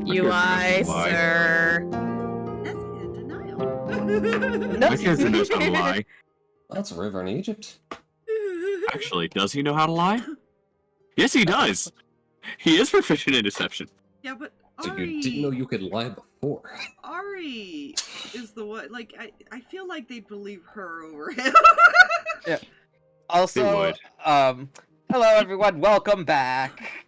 You lie, sir. That's in denial. My character knows how to lie. That's a river in Egypt. Actually, does he know how to lie? Yes, he does. He is proficient in deception. Yeah, but So Ari... you didn't know you could lie before. Ari is the one, like, I feel like they'd believe her over him. Yeah. Also, hello everyone, welcome back.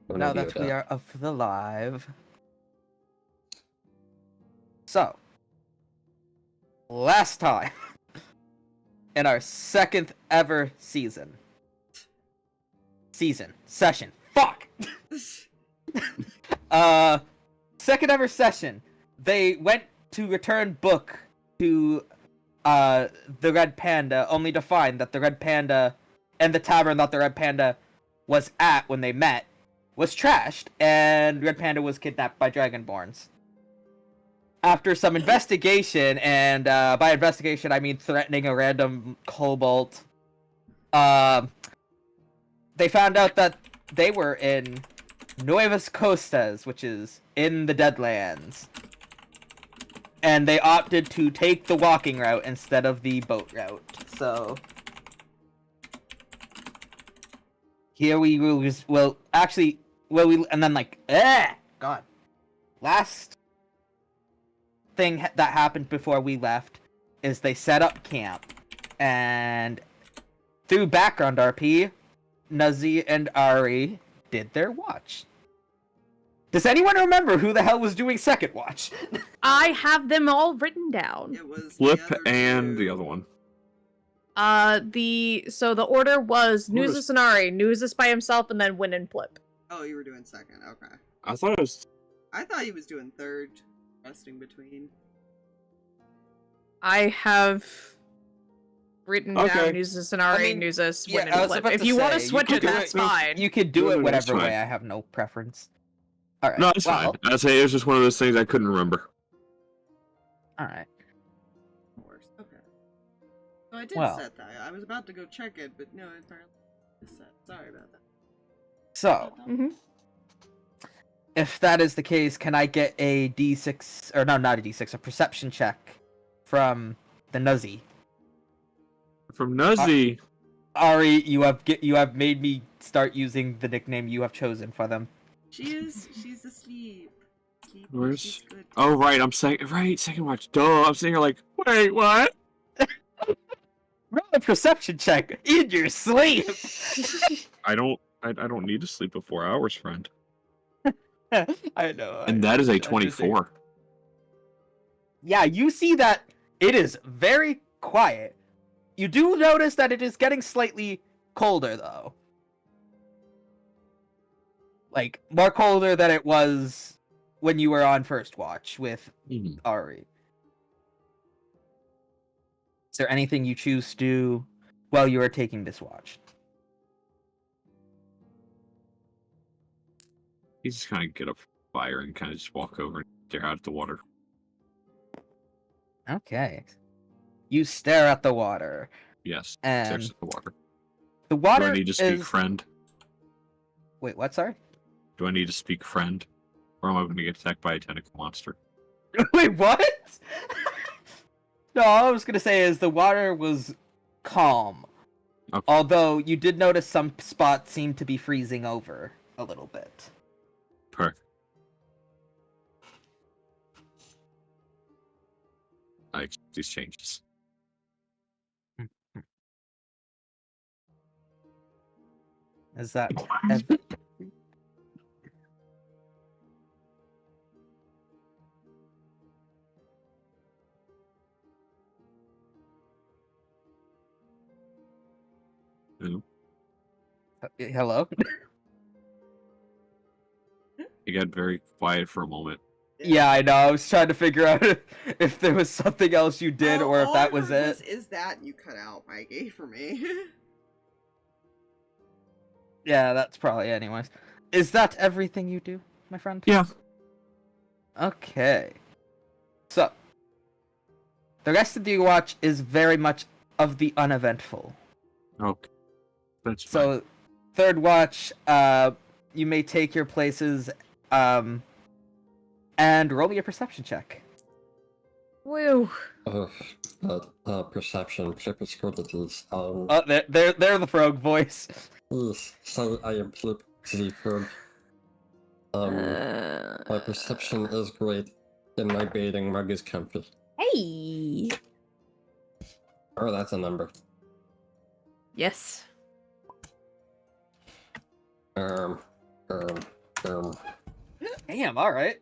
Now that we are of the live. So, last time, in our second ever session, fuck! Second ever session, they went to return book to the Red Panda, only to find that the Red Panda and the tavern that the Red Panda was at when they met was trashed, and Red Panda was kidnapped by Dragonborns. After some investigation, and by investigation I mean threatening a random kobold, they found out that they were in Nuevas Costas, which is in the Deadlands. And they opted to take the walking route instead of the boat route. So here we will just, and then like, God. Last thing that happened before we left is they set up camp, and through background RP, Nuzus and Ari did their watch. Does anyone remember who the hell was doing second watch? I have them all written down. It was Plip and the other one. The order was Nuzus and Ari, Nuzus by himself, and then Win and Plip. Oh, you were doing second, okay. I thought it was... I thought he was doing third, resting between. I have written down Nuzus and Ari, Nuzus, Win and Plip. If you want to switch it, that's fine. You could do it whatever way, I have no preference. Alright. No, it's fine. I'd say it was just one of those things I couldn't remember. Alright. Okay. So I did set that. I was about to go check it, but no, apparently it's set. Sorry about that. So, if that is the case, can I get a D6, or no, not a D6, a perception check from the Nuzus? From Nuzus? Ari, you have made me start using the nickname you have chosen for them. She's asleep. Where's... Oh, right, second watch. Duh, I'm sitting here like, wait, what? Roll a perception check in your sleep! I don't need to sleep for 4 hours, friend. I know. And that is a 24. Yeah, you see that it is very quiet. You do notice that it is getting slightly colder, though. Like, more colder than it was when you were on first watch with Ari. Is there anything you choose to do while you are taking this watch? You just kind of get up from the fire and kind of just walk over and stare out at the water. Okay. You stare at the water. Yes, and stare at the water. The water Do I need to speak friend? Wait, what, sorry? Do I need to speak friend? Or am I going to get attacked by a tentacle monster? Wait, what? No, all I was going to say is the water was calm. Okay. Although you did notice some spots seem to be freezing over a little bit. Perfect. I accept these changes. Is that... Hello? Hello? It got very quiet for a moment. Yeah, I know. I was trying to figure out if there was something else you did or if that was it. Is that you cut out, Mikey, for me? Yeah, that's probably anyways. Is that everything you do, my friend? Yeah. Okay. So, the rest of the watch is very much of the uneventful. Okay. That's fine. third watch, you may take your places, and roll me a perception check. Woo. Perception. Plip is good at this. Oh, they're the frog voice. Yes, so I am Plip, the frog. My perception is great, and my bathing mug is comfy. Hey. Oh, that's a number. Yes. Damn, alright.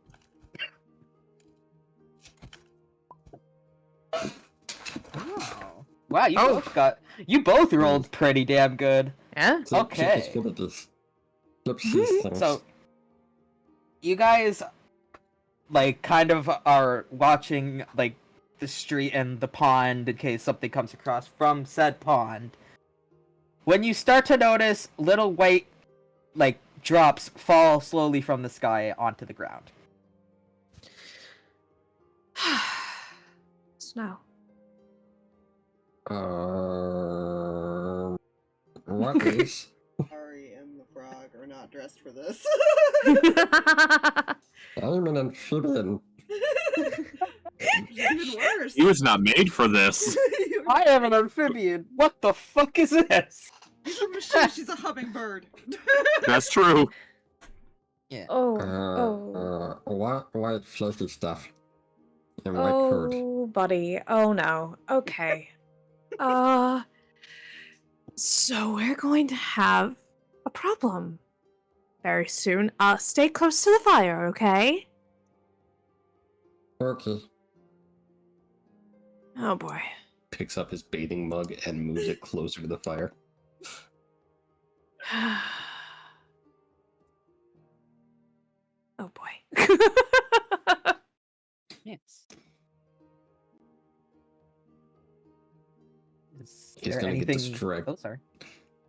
Oh. Wow, you both rolled pretty damn good. Yeah. Okay. Plip is good at this. Plip sees things. So, you guys, like, kind of are watching, like, the street and the pond in case something comes across from said pond. When you start to notice little white, like, drops fall slowly from the sky onto the ground. Snow. What is? Ari and the frog are not dressed for this. I'm an amphibian. Even worse. He was not made for this. I am an amphibian. What the fuck is this? She's a hummingbird. That's true. Yeah. White floaty stuff. And white curd. Oh, buddy. Oh no. Okay. So we're going to have a problem very soon. Stay close to the fire, okay? Okay. Oh boy. Picks up his bathing mug and moves it closer to the fire. Oh boy. Yes. Is He's there gonna get anything... distracted. Oh, sorry.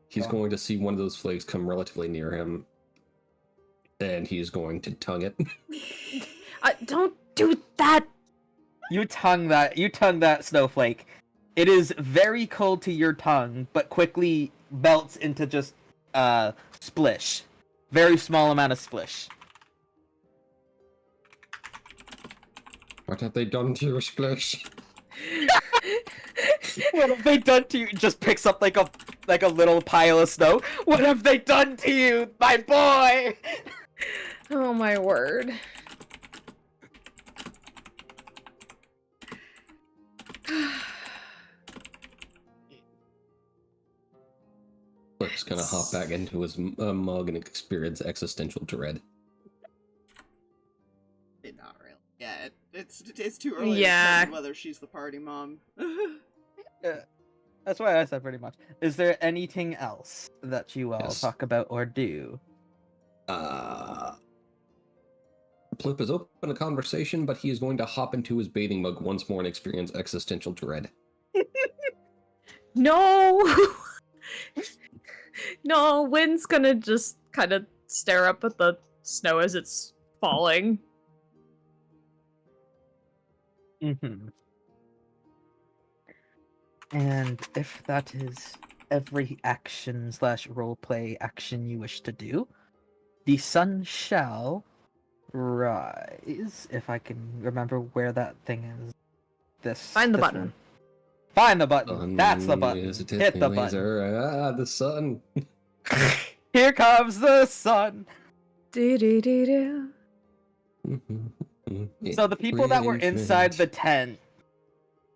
He's Go on. going to see one of those flakes come relatively near him, and he's going to tongue it. Don't do that. You tongue that snowflake. It is very cold to your tongue, but quickly melts into just splish. Very small amount of splish. What have they done to your splish? What have they done to you? It just picks up like a little pile of snow. What have they done to you, my boy? Oh my word. Flip's gonna hop back into his mug and experience existential dread. Not really. Yeah, it's too early to Yeah. tell whether she's the party mom. Yeah, that's why I said pretty much. Is there anything else that you all Yes. talk about or do? Plip is open to conversation, but he is going to hop into his bathing mug once more and experience existential dread. No. No, Wynn's gonna just kind of stare up at the snow as it's falling. Mm-hmm. And if that is every action / roleplay action you wish to do, the sun shall rise. If I can remember where that thing is. Find the this button. one. Find the button. That's the button. Hit the button. The sun. Here comes the sun. Do do do do. So the people that were inside the tent,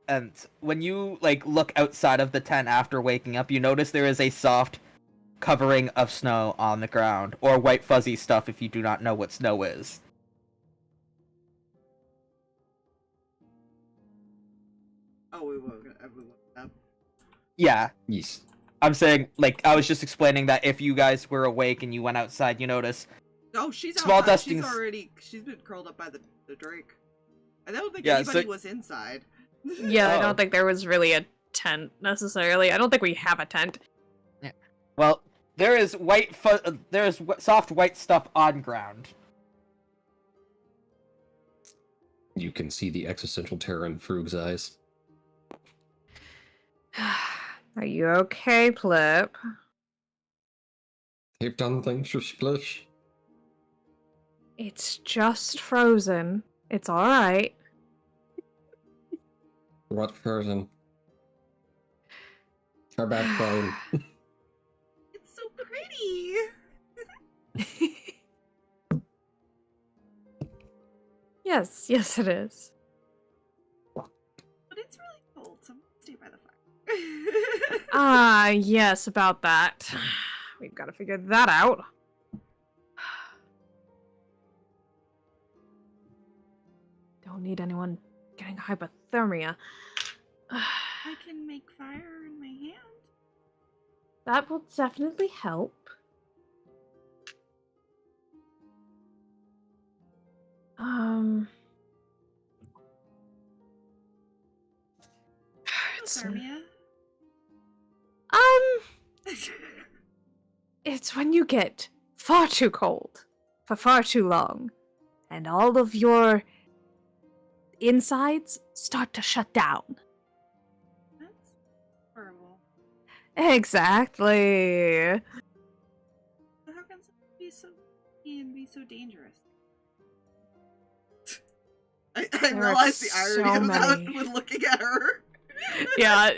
and when you like look outside of the tent after waking up, you notice there is a soft covering of snow on the ground, or white fuzzy stuff if you do not know what snow is. Oh, we woke up. Yeah, Yes. I'm saying, like, I was just explaining that if you guys were awake and you went outside, you notice. Oh, she's Small outside. dustings. She's been curled up by the drake. I don't think Yeah, anybody so- was inside. Yeah, I Oh. don't think there was really a tent necessarily. I don't think we have a tent. Well, there is soft white stuff on ground. You can see the existential terror in Frug's eyes. Are you okay, Plip? They've done things for Splish. It's just frozen. It's alright. What frozen? Her back phone. It's so pretty. Yes, yes it is. But it's really cold, so I'm gonna stay by the fire. Ah, yes, about that. We've got to figure that out. Don't need anyone getting hypothermia. I can make fire in my hand. That will definitely help. It's, Hypothermia. it's when you get far too cold for far too long, and all of your insides start to shut down. That's horrible. Exactly. But how can someone be so lucky and be so dangerous? I There are realized the irony so of that many. when looking at her. Yeah,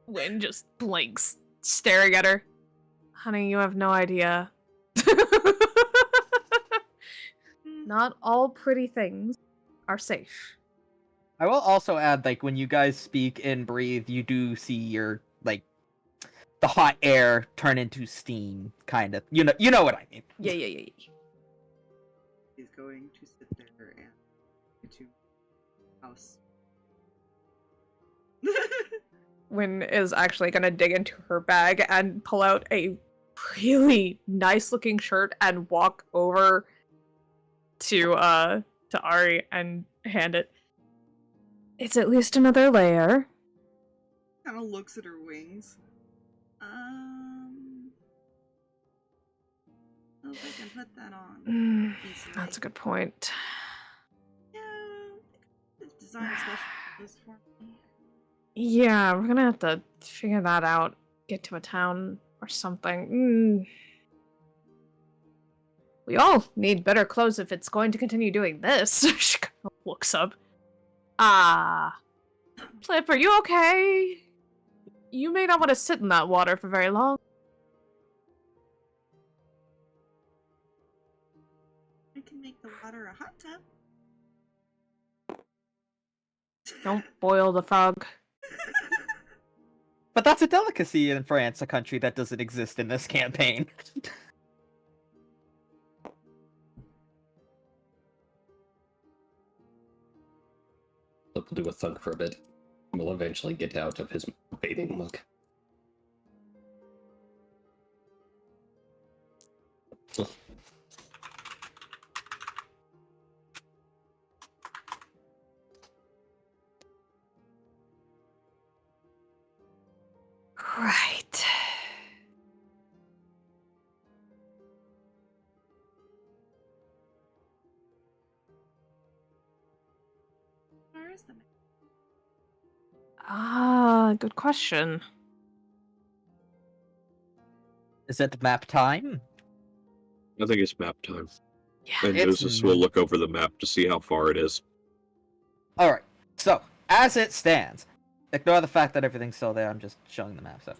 Wynn just blinks, staring at her. Honey, you have no idea. Not all pretty things are safe. I will also add, like, when you guys speak and breathe, you do see your, like, the hot air turn into steam, kind of. You know what I mean. Yeah. He's going to sit there and get to house. Wynn is actually gonna dig into her bag and pull out a really nice looking shirt and walk over to Ari and hand it. It's at least another layer. Kind of looks at her wings. I hope I can put that on. Easily. That's a good point. Yeah, design special clothes for me. Yeah, we're gonna have to figure that out. Get to a town or something. We all need better clothes if it's going to continue doing this. She kind of looks up. Plip, are you okay? You may not want to sit in that water for very long. I can make the water a hot tub. Don't boil the frog. But that's a delicacy in France, a country that doesn't exist in this campaign. Flip will do a thunk for a bit. We'll eventually get out of his bathing mug. Right. Where is the map? Good question. Is it map time? I think it's map time. Yeah. And It's Nuzus will look over the map to see how far it is. Alright, so, as it stands, ignore the fact that everything's still there, I'm just showing the map, so.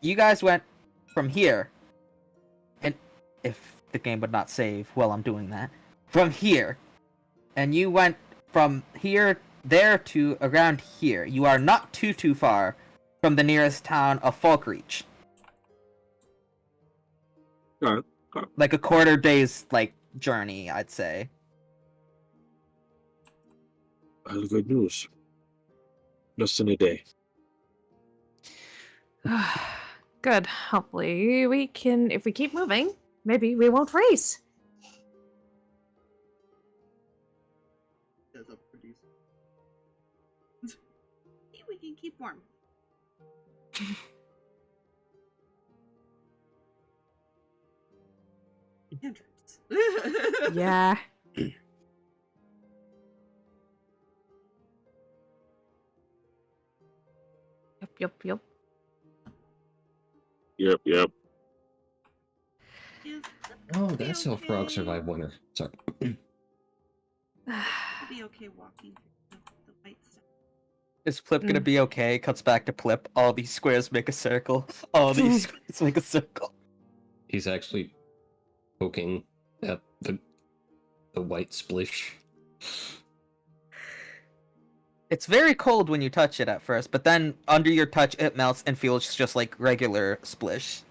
You guys went from here, and if the game would not save while I'm doing that, from here, and you went from here, there to around here. You are not too far from the nearest town of Falkreach. Alright. Like a quarter day's, like, journey, I'd say. That's good news. Just in a day. Good. Hopefully we can, if we keep moving, maybe we won't freeze. Does a producer. Hey, we can keep warm. Entrance. Yeah. Yep. Yep. Is Oh, that's how frogs survive winter. Sorry. It'll be okay walking through the white stuff. Is Plip gonna be okay? Cuts back to Plip. All these squares make a circle. All these squares make a circle. He's actually poking at the white splish. It's very cold when you touch it at first, but then under your touch it melts and feels just like regular splish.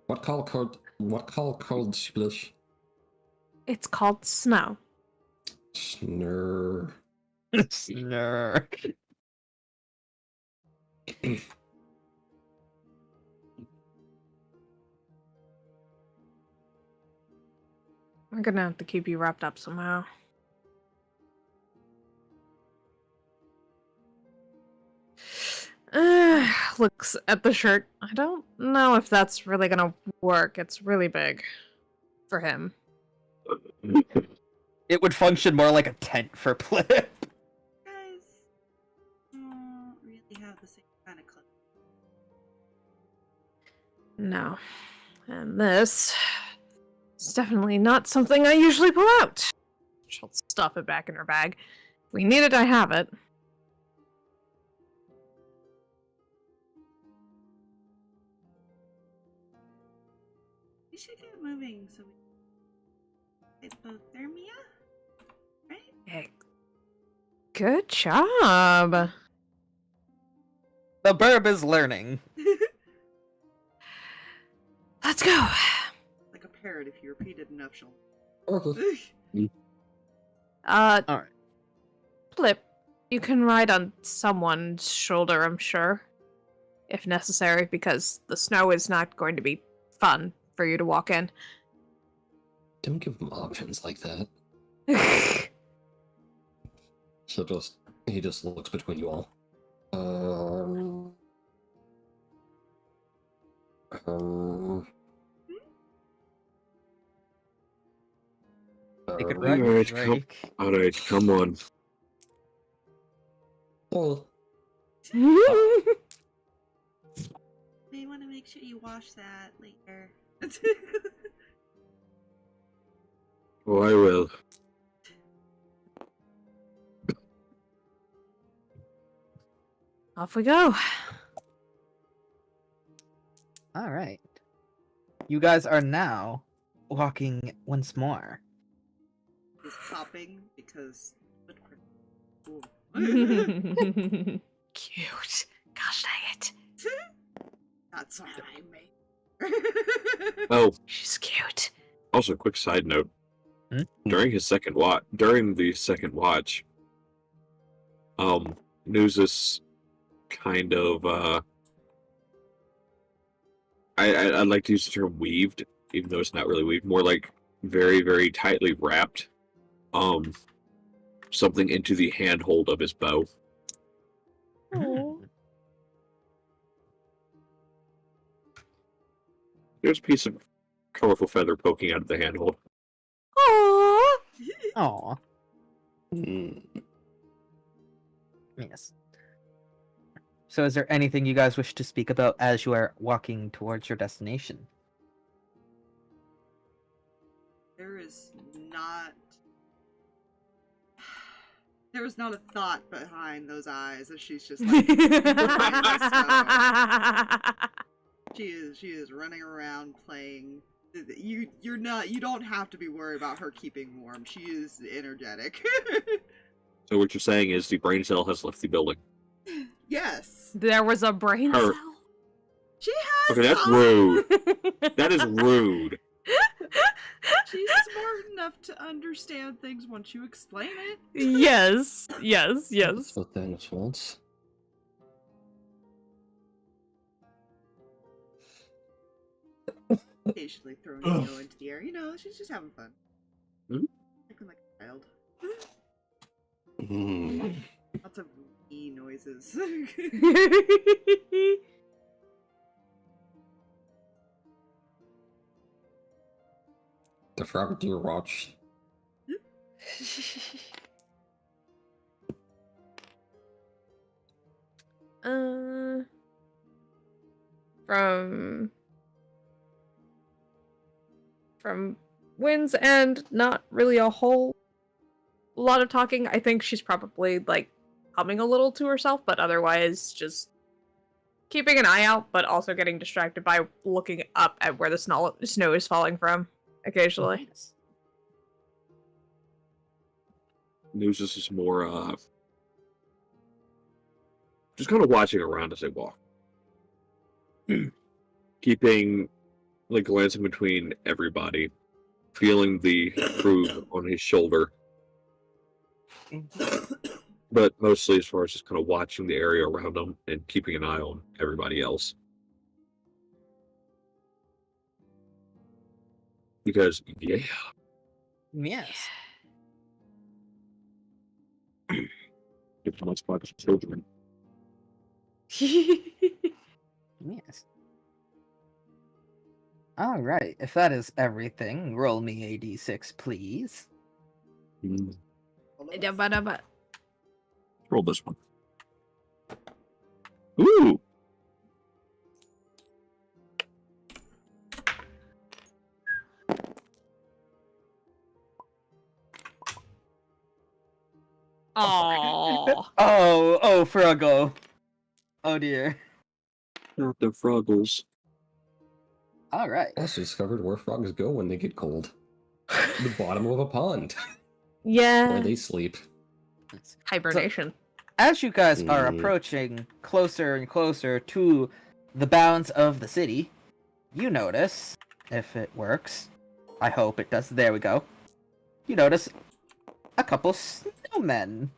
What called splish? It's called snow. Snur. Snurr. I'm gonna have to keep you wrapped up somehow. Looks at the shirt. I don't know if that's really gonna work. It's really big for him. It would function more like a tent for Plip. Guys don't really have the same kind of clothes. No. And this is definitely not something I usually pull out. She'll stuff it back in her bag. If we need it, I have it. We should get moving so we get hypothermia, right? Hey, good job. The burb is learning. Let's go. Like a parrot, if you repeat it enough, she'll. Alright. Plip, you can ride on someone's shoulder, I'm sure. If necessary, because the snow is not going to be fun for you to walk in. Don't give him options like that. So he just looks between you all. They could Alright. run Alright, Alright, come on. Oh, May want to make sure you wash that later. Oh, I will. Off we go. Alright. You guys are now walking once more. Is popping because. Ooh. Cute. Gosh dang it. That's what I made. Oh, She's cute. also, quick side note. Hmm? During the second watch, Nuzus kind of, I'd like to use the term weaved, even though it's not really weaved, more like very, very tightly wrapped, something into the handhold of his bow. Aw. There's a piece of colorful feather poking out of the handhold. Aww. Aw. mm, Yes. So is there anything you guys wish to speak about as you are walking towards your destination? There is not. There is not a thought behind those eyes, and she's just like. She is running around playing. You don't have to be worried about her keeping warm. She is energetic. So what you're saying is the brain cell has left the building. Yes. There was a brain Her. cell. She has Okay, that's some. rude. That is rude. She's smart enough to understand things once you explain it. Yes. Yes. that's Yes. what Thanos wants. Occasionally throwing Neo into the air. You know, she's just having fun. Mhm. Acting like a child. Mm. Lots of E noises. The frog deer watch. From Wynn's end, not really a whole lot of talking. I think she's probably like humming a little to herself, but otherwise just keeping an eye out, but also getting distracted by looking up at where the snow is falling from occasionally. Nuzus is more, just kind of watching around as they walk. Keeping, like, glancing between everybody, feeling the groove on his shoulder. But mostly as far as just kind of watching the area around him and keeping an eye on everybody else. Because, yeah. Yes. It's much like children. Yes. All right. If that is everything, roll me a d6, please. Roll this one. Ooh! Aww. Oh, Fruggle. Oh dear. Not the Fruggles. All right. Also discovered where frogs go when they get cold. The bottom of a pond, Yeah. where they sleep. Hibernation. As you guys are approaching closer and closer to the bounds of the city, you notice, if it works, I hope it does, there we go, you notice a couple snowmen.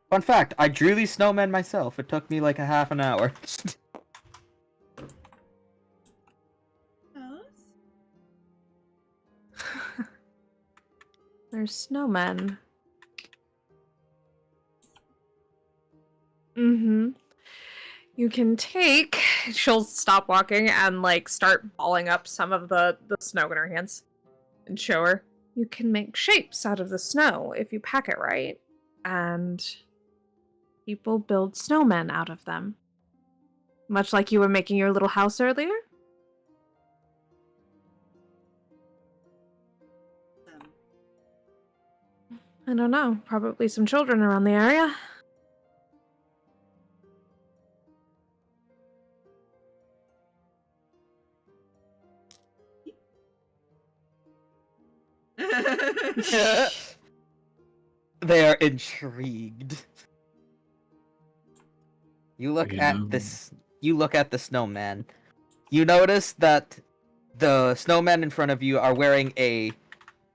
Fun fact, I drew these snowmen myself. It took me like a half an hour. There's snowmen. Mm-hmm. You can take... She'll stop walking and, like, start balling up some of the snow in her hands. And show her. You can make shapes out of the snow if you pack it right. And people build snowmen out of them. Much like you were making your little house earlier. I don't know. Probably some children around the area. They are intrigued. You look at this. You look at the snowman. You notice that the snowmen in front of you are wearing a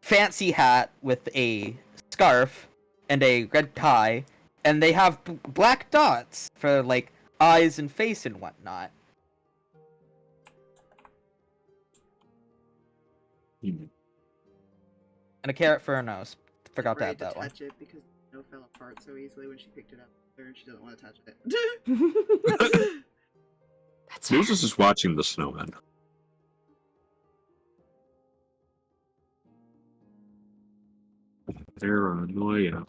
fancy hat with a scarf and a red tie, and they have black dots for like eyes and face and whatnot. And a carrot for a nose. Forgot to add that one. Touch it because the snow fell apart so easily when she picked it up, and she doesn't want to touch it. That's Nuzus is watching the snowman. They're annoying.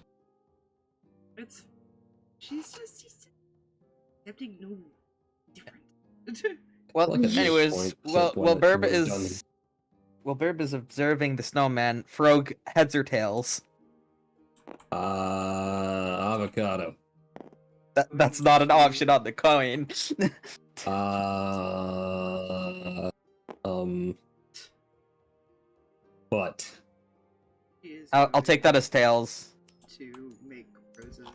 She's accepting no different. Well, Look at this anyways, point, well, so well, what Burb it's is observing the snowman. Frog heads or tails. Avocado. That's not an option on the coin. But She is I'll going take that as tails. to make roses.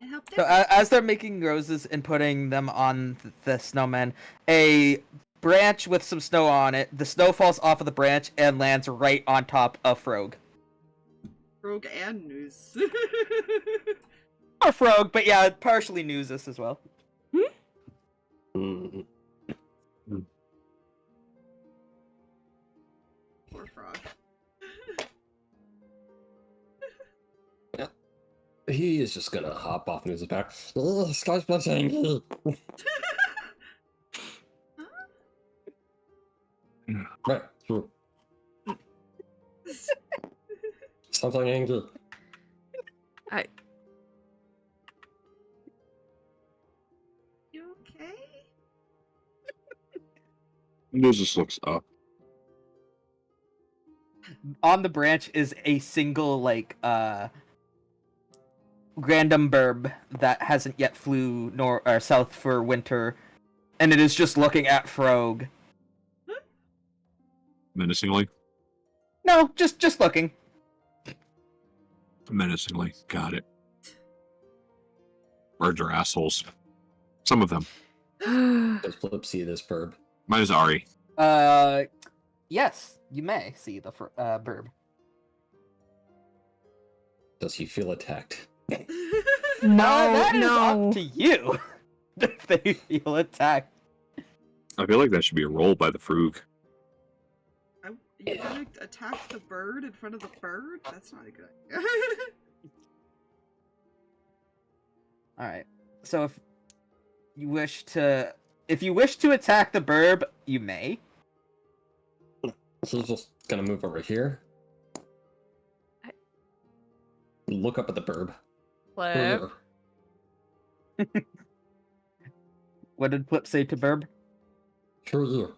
And help So them. as they're making roses and putting them on the snowman, a branch with some snow on it, the snow falls off of the branch and lands right on top of Frog. Rogue and News. Or Frog, but yeah, partially Nuzus as well. mm, Poor frog. he is just gonna hop off into his back. Ugh, sky's splitting. Right. Sure. something angry. You okay? Nuzus looks up. On the branch is a single, like, random burb that hasn't yet flew south for winter, and it is just looking at Frog. Menacingly. No, just looking. Menacingly. Got it. Birds are assholes. Some of them. Does Plip see this burb? Mine is Ari. Yes, you may see the burb. Does he feel attacked? No, That is no. up to you. If they feel attacked. I feel like that should be a roll by the Frug. You're gonna attack the bird in front of the bird? That's not a good idea. Alright. So if you wish to attack the burb, you may. So he's just gonna move over here. Look up at the burb. Flip. What did Plip say to burb? Sure you.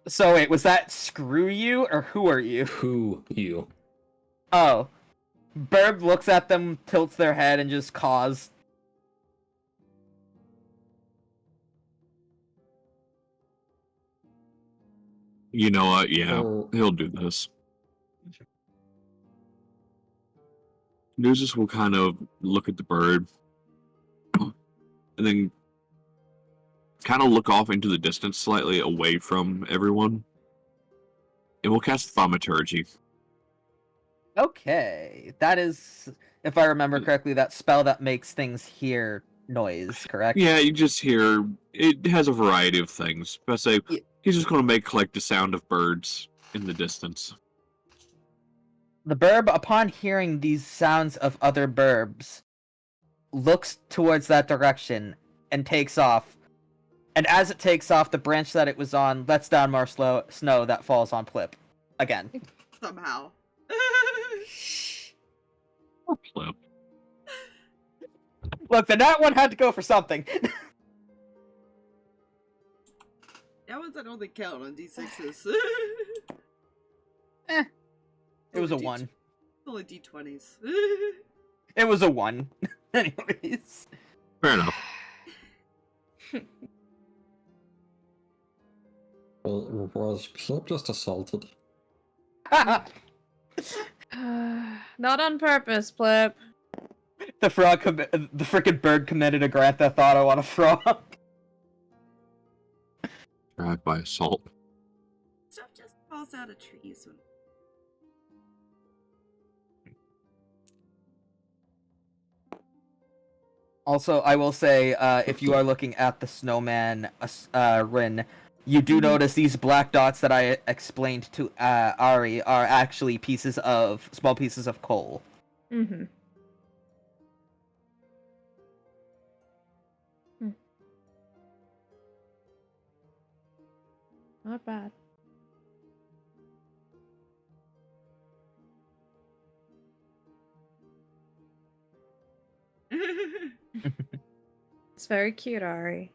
So wait, was that screw you or who are you? Who you? Oh. Burb looks at them, tilts their head, and just caws. You know what? Yeah, Oh. he'll do this. Nuzus will kind of look at the bird and then kind of look off into the distance slightly away from everyone. And we'll cast Thaumaturgy. Okay. That is, if I remember correctly, that spell that makes things hear noise, correct? Yeah, you just hear it has a variety of things. But I say Yeah. he's just going to make like the sound of birds in the distance. The burb, upon hearing these sounds of other burbs, looks towards that direction and takes off. And as it takes off, the branch that it was on lets down more snow that falls on Plip. Again. Somehow. Poor Plip. Look, then that one had to go for something. That ones I don't think count on D6s. It was a Only 1. Only D20s. It was a 1. Anyways. Fair enough. Well, was Plip just assaulted? Not on purpose, Plip. The frickin' bird committed a Grand Theft Auto on a frog. Dragged by assault. Stuff just falls out of trees when... Also, I will say, if you are looking at the snowman Rin, you do notice these black dots that I explained to Ari are actually small pieces of coal. Mm-hmm. Not bad. It's very cute, Ari.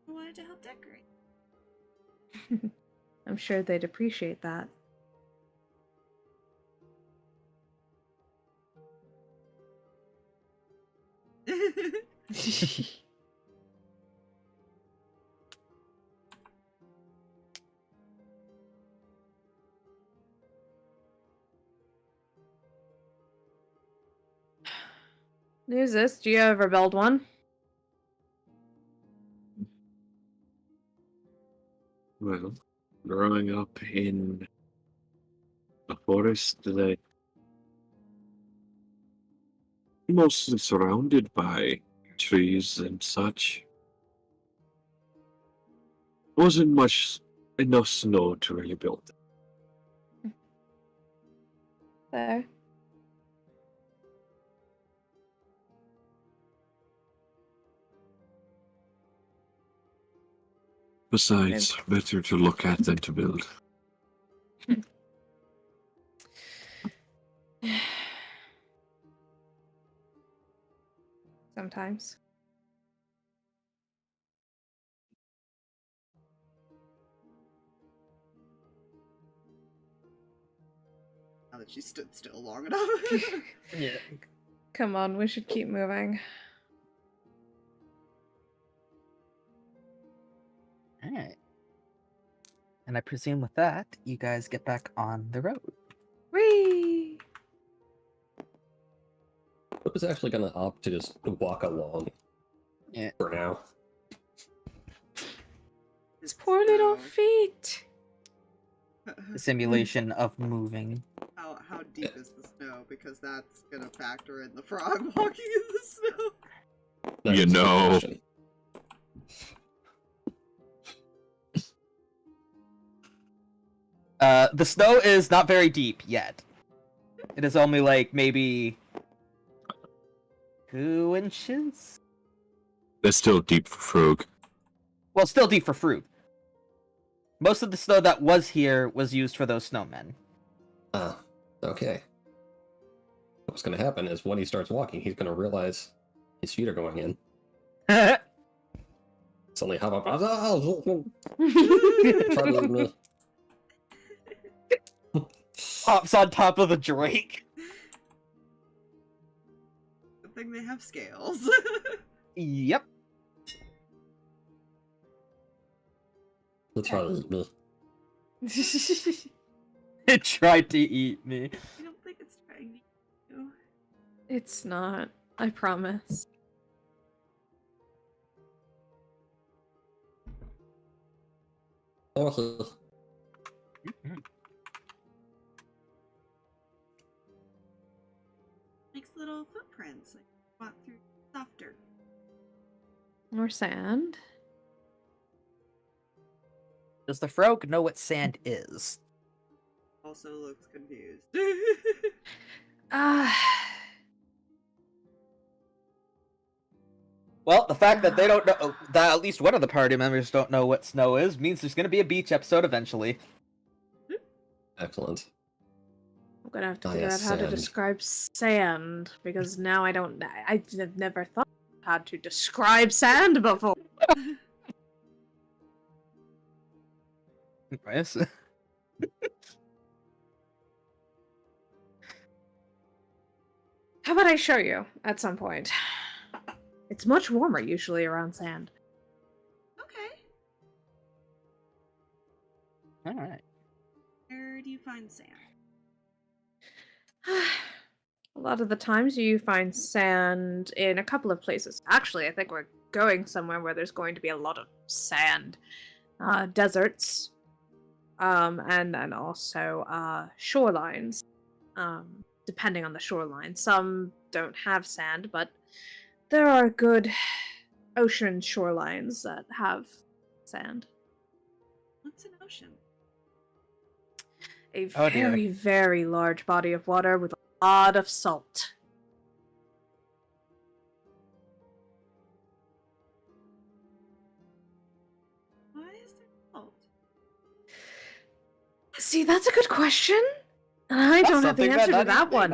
I wanted to help decorate. I'm sure they'd appreciate that. Nuzus, do you ever build one? Well, growing up in a forest that mostly surrounded by trees and such, wasn't much enough snow to really build. There. Besides, better to look at than to build. Sometimes. Now that she stood still long enough. Yeah. Come on, we should keep moving. Alright. And I presume with that, you guys get back on the road. Whee! Plip is actually going to opt to just walk along. Yeah. For now. His poor little feet. The simulation of moving. How deep is the snow? Because that's gonna factor in the frog walking in the snow. That You is a good know. question. The snow is not very deep yet. It is only like maybe 2 inches? That's still deep for Frog. Well, still deep for fruit. Most of the snow that was here was used for those snowmen. Ah, okay. What's going to happen is when he starts walking, he's going to realize his feet are going in. Suddenly hop up. Hops on top of the Drake. Good thing they have scales. Yep. Let's try to eat me. It tried to eat me. I don't think it's trying to eat you. It's not. I promise. Oh, Makes little footprints. Like walk through soft dirt. Or sand. Does the frog know what sand is? Also looks confused. Ah. Well, the fact that they don't know, that at least one of the party members don't know what snow is, means there's gonna be a beach episode eventually. excellent. I'm gonna have to Oh, figure yeah, out how to sand. describe sand because now I don't. I've never thought how to describe sand before. Nice. How about I show you at some point? It's much warmer usually around sand. Okay. Alright. Where do you find sand? A lot of the times you find sand in a couple of places. Actually, I think we're going somewhere where there's going to be a lot of sand. Deserts. And then also shorelines. Depending on the shoreline. Some don't have sand, but there are good ocean shorelines that have sand. What's an ocean? A Oh, dear. very, very large body of water with a lot of salt. Why is there salt? See, that's a good question. And I don't have the answer to that one.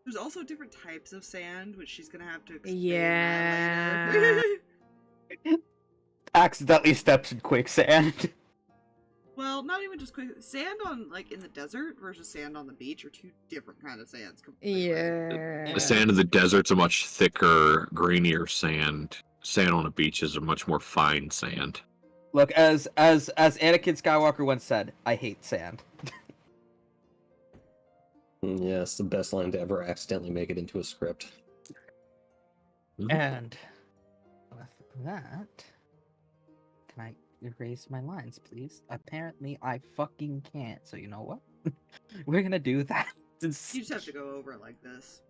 There's also different types of sand, which she's gonna have to explain Yeah. that later. Accidentally steps in quicksand. Well, not even just quick sand on like in the desert versus sand on the beach are two different kind of sands. Completely. Yeah. The sand of the desert's a much thicker, grainier sand. Sand on a beach is a much more fine sand. Look, as Anakin Skywalker once said, I hate sand. Yes, the best line to ever accidentally make it into a script. And with that, can I erase my lines, please? Apparently, I fucking can't. So you know what? We're gonna do that. You just have to go over it like this.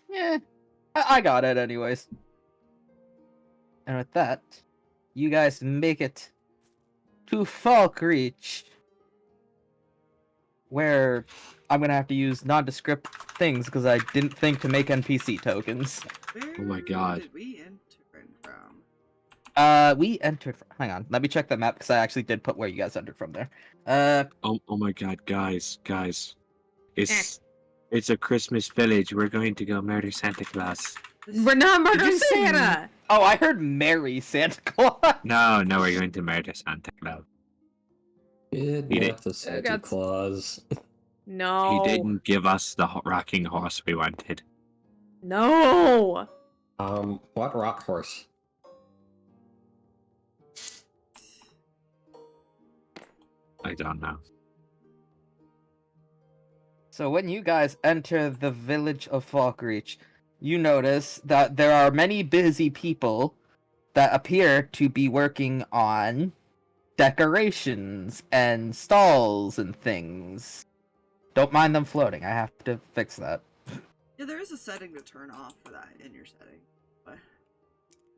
Yeah, I got it anyways. And with that, you guys make it to Falk Reach, where I'm gonna have to use nondescript things because I didn't think to make NPC tokens. Where Oh my God. did we enter in from? We entered. Hang on, let me check the map because I actually did put where you guys entered from there. Oh my god, guys. It's a Christmas village. We're going to go murder Santa Claus. We're not Did you murdering say Santa! Oh, I heard Merry Santa Claus. No, we're going to murder Santa Claus. Kidnap the Santa got- Claus. No. He didn't give us the rocking horse we wanted. No! What rock horse? I don't know. So when you guys enter the village of Falkreach, you notice that there are many busy people that appear to be working on decorations and stalls and things. Don't mind them floating. I have to fix that. Yeah, there is a setting to turn off for that in your setting. But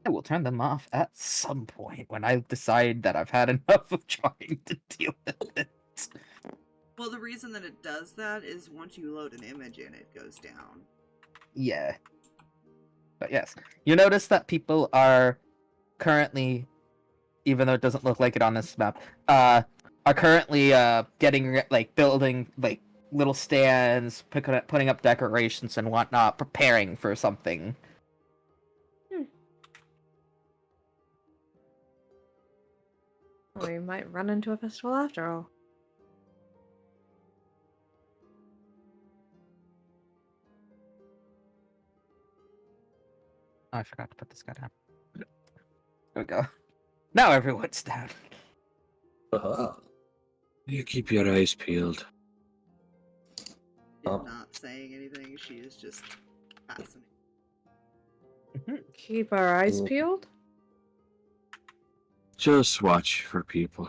I will turn them off at some point when I decide that I've had enough of trying to deal with it. well, the reason that it does that is once you load an image in, it goes down. Yeah. But yes, you notice that people are currently, even though it doesn't look like it on this map, are currently getting building little stands, putting up decorations and whatnot, preparing for something. We might run into a festival after all. Oh, I forgot to put this guy down. There we go. Now everyone's down. You keep your eyes peeled. She's Oh. not saying anything, she is just fascinated. Keep our eyes Cool. peeled? Just watch for people.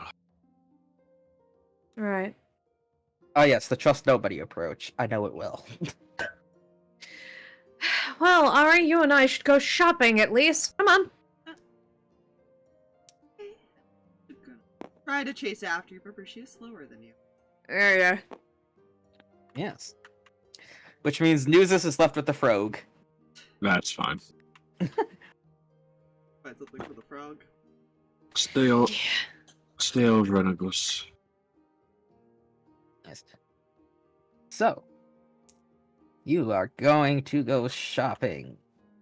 Right. Oh yes, the trust nobody approach. I know it will. Well, Ari, you and I should go shopping at least. Come on. Try to chase after you, but she is slower than you. There you go. Yes. Which means Nuzus is left with the frog. That's fine. Find something for the frog. Stay over, Nuzus. Yes. So, you are going to go shopping.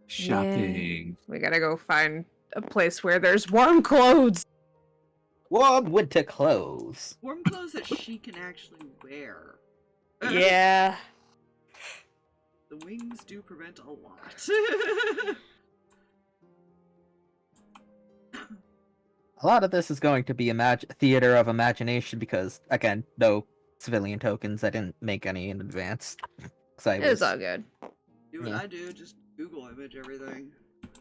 Shopping. We gotta go find a place where there's warm clothes. Warm winter clothes. Warm clothes that she can actually wear. Yeah. The wings do prevent a lot. A lot of this is going to be theater of imagination because, again, no civilian tokens. I didn't make any in advance. It's all good. Do what Yeah. I do, just Google image everything.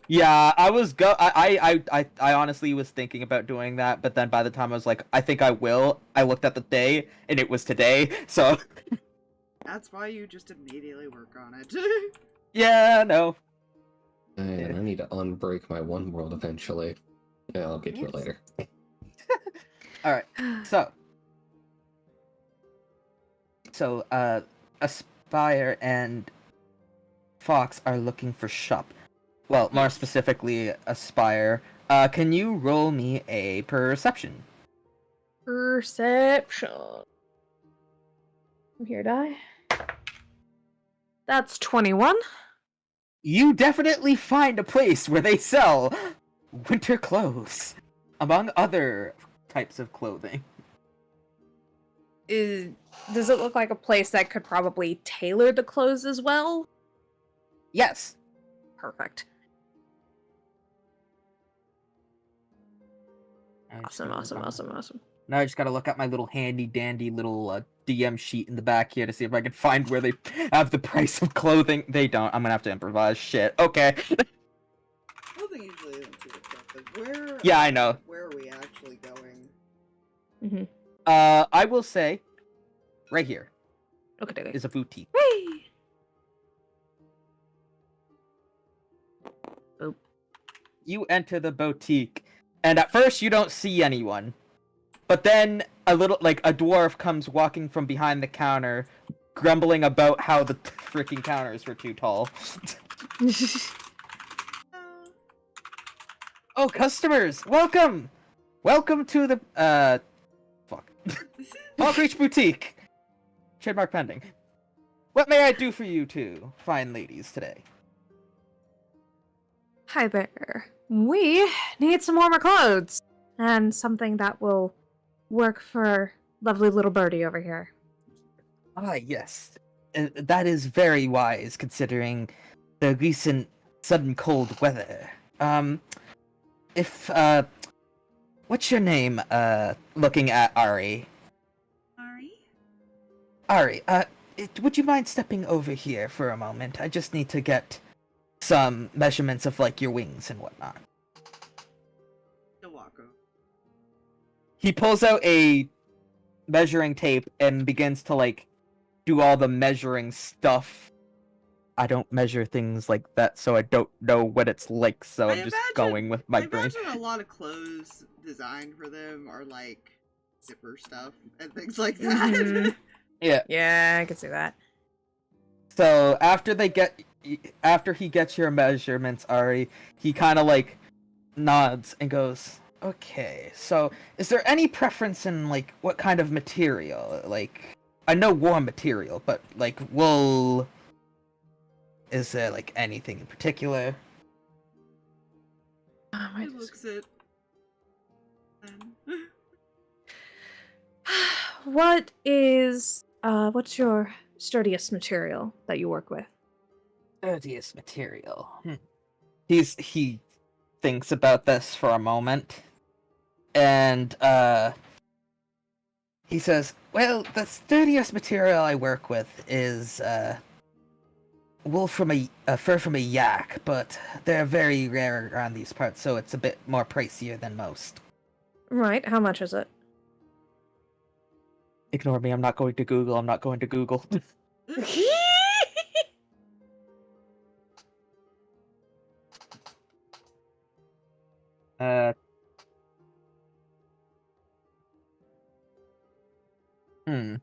Yeah, I honestly was thinking about doing that, but then by the time I was like, I think I will, I looked at the day, and it was today, so... That's why you just immediately work on it. Yeah, no. And I need to unbreak my one world eventually. Yeah, I'll get to it later. Alright, so, Aspire and Fox are looking for shop. Well, more specifically, Aspire. Can you roll me a perception? Perception. I'm here, die. That's 21. You definitely find a place where they sell winter clothes, among other types of clothing. Does it look like a place that could probably tailor the clothes as well? Yes. Perfect. Awesome. Now I just gotta look at my little handy dandy little DM sheet in the back here to see if I can find where they have the price of clothing. They don't. I'm gonna have to improvise. Shit. Okay. Clothing usually isn't too expensive. Where? Yeah, I know. Where are we actually going? Mm-hmm. I will say, right here Okay. is a boutique. Whee! Boop. You enter the boutique, and at first you don't see anyone. But then a dwarf comes walking from behind the counter, grumbling about how the freaking counters were too tall. Oh, customers, welcome! Welcome to the, fuck. Hawk Reach Boutique! Trademark pending. What may I do for you two fine ladies today? Hi there. We need some warmer clothes and something that will work for lovely little birdie over here. Ah, yes. That is very wise, considering the recent sudden cold weather. What's your name, looking at Ari? Ari, would you mind stepping over here for a moment? I just need to get some measurements of, like, your wings and whatnot. He pulls out a measuring tape and begins to, like, do all the measuring stuff. I don't measure things like that, so I don't know what it's like, so I'm just going with my brain. I imagine a lot of clothes designed for them are, like, zipper stuff and things like that. Mhm. Yeah. Yeah, I can see that. So after he gets your measurements, Ari, he kind of like nods and goes, "Okay. So is there any preference in like what kind of material? Like, I know warm material, but like wool. Is there like anything in particular?" He looks at What's your sturdiest material that you work with? Sturdiest material. He thinks about this for a moment, and he says, "Well, the sturdiest material I work with is wool from fur from a yak, but they're very rare around these parts, so it's a bit more pricier than most." Right, how much is it? Ignore me. I'm not going to Google. I'm not going to Google. Hmm.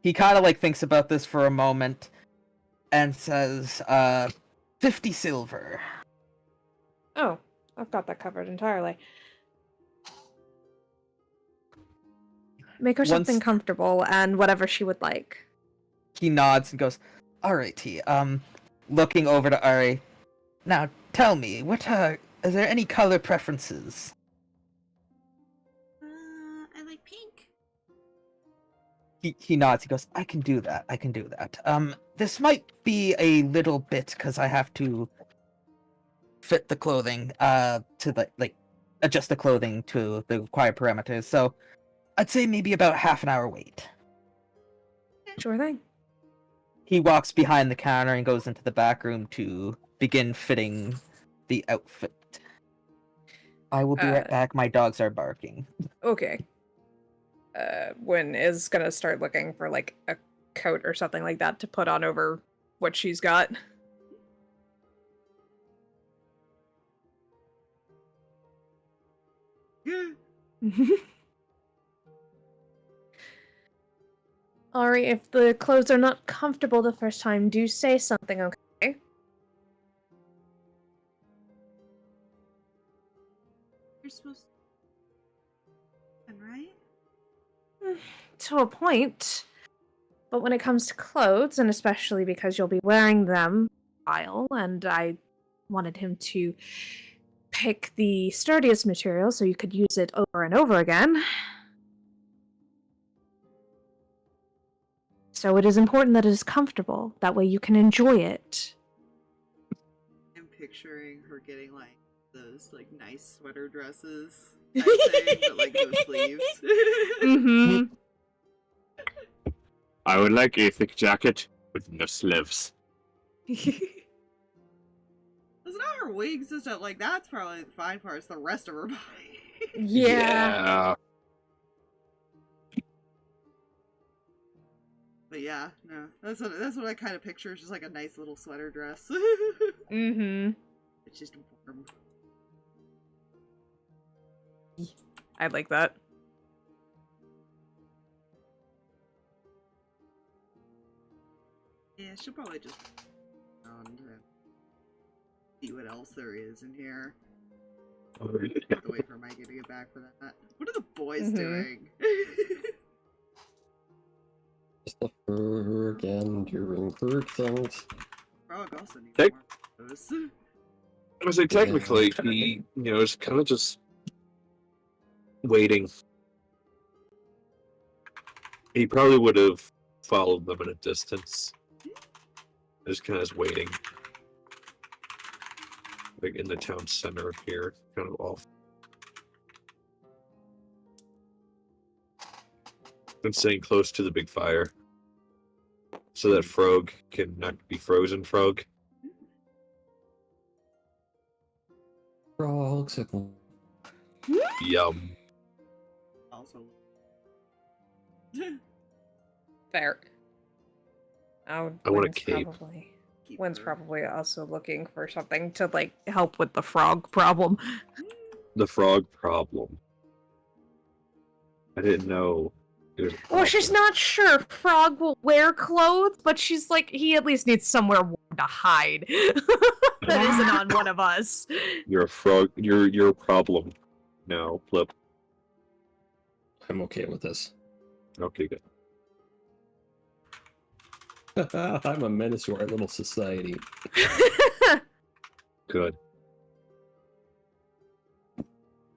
He kind of like thinks about this for a moment and says, 50 silver. Oh, I've got that covered entirely. Make her something comfortable and whatever she would like. He nods and goes, "Alrighty." Looking over to Ari. "Now, tell me, are there any color preferences?" I like pink. He nods. He goes, "I can do that. I can do that. This might be a little bit because I have to fit the clothing, to like adjust the clothing to the required parameters. So I'd say maybe about half an hour wait." Sure thing. He walks behind the counter and goes into the back room to begin fitting the outfit. I will be right back. My dogs are barking. Okay. Gwen is gonna start looking for like a coat or something like that to put on over what she's got. Ari, if the clothes are not comfortable the first time, do say something, okay? You're supposed to, right? To a point. But when it comes to clothes, and especially because you'll be wearing them a while, and I wanted him to pick the sturdiest material so you could use it over and over again. So it is important that it is comfortable. That way you can enjoy it. I'm picturing her getting like those like nice sweater dresses type thing, but like no sleeves. Mm-hmm. I would like a thick jacket with no sleeves. It's not her wings, it's just like that's probably the fine part. It's the rest of her body. Yeah. But yeah, no, that's what I kind of picture. It's just like a nice little sweater dress. Mm-hmm. It's just warm. I like that. Yeah, she'll probably just. see what else there is in here. Oh, Have to wait for Mikey to get back for that. What are the boys Mhm. doing? Just the Ferg and doing Ferg things. Frog also needs Take- more of those. I would say technically, he, is kind of just waiting. He probably would have followed them at a distance. Just kind of just waiting. Like in the town center here, kind of off. And staying close to the big fire. So that Frog can not be frozen Frog. Frogs. Yum. Also. Fair. I want a cape. Wynn's probably also looking for something to like help with the frog problem. The frog problem. I didn't know. It was a Well, she's problem. not sure Frog will wear clothes, but she's like, he at least needs somewhere warm to hide. That isn't on one of us. You're a frog. You're a problem. No, Plip. I'm okay with this. Okay, good. I'm a menace to our little society. Good.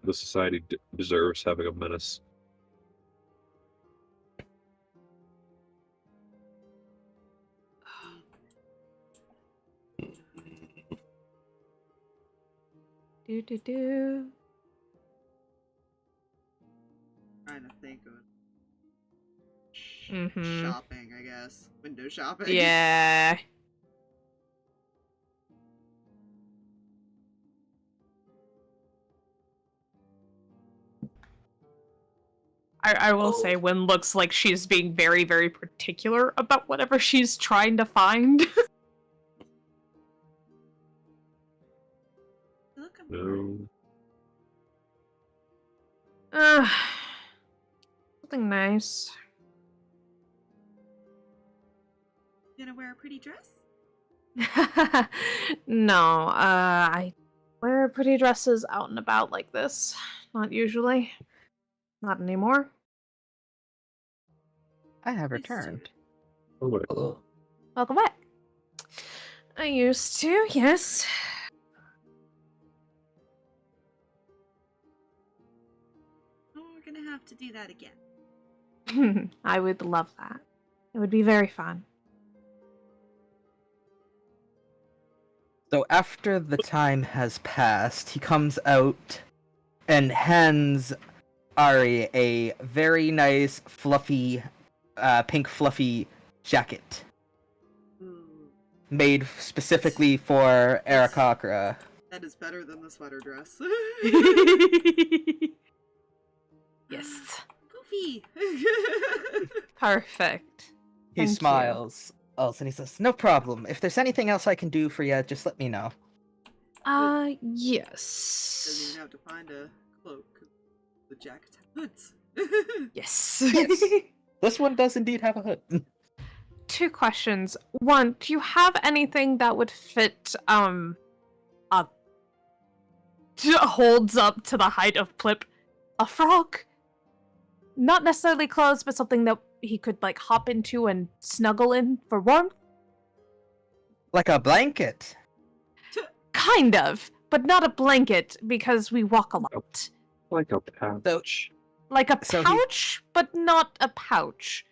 The society deserves having a menace. Do do do. Trying to think of Mm-hmm. shopping, I guess. Window shopping. Yeah. I will say Wynn looks like she's being very, very particular about whatever she's trying to find. Looking for No. Something nice. You gonna wear a pretty dress? No, I wear pretty dresses out and about like this. Not usually. Not anymore. I have Used to. returned. Oh, wait. Hello. Welcome back. I used to, yes. Oh, we're gonna have to do that again. I would love that. It would be very fun. So after the time has passed, he comes out and hands Ari a very nice, fluffy, pink fluffy jacket Ooh, made specifically for Arakakra. that is better than the sweater dress. Yes. Poofy! Perfect. He Thank you. smiles also, and he says, "No problem. If there's anything else I can do for you, just let me know." Doesn't Yes. even have to find a cloak. 'Cause the jackets have hoods. Yes. Yes. This one does indeed have a hood. Two questions. One, do you have anything that would fit holds up to the height of Plip a frog? Not necessarily clothes, but something that he could like hop into and snuggle in for warmth? Like a blanket. Kind of, but not a blanket because we walk a lot. Like a pouch. Like a So he- pouch, but not a pouch.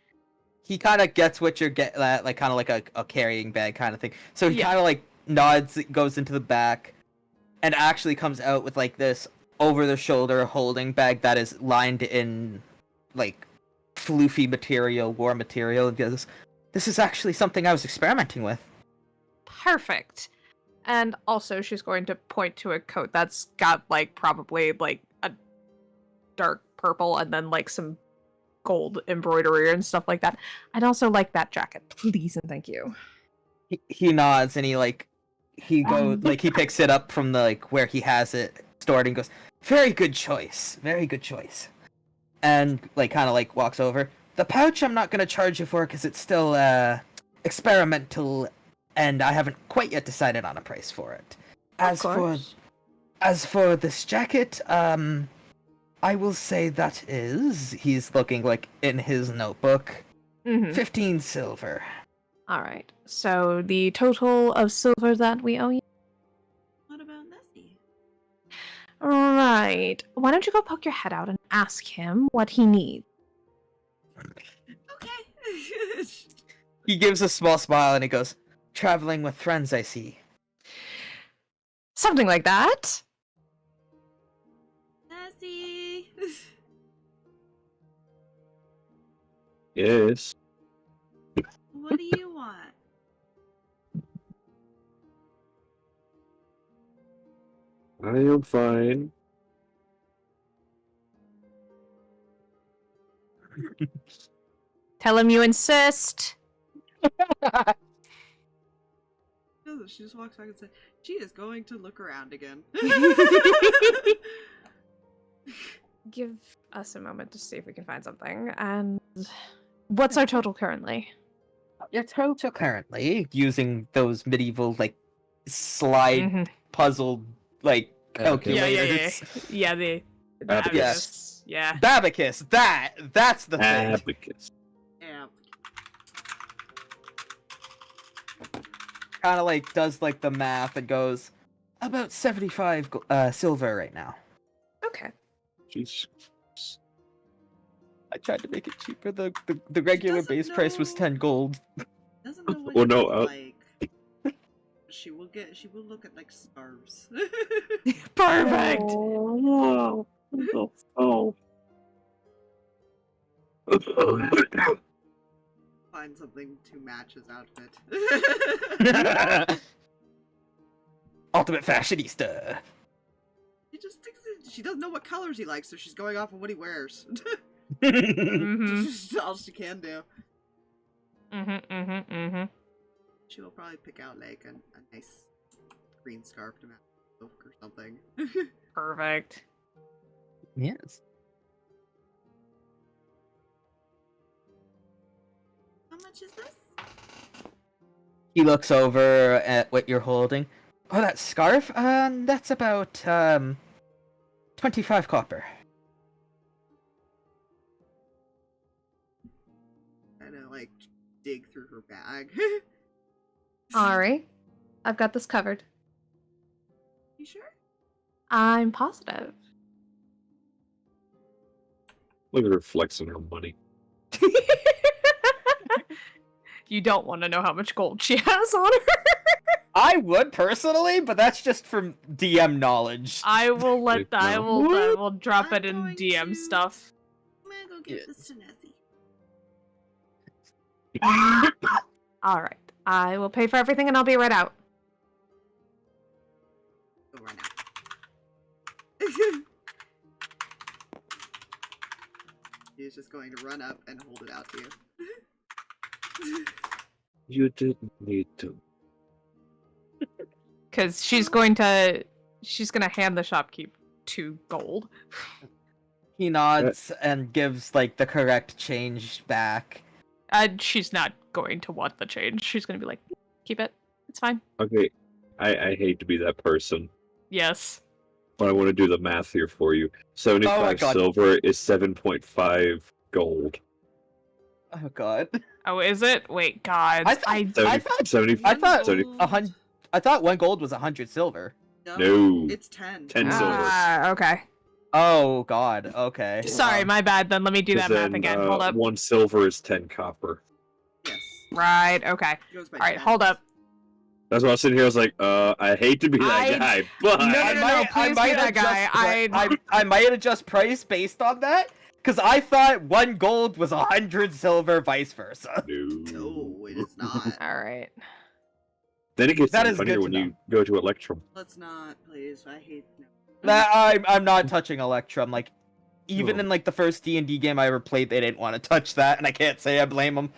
He kind of gets what you're getting at, like kind of like a carrying bag kind of thing. So he Yeah. kind of like nods, goes into the back, and actually comes out with like this over-the-shoulder holding bag that is lined in like floofy material, war material, and goes, "This is actually something I was experimenting with." Perfect. And also, she's going to point to a coat that's got like probably like a dark purple and then like some gold embroidery and stuff like that. I'd also like that jacket, please and thank you. He nods and he goes like he picks it up from the like where he has it stored and goes, "Very good choice, very good choice," and like kind of like walks over. The pouch I'm not gonna charge you for because it's still experimental, and I haven't quite yet decided on a price for it. As course. for this jacket, I will say that is, he's looking like in his notebook, 15 silver. All right. So the total of silver that we owe you. What about Nessie? Right. Why don't you go poke your head out and ask him what he needs? Okay. He gives a small smile and he goes, "Traveling with friends, I see." Something like that. Nessie. Yes. What do you want? I am fine. Tell him you insist. She just walks back and says, "She is going to look around again." Give us a moment to see if we can find something. And what's our total currently? Your total currently, using those medieval, like, slide puzzle, like, calculators. Yeah, the Abacus. Yeah. Abacus, that's the thing. Abacus. Yeah. Kind of like does like the math and goes about 75 silver right now. Okay. Jeez. I tried to make it cheaper. The regular doesn't base price was know. 10 gold. Doesn't know what Well, she no, would like. She will look at like scarves. Perfect. Oh. Oh. Find something to match his outfit. Ultimate fashionista. She doesn't know what colors he likes, so she's going off of what he wears. Mm-hmm. All she can do. She will probably pick out like a nice green scarf to match silk or something. Perfect. Yes. How much is this? He looks over at what you're holding. Oh, that scarf? That's about 25 copper. Kinda like dig through her bag. Alright. I've got this covered. You sure? I'm positive. Look at her flexing her money. You don't want to know how much gold she has on her. I would personally, but that's just from DM knowledge. I will let Like, I no. will drop I'm it in going DM to- stuff. I'm gonna go give this to Nessie. Alright. I will pay for everything and I'll be right out. Go right now. He's just going to run up and hold it out to you. You didn't need to. Because she's gonna hand the shopkeep 2 gold. He nods and gives like the correct change back. And she's not going to want the change. She's gonna be like, keep it. It's fine. Okay, I hate to be that person, Yes. but I want to do the math here for you. 75 God. silver is 7.5 gold. Oh god. Oh, is it? Wait, God. I thought 70, I thought 70 I thought 1 gold was 100 silver. No. It's 10. 10 silver. Okay. Oh god. Okay. Sorry, my bad. Then let me do that math again. Hold up. 1 silver is 10 copper. Yes. Right. Okay. Goes by All right. 10. Hold up. That's why I was sitting here. I was like, I hate to be that guy, but No, please be that guy. I might adjust price based on that, because I thought 1 gold was 100 silver, vice versa. No, it is not. All right. Then it gets That even is funnier good when to you go to Electrum. Let's not, please. I hate. No. I'm not touching Electrum. Like, even No. in like the first D&D game I ever played, they didn't want to touch that, and I can't say I blame them.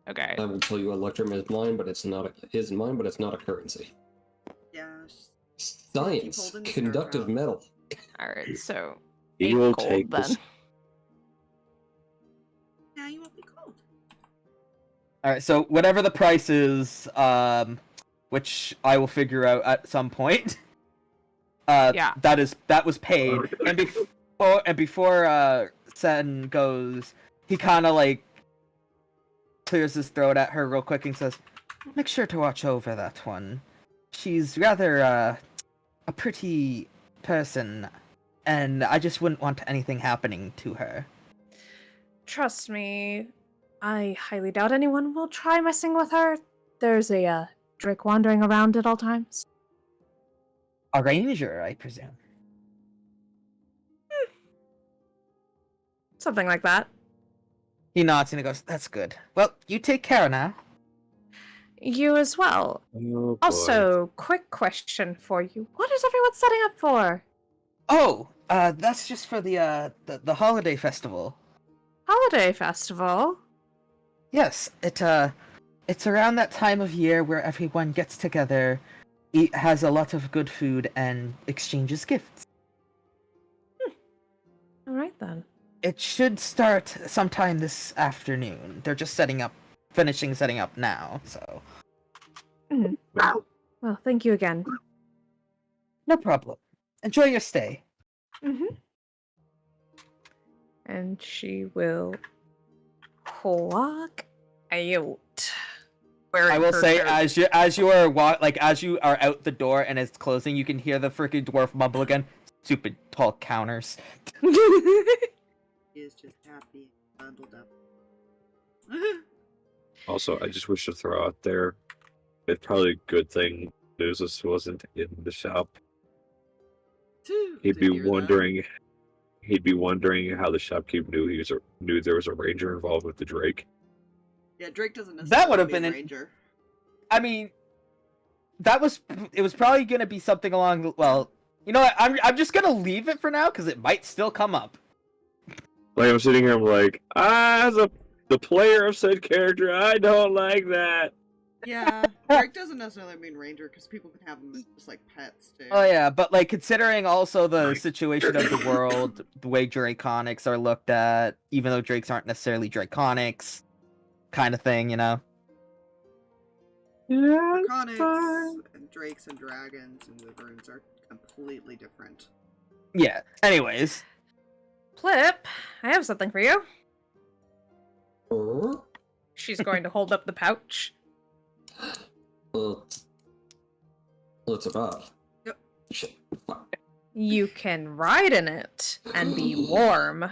Okay. I will tell you Electrum is mine, but it's not a currency. Yeah. Science, holding the conductive scarf out. metal. All right. So He 8 will gold take then. this. Now you won't be cold. All right, so whatever the price is, which I will figure out at some point. Yeah. That was paid, and before Sen goes, he kind of like clears his throat at her real quick and says, "Make sure to watch over that one. She's rather a pretty person, and I just wouldn't want anything happening to her." Trust me, I highly doubt anyone will try messing with her. There's a Drake wandering around at all times. A ranger, I presume. Something like that. He nods and he goes, "That's good. Well, you take care now." You as well. Oh, boy. Also, quick question for you. What is everyone setting up for? Oh, that's just for the holiday festival. Holiday festival? Yes, it's around that time of year where everyone gets together, has a lot of good food, and exchanges gifts. Alright then. It should start sometime this afternoon. They're just finishing setting up now, so. Well, thank you again. No problem. Enjoy your stay. And she will walk out. I will say, as you are out the door and it's closing, you can hear the freaking dwarf mumble again. Stupid tall counters. He is just happy and bundled up. Also, I just wish to throw out there, it's probably a good thing Nuzus wasn't in the shop. He'd be wondering how the shopkeep knew there was a ranger involved with the Drake. Yeah, Drake doesn't necessarily That would have been a an- ranger. I mean, it was probably gonna be something along. Well, you know what? I'm just gonna leave it for now because it might still come up. Like, I'm sitting here, I'm like, as the player of said character, I don't like that. Yeah, Drake doesn't necessarily mean ranger because people can have them as just like pets too. Oh yeah, but like considering also the situation of the world, the way Draconics are looked at, even though Drakes aren't necessarily Draconics, kind of thing, you know. Draconics and drakes and dragons and wyverns are completely different. Yeah. Anyways, Plip, I have something for you. Oh, She's going to hold up the pouch. what's it about? Yep. Shit. Fuck. You can ride in it and be warm.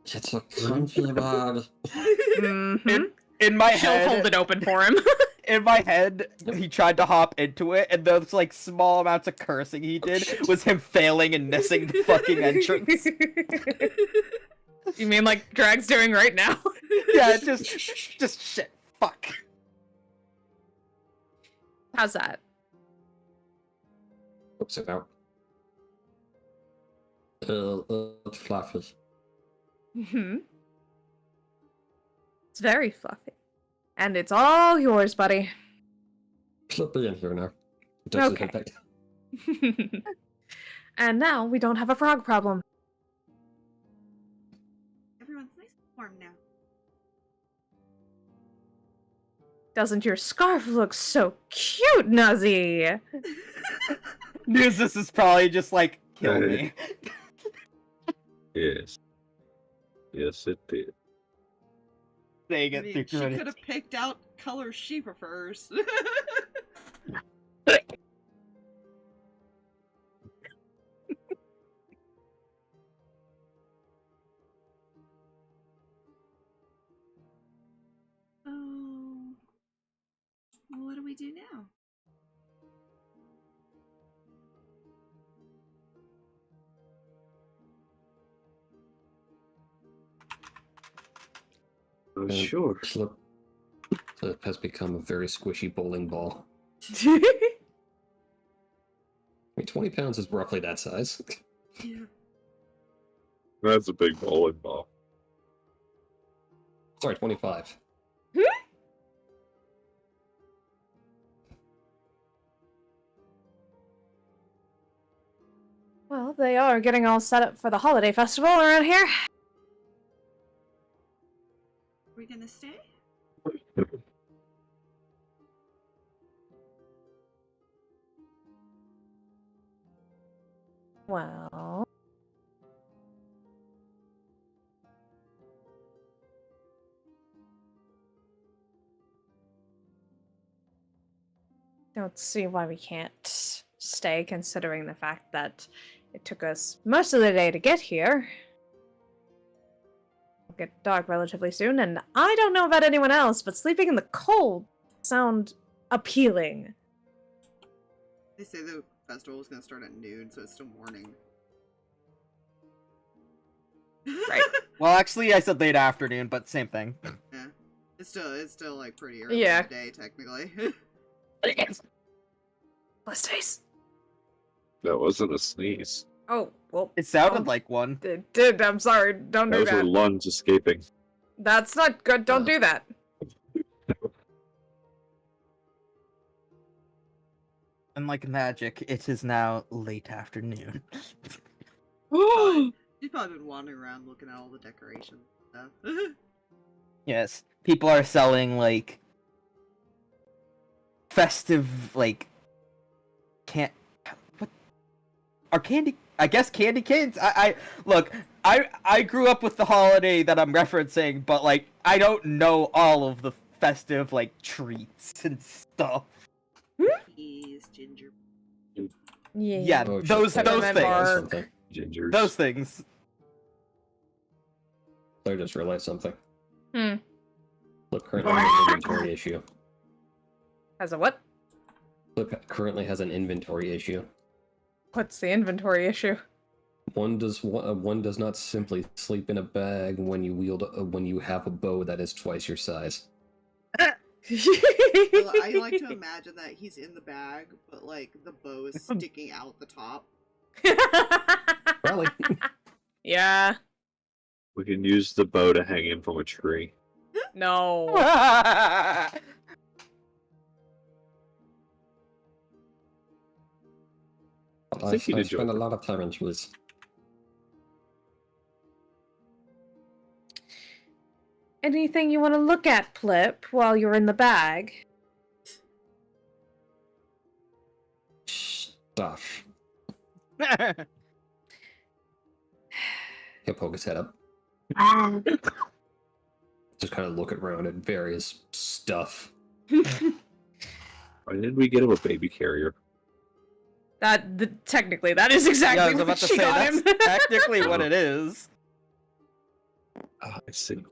It's a comfy bag. Mhm. in my She'll head, hold it open for him. in my head, he tried to hop into it, and those like small amounts of cursing he did was him failing and missing the fucking entrance. You mean like Drag's doing right now? Yeah, just shit. Fuck. How's that? What's it about? It's fluffy. It's very fluffy. And it's all yours, buddy. Slip it in here now. Doesn't Okay. affect- And now we don't have a frog problem. Everyone's nice and warm now. Doesn't your scarf look so cute, Nuzzy? Nuzus is probably just like, kill me. Yes. Yes, it did. Saying I it mean, through she credits. could have picked out colors she prefers. Oh, well, what do we do now? Oh, And sure. Slip has become a very squishy bowling ball. I mean, 20 pounds is roughly that size. Yeah. That's a big bowling ball. Sorry, 25. Well, they are getting all set up for the holiday festival around here. Are we gonna stay? Well. Don't see why we can't stay, considering the fact that it took us most of the day to get here. It'll get dark relatively soon, and I don't know about anyone else, but sleeping in the cold sound appealing. They say the festival was gonna start at noon, so it's still morning. Right. Well, actually, I said late afternoon, but same thing. Yeah. It's still like pretty early Yeah. in the day, technically. Bless face. That wasn't a sneeze. Oh, well. It sounded like one. It did. I'm sorry. Don't do Those were that. lungs escaping. That's not good. Don't do that. And like magic, it is now late afternoon. You've probably been wandering around looking at all the decorations and stuff. Yes, people are selling like festive what are candy? I guess candy canes. I look. I grew up with the holiday that I'm referencing, but like I don't know all of the festive like treats and stuff. Cookies, ginger. Yeah, Oh, shit, those that things. reminds me of Bark. something. Gingers. Those things. I just realized something. Hmm. Flip currently has an inventory issue. As a what? Flip currently has an inventory issue. What's the inventory issue? One does not simply sleep in a bag when you have a bow that is twice your size. Well, I like to imagine that he's in the bag, but like the bow is sticking out the top. Probably. Yeah. We can use the bow to hang him from a tree. No. I think he did spend a Joker. lot of time in shoes. Anything you want to look at, Plip, while you're in the bag? Stuff. He'll poke his head up. Just kind of look around at various stuff. Why didn't we get him a baby carrier? Technically, that is exactly Yeah, I was what about to she say got that's him. technically what it is. Ah, I see. Going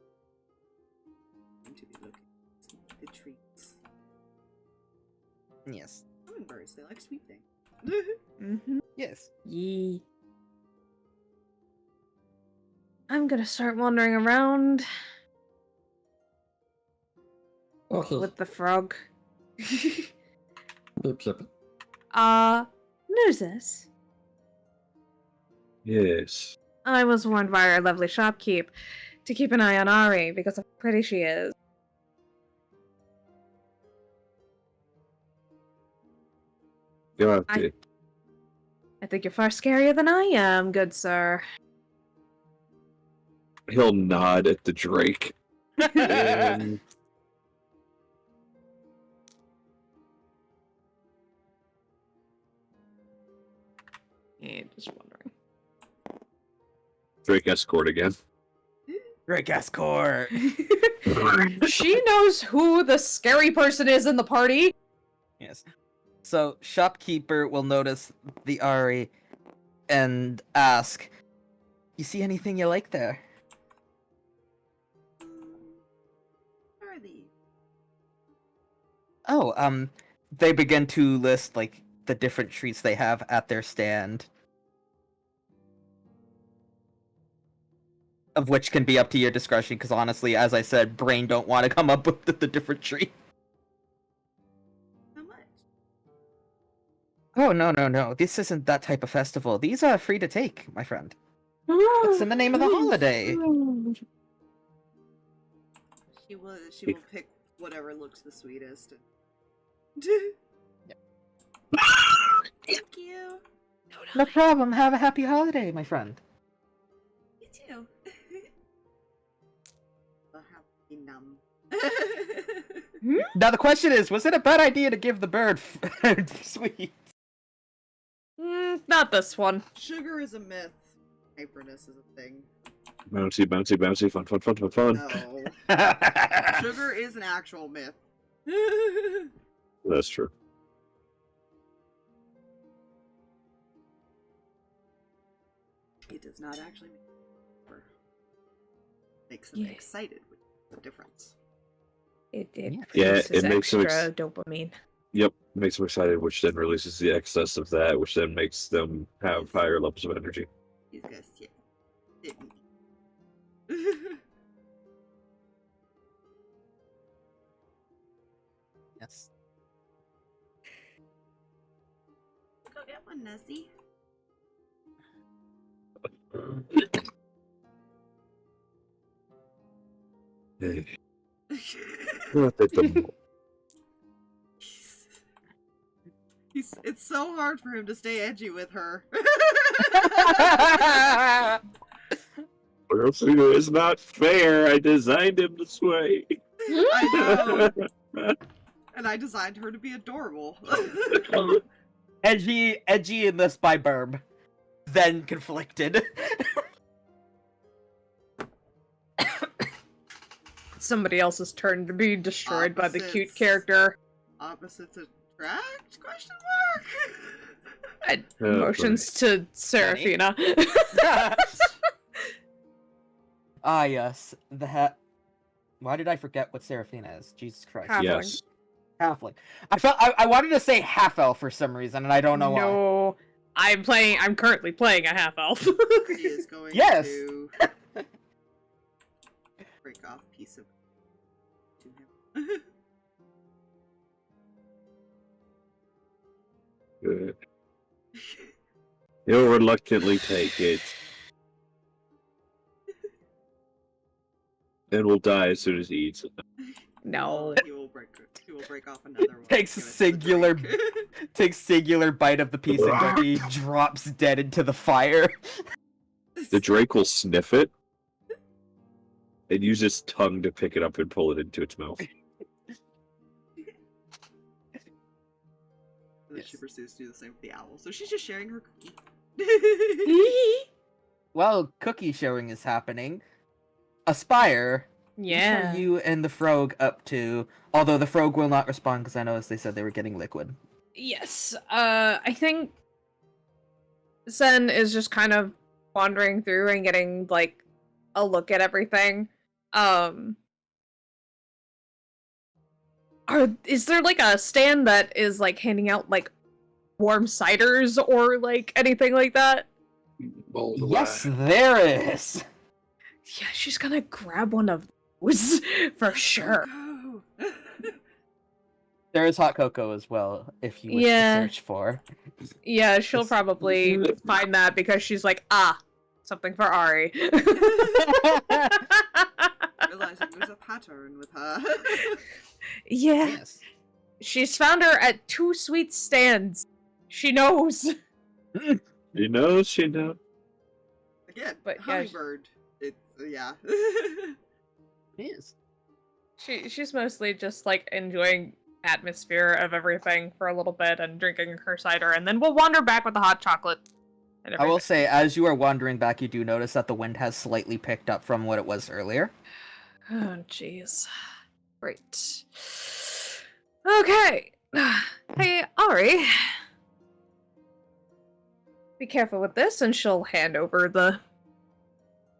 to be looking at some good treats. Yes. Hummingbirds, they like sweet things. Mm-hmm. Yes. Yee. I'm gonna start wandering around Okay. with the frog. Blip, blip. Nuzus. Yes. I was warned by our lovely shopkeep to keep an eye on Ari because of how pretty she is. Go I think you're far scarier than I am, good sir. He'll nod at the Drake. And Yeah, just wondering. Drake escort again. Great escort. She knows who the scary person is in the party. Yes. So shopkeeper will notice the Ari and ask, "You see anything you like there?" Where are these? Oh, they begin to list like the different treats they have at their stand. Of which can be up to your discretion, because honestly, as I said, brain don't want to come up with the different treat. How much? Oh, no. This isn't that type of festival. These are free to take, my friend. What's in the name of the holiday? She will pick whatever looks the sweetest. Thank you. No problem. Have a happy holiday, my friend. You too. I'll have to be numb. Now the question is, was it a bad idea to give the bird sweets? Not this one. Sugar is a myth. Hyperness is a thing. Bouncy, bouncy, bouncy, fun, fun, fun, fun, fun. No. Sugar is an actual myth. That's true. It does not actually makes them excited, which is the difference. It Yeah, produces it makes them extra dopamine. Yep, makes them excited, which then releases the excess of that, which then makes them have higher levels of energy. He's gonna sit. Yes. Go get one, Nessie. Hey. What the It's so hard for him to stay edgy with her. It's not fair. I designed him this way. I know. And I designed her to be adorable. Edgy in this by Burb. Then conflicted. Somebody else's turn to be destroyed by the cute Opposites. character. Opposites attract? Question mark? And motions to Seraphina. Ah, yes. Why did I forget what Seraphina is? Jesus Christ. Halfling. Yes. Halfling. I wanted to say half-elf for some reason, and I don't know why. No, I'm currently playing a half elf. He is going Yes! to break off a piece of to him. Good. He'll reluctantly take it. And will die as soon as he eats it. No. He will break off another one. Takes a Give it to the singular- drink. Takes singular bite of the piece and cookie, drops dead into the fire. The Drake will sniff it and use its tongue to pick it up and pull it into its mouth. And then she pursues to do the same with the owl. So she's just sharing her cookie. While cookie sharing is happening, Aspire, Yeah. what are you and the frog up to? Although the frog will not respond because I noticed they said they were getting liquid. Yes. I think Zen is just kind of wandering through and getting like a look at everything. Is there like a stand that is like handing out like warm ciders or like anything like that? Yes, there is. Yeah, she's gonna grab one of those for sure. Go. There is hot cocoa as well, if you wish Yeah. to search for. Yeah, she'll probably find that because she's like, something for Ari. Realizing there's a pattern with her. Yeah, Yes. she's found her at 2 sweet stands. She knows. She knows, she knows. Again, But yeah, hummingbird. It's yeah. Yes. She's mostly just like enjoying atmosphere of everything for a little bit and drinking her cider, and then we'll wander back with the hot chocolate. And I will everything. say, as you are wandering back, you do notice that the wind has slightly picked up from what it was earlier. Oh, jeez. Great. Okay. Hey, Ari. Be careful with this, and she'll hand over the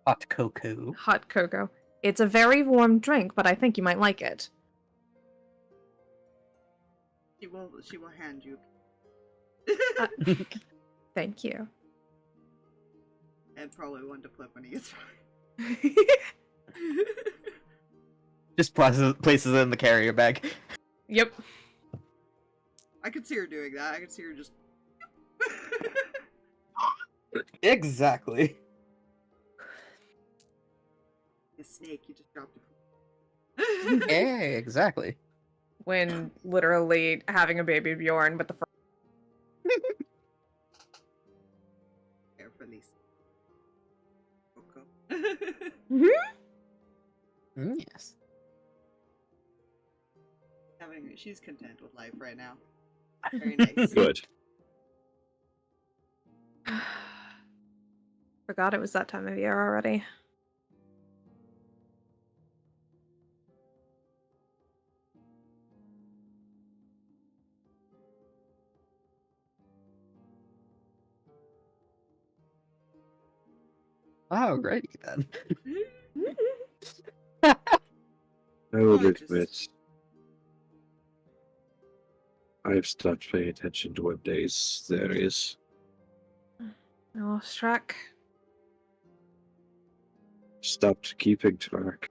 Hot cocoa. hot cocoa. It's a very warm drink, but I think you might like it. She will hand you. Thank you. And probably one to Plip when he gets Just places it in the carrier bag. Yep. I could see her doing that. I could see her just. Exactly. A snake, you just dropped it. Yeah, exactly. When literally having a baby Bjorn, but the Carefully. Yes. She's content with life right now. Very nice. Good. Forgot it was that time of year already. Alrighty then. I will I just- admit, I have stopped paying attention to what days there is. I lost track. Stopped keeping track.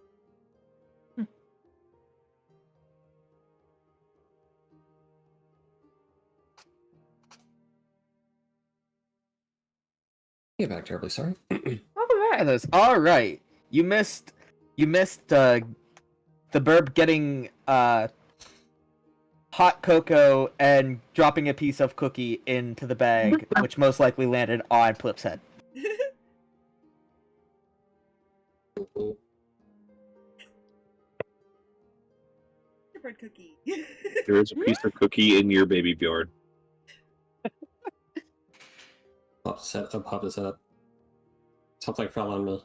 Yeah, back terribly sorry. Alright, alright. You missed the burb getting hot cocoa and dropping a piece of cookie into the bag, which most likely landed on Plip's head. Gingerbread cookie. There is a piece of cookie in your baby Bjorn. Pop this up. Something fell on me.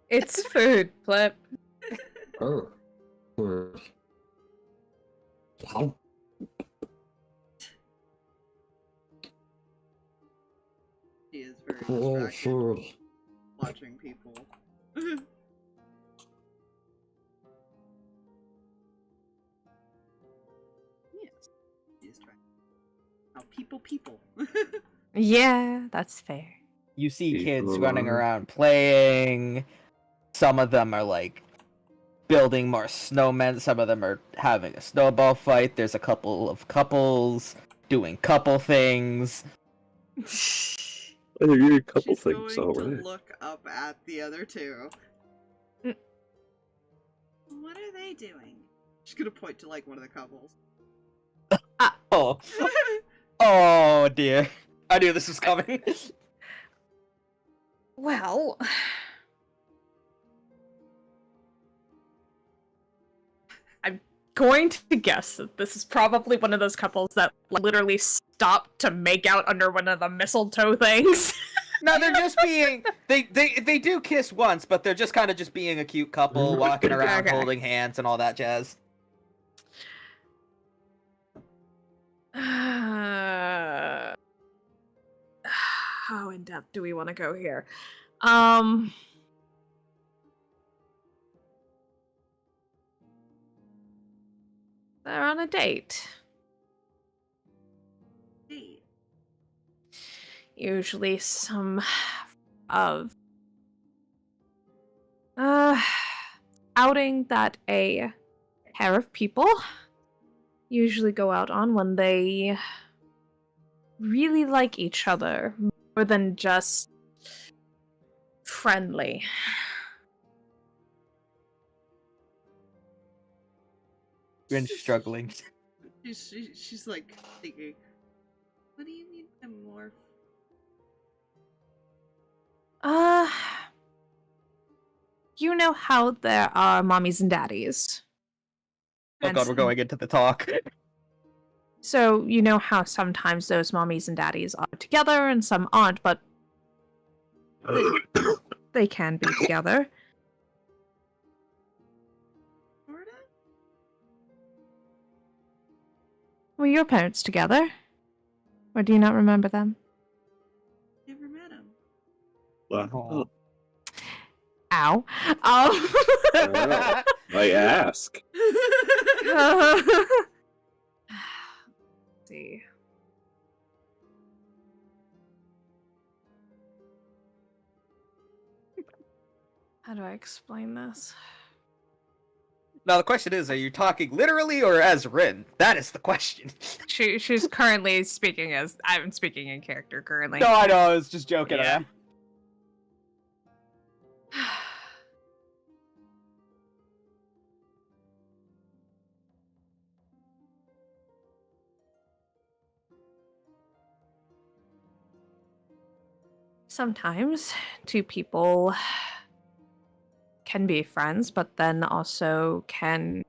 It's food, Plip. Oh. Word. Wow. She is very Oh, distracted food. watching people. Yes. Distracted. Oh, people. Yeah, that's fair. You see kids People running are- around playing. Some of them are like building more snowmen. Some of them are having a snowball fight. There's a couple of couples doing couple things. I think you did a couple She's things going already. to look up at the other two. Mm. What are they doing? She's gonna point to like one of the couples. Oh, oh dear! I knew this was coming. Well, I'm going to guess that this is probably one of those couples that literally stopped to make out under one of the mistletoe things. No, they're just being they do kiss once, but they're just kind of just being a cute couple, walking around, Okay. holding hands, and all that jazz. How in depth do we want to go here? They're on a date. Hey, Usually some of outing that a pair of people usually go out on when they really like each other more than just friendly. Grinch struggling. she's like thinking, what do you mean by more? You know how there are mommies and daddies. Oh And god, we're going into the talk. So you know how sometimes those mommies and daddies are together and some aren't, but they can be together. Sorta? Were your parents together? Or do you not remember them? Never met him. Wow. Ow. Wow. I ask. Let's see. How do I explain this? Now the question is, are you talking literally or as written? That is the question. She's currently speaking as I'm speaking in character currently. No, I know, I was just joking Yeah. around. Sometimes two people can be friends, but then also can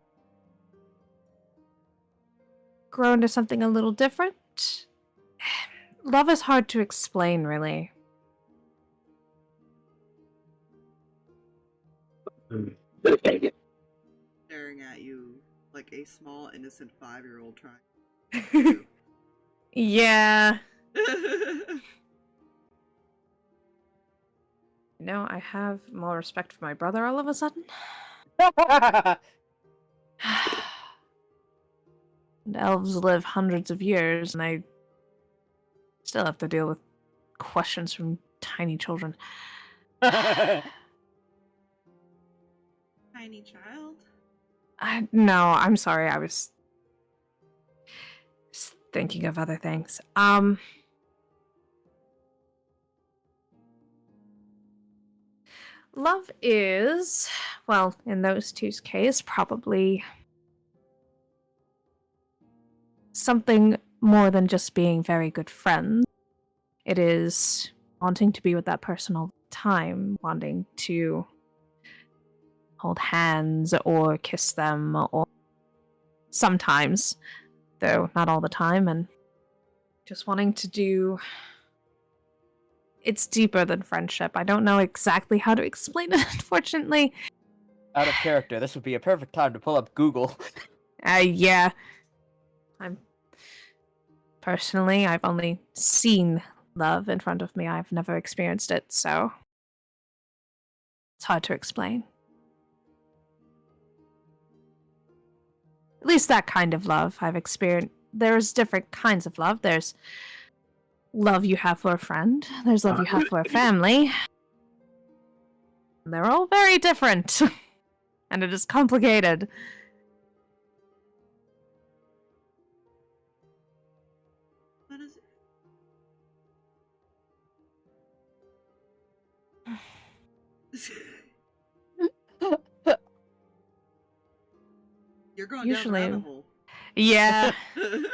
grow into something a little different. Love is hard to explain, really. Staring at you like a small, innocent 5-year-old trying. Yeah. No, I have more respect for my brother all of a sudden. And elves live hundreds of years, and I still have to deal with questions from tiny children. Tiny child? No, I'm sorry. I was thinking of other things. Love is, well, in those two's case, probably something more than just being very good friends. It is wanting to be with that person all the time, wanting to hold hands or kiss them, or sometimes, though not all the time, and just wanting to do... It's deeper than friendship. I don't know exactly how to explain it, unfortunately. Out of character, this would be a perfect time to pull up Google. Yeah. Personally, I've only seen love in front of me. I've never experienced it, so it's hard to explain. At least that kind of love I've experienced. There's different kinds of love. There's love you have for a friend. There's love you have for a family. They're all very different. And it is complicated. What is it? You're going Usually- down the rabbit hole. Yeah.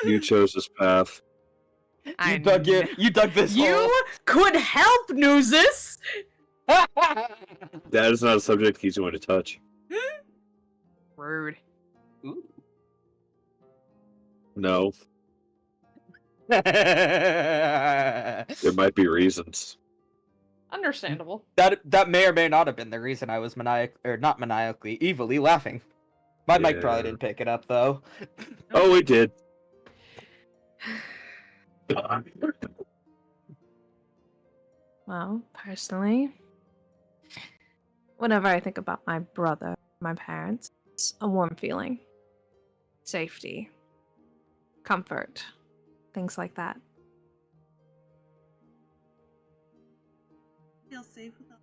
You chose this path. You dug this hole. You could help, Nuzus! That is not a subject he's going to touch. Rude. Ooh. No, there might be reasons. Understandable. That may or may not have been the reason I was not maniacally, evilly laughing. My mic probably Yeah. didn't pick it up though. Oh, we did. Well, personally, whenever I think about my brother, my parents, it's a warm feeling. Safety. Comfort. Things like that. Feel safe without.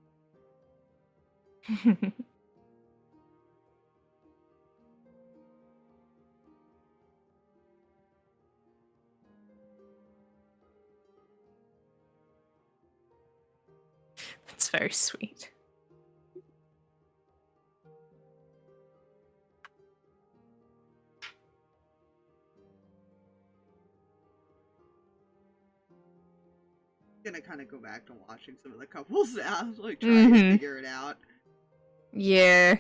That's very sweet. Gonna kind of go back to watching some of the couples now, like trying to Mhm. figure it out. Yeah.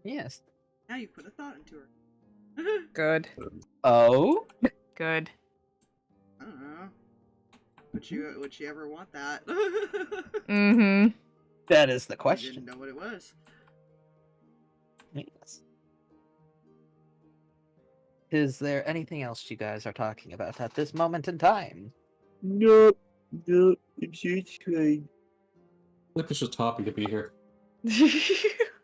Yes. Now you put a thought into her. Good. Oh? Good. I don't know. Would you ever want that? Mm-hmm. That is the I question. didn't know what it was. Yes. Is there anything else you guys are talking about at this moment in time? Nope. Nope. It's fine. Plip is just happy to be here.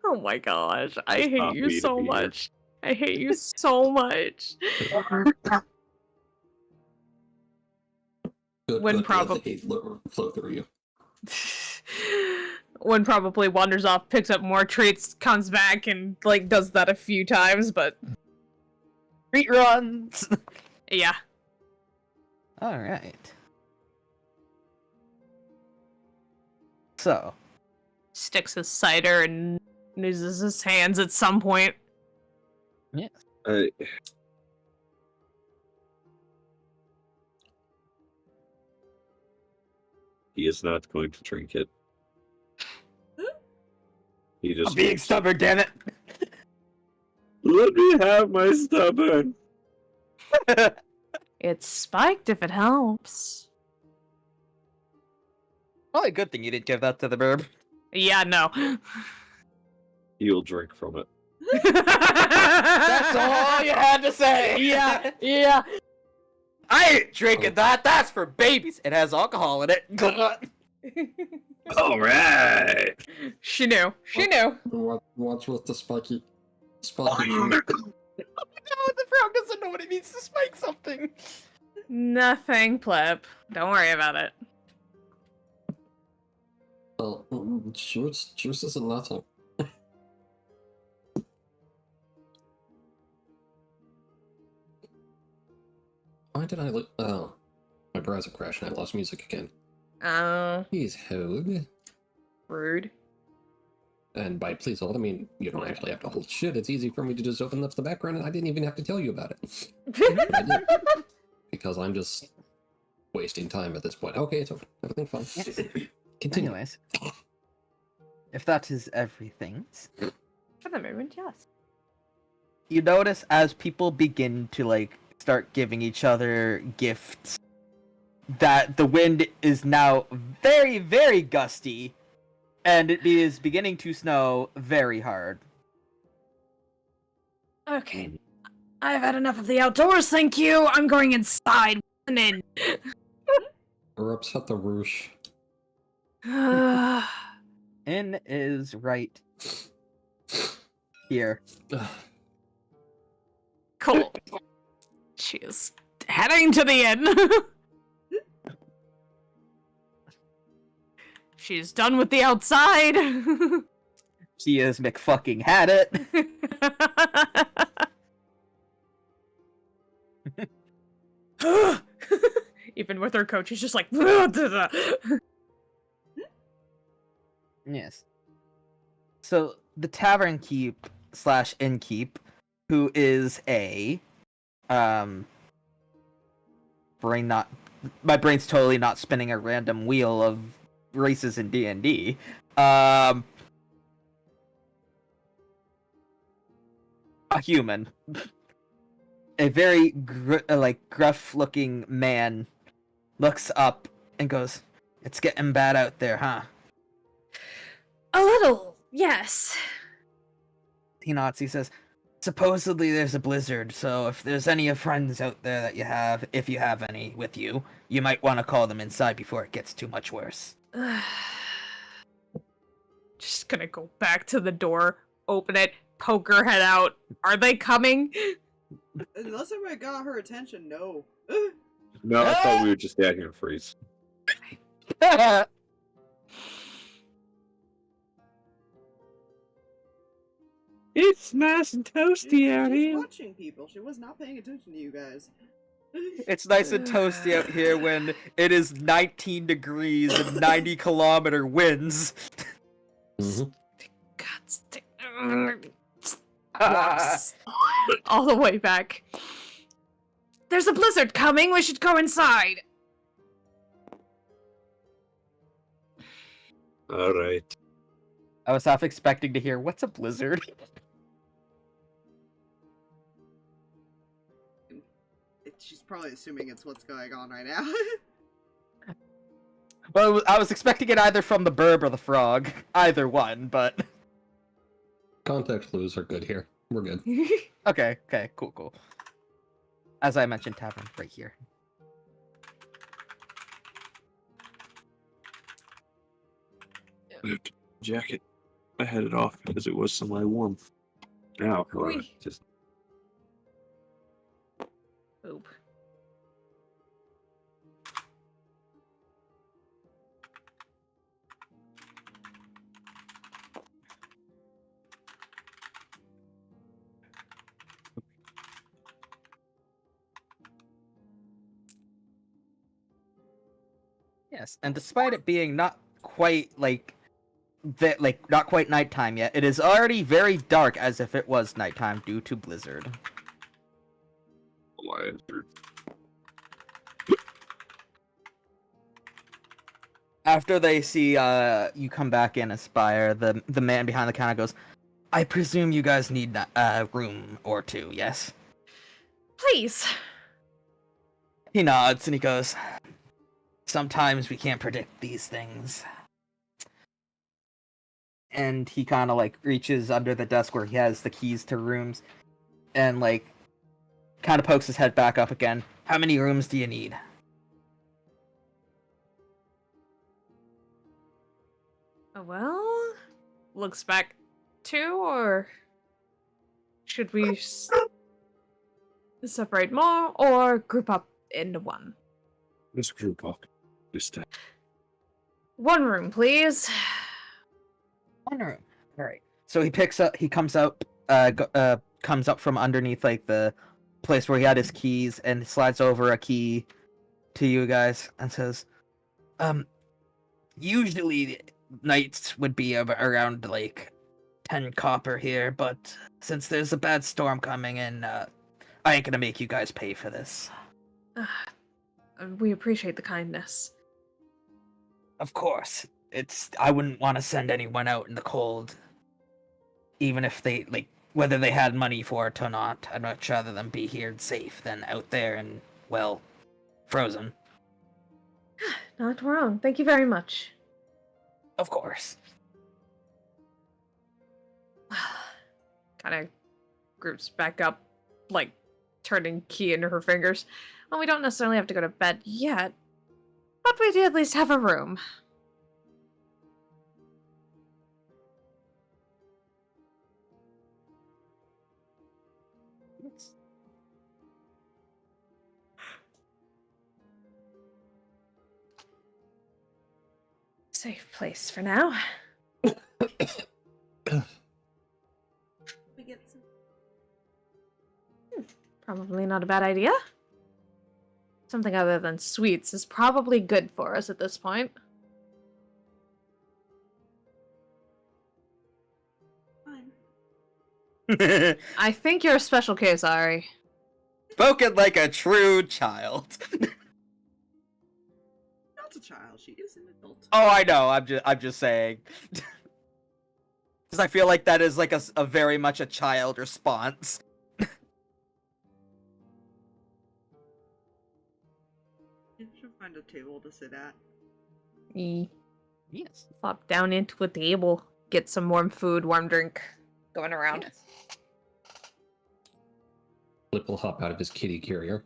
Oh my gosh. I It's hate not you me to so be here. much. I hate you so much. Good, When good, prob- let the hate flow through you. One probably wanders off, picks up more treats, comes back, and like does that a few times, but Treat runs! yeah. Alright. So, Sticks his cider and uses his hands at some point. He is not going to drink it. He I'm just being stubborn, damn it! Let me have my stubborn. It's spiked if it helps. Probably a good thing you didn't give that to the burb. Yeah, no. You'll drink from it. That's all you had to say. Yeah, yeah. I ain't drinking that. That's for babies. It has alcohol in it. All right. She knew. She knew. Watch with the spiky. No, the frog doesn't know what it means to spike something. Nothing, Plip. Don't worry about it. Well, juice isn't nothing. Why did I look? Oh, my browser crashed and I lost music again. Oh, Please hold. rude. And by please hold, I mean you don't actually have to hold shit. It's easy for me to just open up the background and I didn't even have to tell you about it. But I did, because I'm just wasting time at this point. Okay, it's over. Everything's fine. Yes. Continue. Anyways, if that is everything, For the moment, yes. you notice as people begin to like start giving each other gifts that the wind is now very, very gusty, and it is beginning to snow very hard. Okay. I've had enough of the outdoors, thank you. I'm going inside. In. Or upset the roosh. In is right here. Cool. She is heading to the inn. She's done with the outside. She is McFucking had it. Even with her coach, she's just like. Yes. So the tavern keep / innkeep, who is a my brain's totally not spinning a random wheel of races in D&D. A human. A very gruff-looking man looks up and goes, "It's getting bad out there, huh?" A little, yes. He nods. He says, "Supposedly there's a blizzard, so if there's any friends out there that you have, if you have any with you, you might want to call them inside before it gets too much worse." Just gonna go back to the door, open it, poke her head out. Are they coming? Unless somebody got her attention, no. No, I thought we would just stand here and freeze. It's nice and toasty out She's here. watching people. She was not paying attention to you guys. It's nice and toasty out here when it is 19 degrees and 90-kilometer winds. Mm-hmm. God, walks all the way back. There's a blizzard coming. We should go inside. All right. I was half expecting to hear, "What's a blizzard?" She's probably assuming it's what's going on right now. Well, I was expecting it either from the burb or the frog. Either one, but... Context clues are good here. We're good. Okay, cool. As I mentioned, tavern right here. Moved jacket. I had it off because it was semi-warm. Now, however, Whee. just Boop. Yes, and despite it being not quite not quite nighttime yet, it is already very dark as if it was nighttime due to blizzard. After they see you come back in Aspire, the man behind the counter goes, I presume you guys need a room or two, yes? Please. He nods and he goes, sometimes we can't predict these things. And he kind of like reaches under the desk where he has the keys to rooms and like kind of pokes his head back up again. How many rooms do you need? Well, looks back 2, or should we separate more or group up into 1? This group up. Just 1 room, please. 1 room. All right. So he comes up from underneath like the place where he had his keys and slides over a key to you guys and says, usually nights would be around like 10 copper here, but since there's a bad storm coming in, I ain't gonna make you guys pay for this. We appreciate the kindness. Of course. I wouldn't want to send anyone out in the cold, even if they, like, whether they had money for it or not. I'd much rather them be here and safe than out there and, well, frozen. Not wrong. Thank you very much. Of course. Kind of groups back up, like turning key into her fingers. Well, we don't necessarily have to go to bed yet, but we do at least have a room. Safe place for now. We get some. Probably not a bad idea. Something other than sweets is probably good for us at this point. Fine. I think you're a special case, Ari. Spoken like a true child. Not a child. She is an adult. Oh, I know. I'm just saying. Because I feel like that is like a very much a child response. You should find a table to sit at. Yes. Flop down into a table, get some warm food, warm drink going around. Yes. Plip will hop out of his kitty carrier.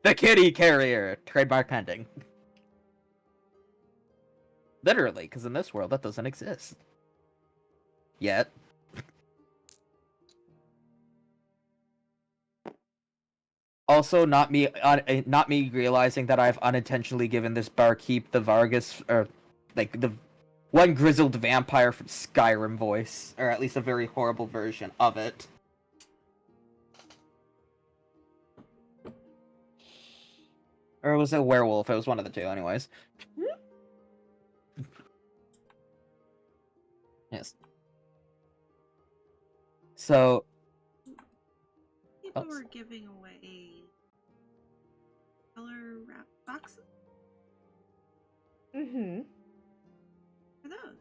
The kitty carrier, trademark pending. Literally, because in this world that doesn't exist yet. Also, not me realizing that I've unintentionally given this barkeep the Vargas, or like the one grizzled vampire from Skyrim voice, or at least a very horrible version of it. Or was it a werewolf? It was one of the two, anyways. Yes. So, People were giving away color wrap boxes. Mm-hmm. What are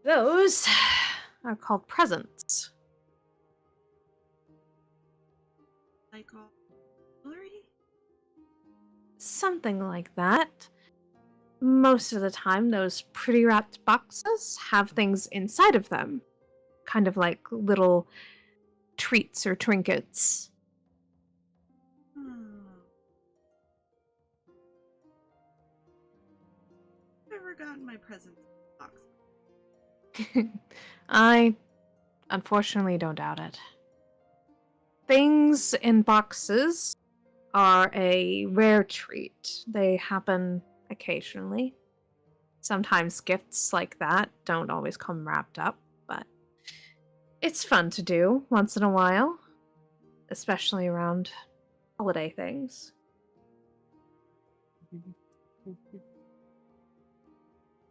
those? Those are called presents. Like all jewelry? Something like that. Most of the time, those pretty wrapped boxes have things inside of them. Kind of like little treats or trinkets. Never gotten my presents box. I unfortunately don't doubt it. Things in boxes are a rare treat. They happen occasionally. Sometimes gifts like that don't always come wrapped up, but it's fun to do once in a while, especially around holiday things.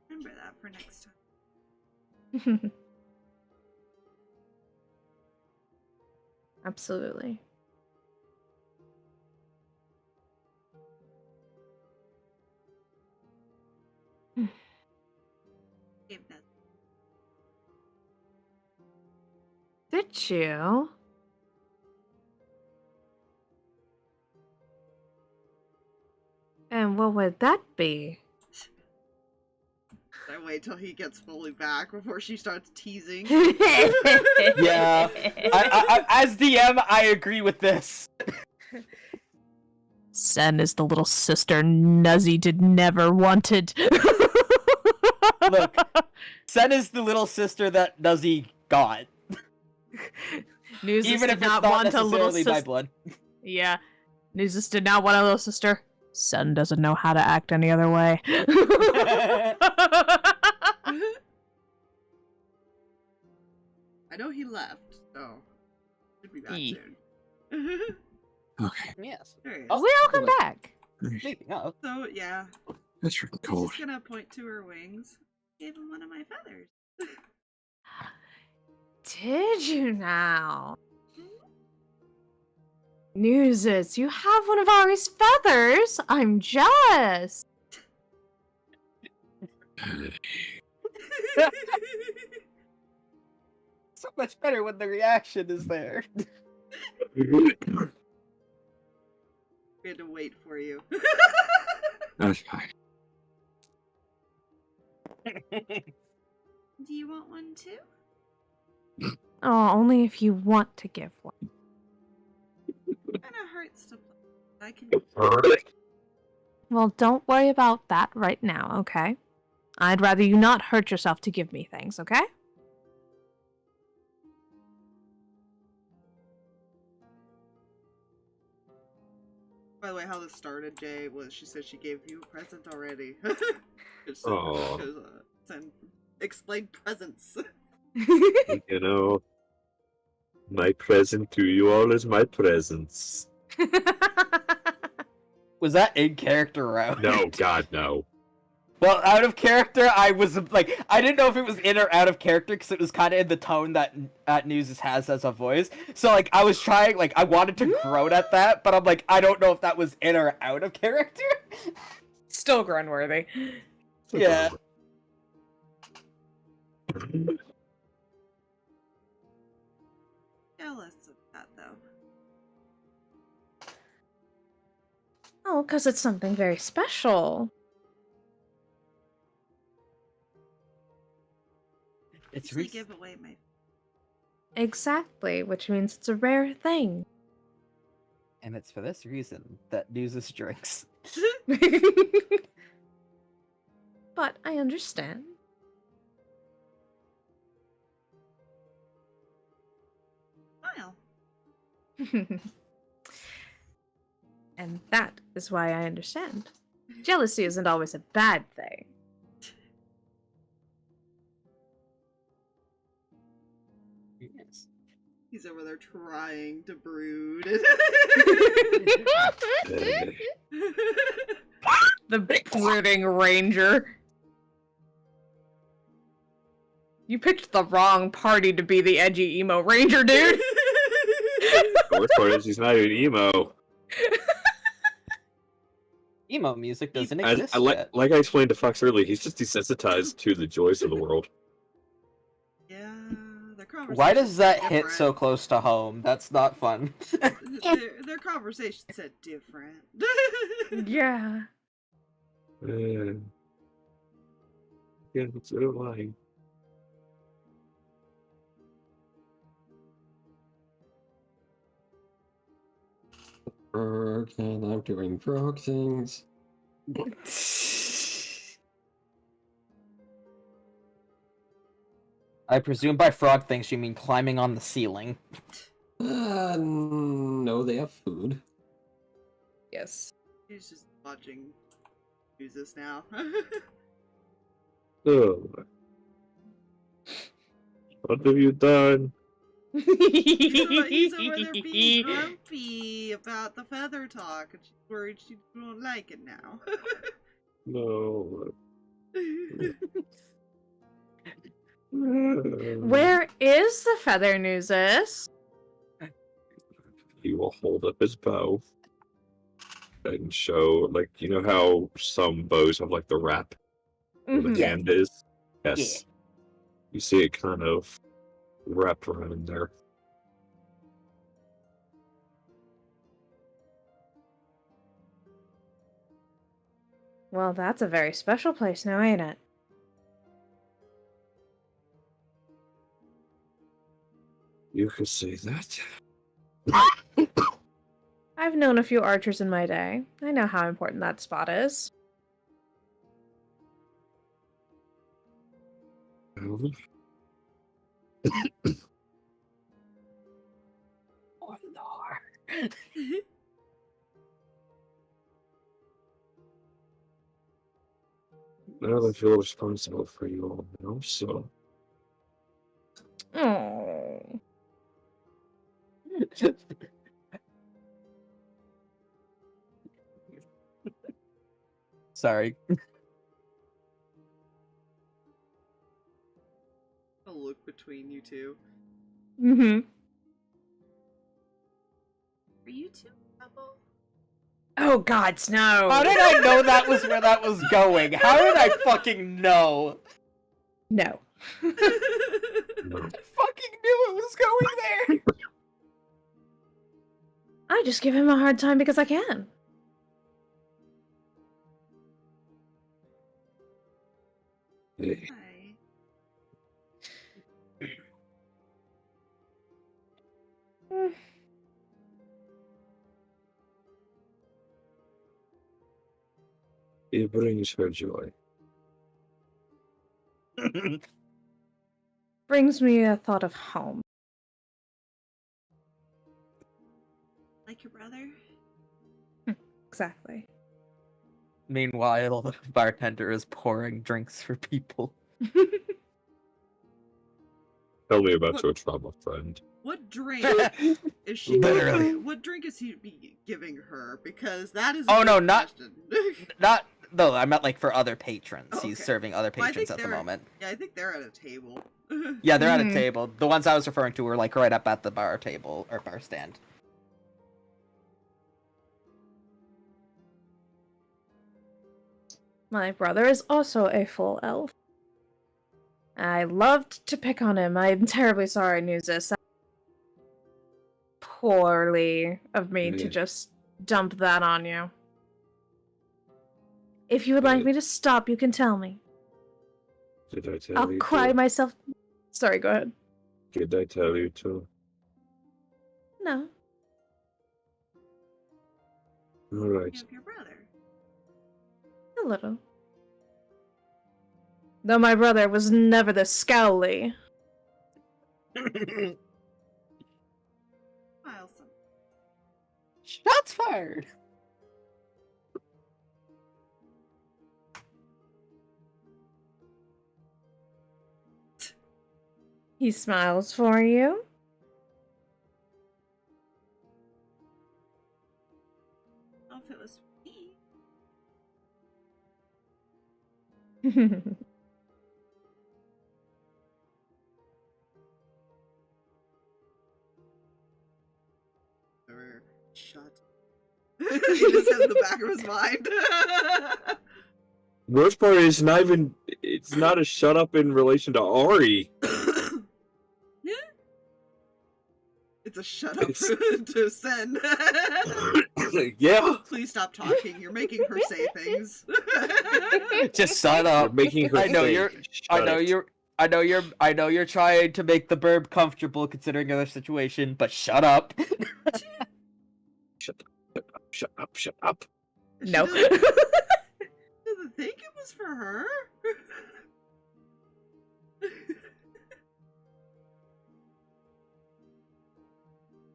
Remember that for next time. Absolutely. Give that get you. And what would that be? I wait till he gets fully back before she starts teasing. Yeah. I, as DM, I agree with this. Sen is the little sister Nuzzy did never wanted. Look, Sen is the little sister that Nuzzy got. Nuzus Even if did it's not not want a little necessarily by sister. blood. Yeah, Nuzus did not want a little sister. Sen doesn't know how to act any other way. I know he left, so should be back He. soon. Okay. Yes. There he is. Oh, we all come back. Speaking of, So yeah, It's freaking she's cold. just gonna point to her wings. Gave him one of my feathers. Did you now? Nuzus, you have one of Ari's feathers. I'm jealous. so much better when the reaction is there. We had to wait for you. Okay. Do you want one too? Oh, only if you want to give one. Kinda hurts to play. I can. Well, don't worry about that right now, okay? I'd rather you not hurt yourself to give me things, okay? By the way, how this started, Jay, was she said she gave you a present already. Aw. Send explain presents. You know, my present to you all is my presents. Was that in character or out? No, God, no. Well, out of character, I was like, I didn't know if it was in or out of character because it was kind of in the tone that Nuzus has as a voice. So, like, I was trying, like, I wanted to groan at that, but I'm like, I don't know if that was in or out of character. Still groan-worthy. Yeah. Jealous of that, though. Oh, because it's something very special. It's Usually give away my. Exactly, which means it's a rare thing. And it's for this reason that Nuzus drinks. But I understand. Smile. And that is why I understand. Jealousy isn't always a bad thing. Yes. He's over there trying to brood. The brooding ranger. You picked the wrong party to be the edgy emo ranger, dude. The worst part is he's not even emo. Emo music doesn't As, exist I, yet. like I explained to Fox earlier, he's just desensitized to the joys of the world. Yeah, their conversations. Why does that are hit different. so close to home? That's not fun. Their conversations said different. Yeah. Yeah, so do I. Frog, and I'm doing frog things. I presume by frog things you mean climbing on the ceiling. No, they have food. Yes. He's just watching Nuzus now. Oh. What have you done? He's over there being grumpy about the feather talk, and she's worried she won't like it now. No. Where is the feather, Nuzus? He will hold up his bow and show, like, you know how some bows have, like, the wrap where the Mhm. hand is? Yes. You see it kind of wrapped around in there. Well, that's a very special place now, ain't it? You could say that. I've known a few archers in my day. I know how important that spot is. Well, Oh, Lord. now I feel responsible for you all now, so Oh. Sorry. A look between you two. Mm-hmm. Are you two a couple? Oh God, Snow! How did I know that was where that was going? How did I fucking know? No. no. I fucking knew it was going there. I just give him a hard time because I can. Hey, Hi. Mm. it brings her joy. Brings me a thought of home. Like your brother? Exactly. Meanwhile, the bartender is pouring drinks for people. Tell me about What- your trauma friend. What drink is she Literally. giving? What drink is he be giving her? Because that is. Oh, a no, good not- question. Not though. I meant like for other patrons. He's Okay. serving other Well, I patrons think at the they're- moment. Yeah, I think they're at a table. Yeah, they're at a Mhm. table. The ones I was referring to were like right up at the bar table or bar stand. My brother is also a full elf. I loved to pick on him. I'm terribly sorry, Nuzus. Poorly of me to Yeah. just dump that on you. If you would like Yeah. me to stop, you can tell me. Did I tell I'll you cry to? myself. Sorry, go ahead. Did I tell you to? No. Alright. You have your brother. A little. Though my brother was never this scowly. Milestone. Shots fired. He smiles for you. Oh, if it was me. Or shut. He just has in the back of his mind. Worst part is not even. It's not a shut up in relation to Ari. Yeah. It's a shut up It's- to send. Yeah. Please stop talking. You're making her say things. Just shut You're up. making her I know think. you're- Shut it. I know you're trying to make the burb comfortable considering their situation, but shut up. Shut up. Shut up. Shut up. She No. doesn't think it was for her.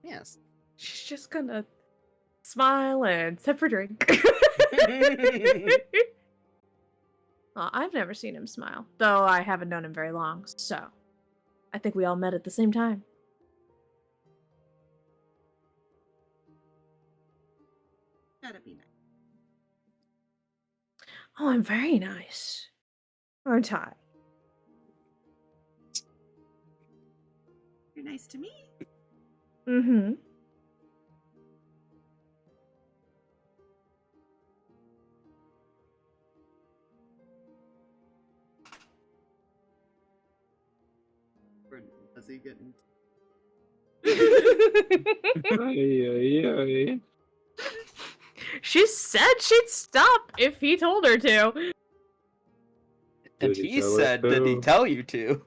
Yes. She's just gonna smile and sip her drink. Well, I've never seen him smile, though I haven't known him very long, so I think we all met at the same time. Gotta be nice. Oh, I'm very nice. Aren't I? You're nice to me. Mm-hmm. Or does he get in? Ay, ay, ay. She said she'd stop if he told her to. And Did he he tell her said, did he to? tell you to?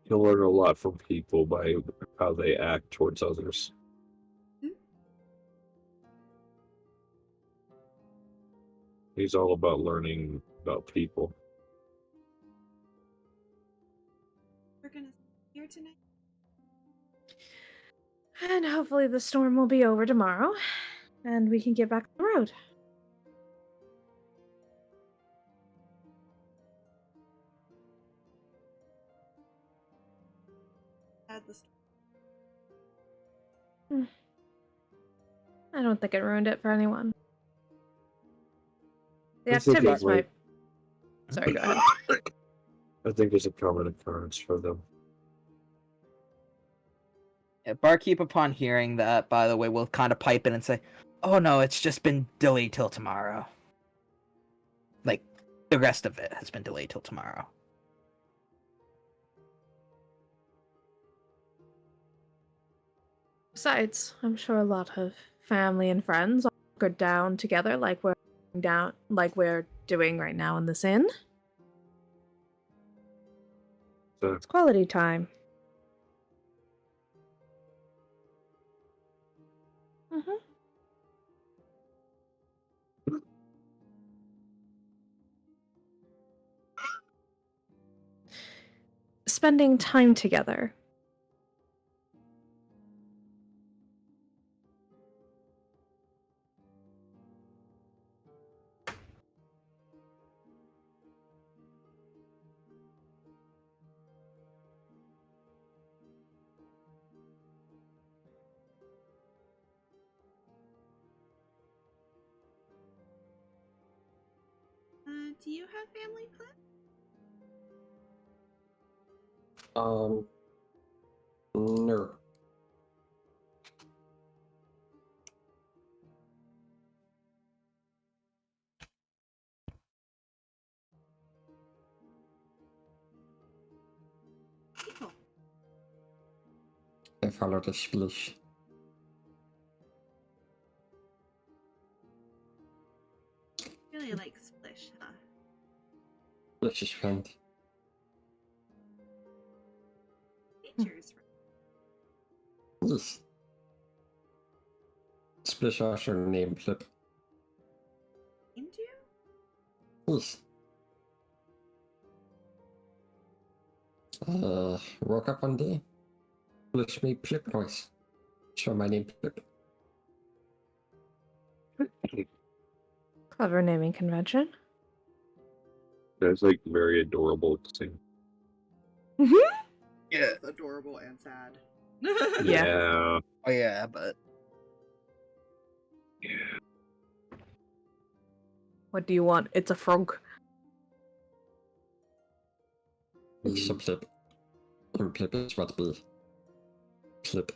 You'll learn a lot from people by how they act towards others. He's all about learning about people. We're gonna stay here tonight. And hopefully the storm will be over tomorrow, and we can get back on the road. Add the I don't think it ruined it for anyone. The I think activities it might. might. Sorry, go ahead. I think it's a common occurrence for them. Yeah, Barkeep, upon hearing that, by the way, will kind of pipe in and say, "Oh no, it's just been delayed till tomorrow. Like, the rest of it has been delayed till tomorrow." Besides, I'm sure a lot of family and friends all go down together like we're doing right now in this inn. So, It's quality time. Mm-hmm. Spending time together. Do you have family, Plip? No. People. I follow the splish. Really like Splish, huh? Splish's friend. Features. Yes. Splish also named Plip. Into? Yes. Woke up one day. Splish made Plip noise. So my name Plip. Clever naming convention. that's like very adorable to see. Yeah. Both adorable and sad. Yeah. Oh yeah, but What do you want? It's a frog. It's a Plip. And Plip is what be. Plip.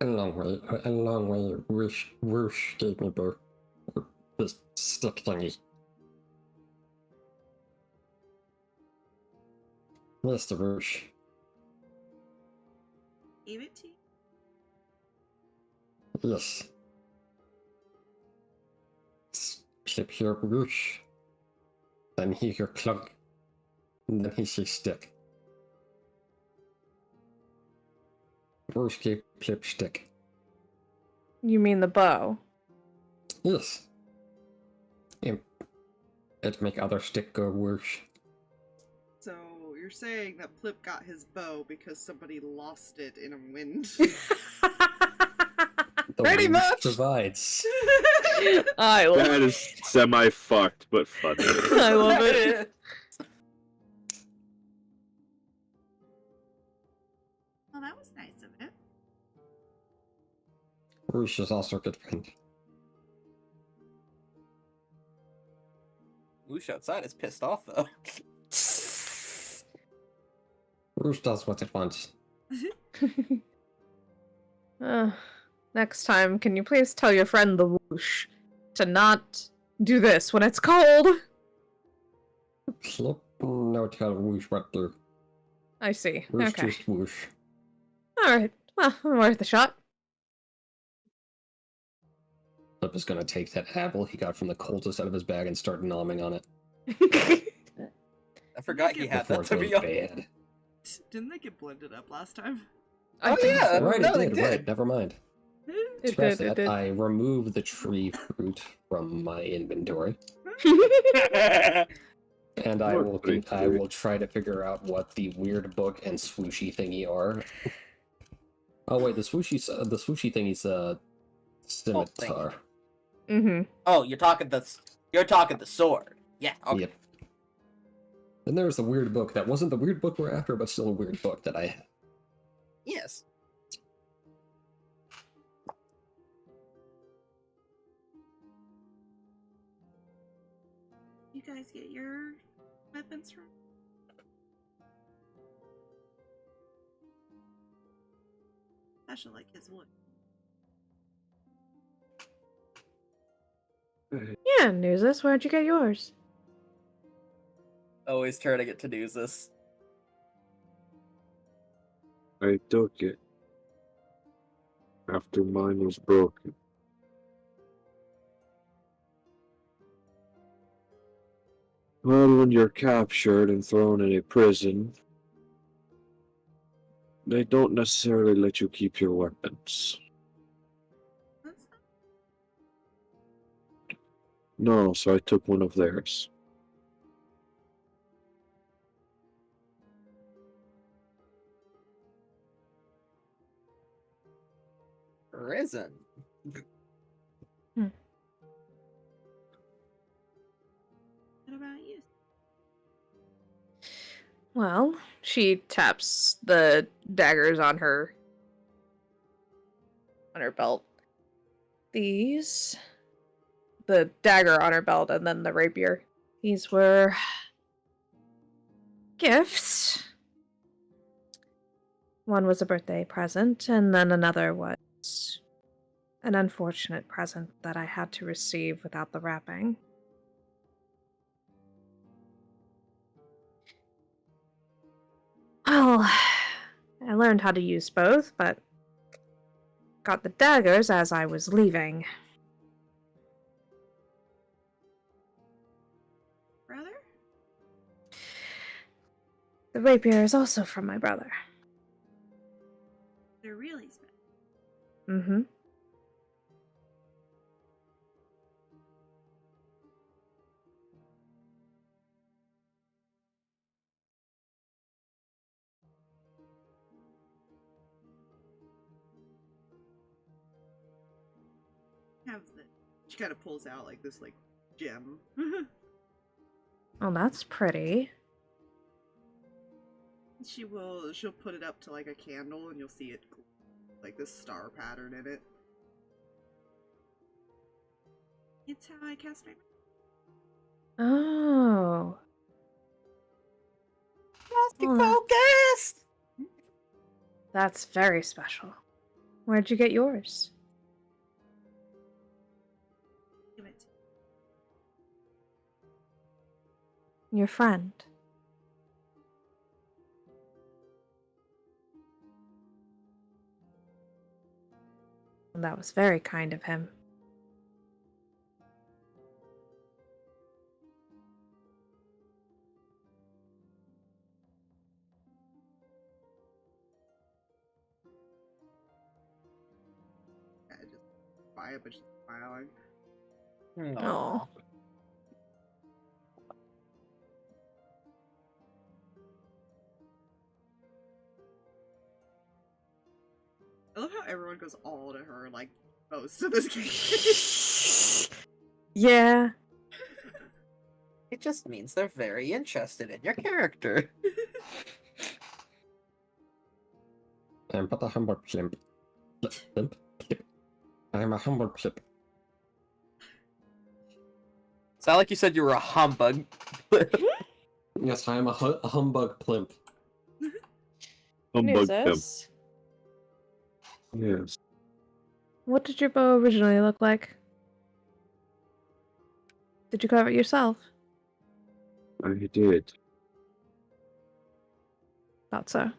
A long way, Whoosh gave me this stick thingy. Where's the Whoosh? Gave it to you? Yes. Clip here, Whoosh. Then he hear clunk. And then he see stick. Whoosh gave Clip stick. You mean the bow? Yes. It make other stick go whoosh. So you're saying that Plip got his bow because somebody lost it in a wind? The Pretty wind much. provides. I love That is semi-fucked, but funny. I love it. Well, that was nice of it. Whoosh is also a good friend. Whoosh outside is pissed off though. Rouge does what it wants. Next time, can you please tell your friend the whoosh to not do this when it's cold? Plip, no tell Rouge what to. I see. Rouge Okay. just whoosh. Alright. Well, worth a shot. Plip is gonna take that apple he got from the cultist out of his bag and start nomming on it I forgot he had before that, it to goes be honest. bad. Didn't they get blended up last time? I Oh, think yeah, so. Right, no, they it did. Right, did. never mind. It Scratch did, it that. did. I removed the tree fruit from my inventory, and I will try to figure out what the weird book and swooshy thingy are. Oh wait, the swooshy thingy's a scimitar. Mm-hmm. Oh, you're talking the sword. Yeah. Okay. Yep. Then there's the weird book that wasn't the weird book we're after, but still a weird book that I have. Yes. You guys get your weapons from? Especially like his wood. Yeah, Nuzus, where'd you get yours? Always turning it to Nuzus. I took it after mine was broken. Well, when you're captured and thrown in a prison, they don't necessarily let you keep your weapons. That's No, so I took one of theirs. Prison. What about you? Well, she taps the daggers on her belt. The dagger on her belt and then the rapier. These were gifts. One was a birthday present, and then another was an unfortunate present that I had to receive without the wrapping. Well, I learned how to use both, but got the daggers as I was leaving. Brother? The rapier is also from my brother. They're really special. Mm-hmm. She kind of pulls out like this gem. Oh, that's pretty. She'll put it up to like a candle and you'll see it like this star pattern in it. It's how I cast my Oh. Plastic Oh. focus! That's very special. Where'd you get yours? give it. Your friend. That was very kind of him. I just buy it, but she's smiling. Oh. I love how everyone goes all to her, like, most of this game. Yeah. It just means they're very interested in your character. I'm but a humble plimp. Plimp? Plip. I'm a humble plip. Sound like you said you were a humbug. Yes, I am a humbug plimp. Humbug him. Nuzus, Yes, what did your bow originally look like? Did you carve it yourself? I did. Thought so.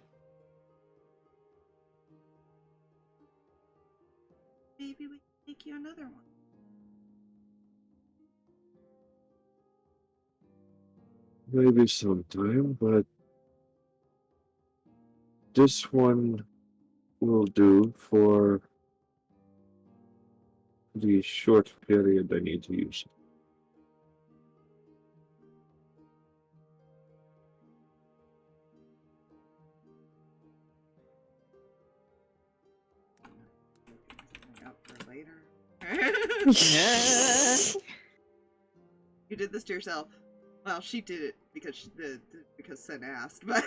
Maybe we can make you another one. Maybe sometime, but this one will do for the short period I need to use it. Out for later. Yeah. You did this to yourself. Well, she did it because because Sen asked, but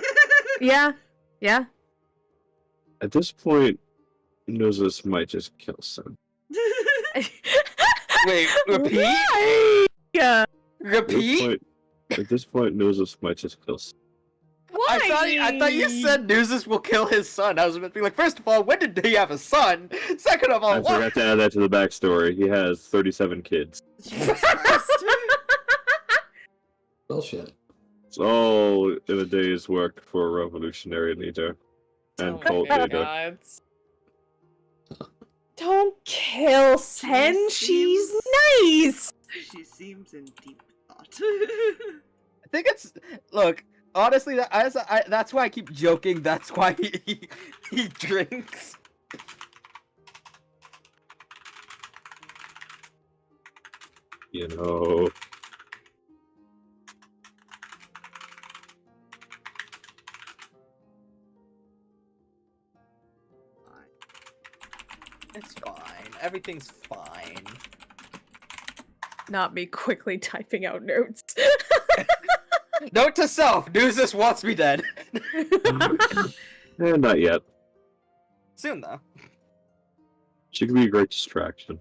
Yeah, yeah. At this point, Nuzus might just kill Sen. Wait, repeat? Why? Yeah. Repeat? At this point, Nuzus might just kill Sen. Why? I thought you said Nuzus will kill his son. I was about to be like, first of all, when did he have a son? Second of all, I forgot to add that to the backstory. He has 37 kids. Jesus Christ. Bullshit. It's all in a day's work for a revolutionary leader and cult my leader. gods. Don't kill Sen. She's nice. She seems in deep thought. I think it's look. Honestly, that's why I keep joking. That's why he drinks. You know. It's fine. Everything's fine. Not me quickly typing out notes. Note to self: Nuzus wants me dead. Not yet. Soon though. She could be a great distraction.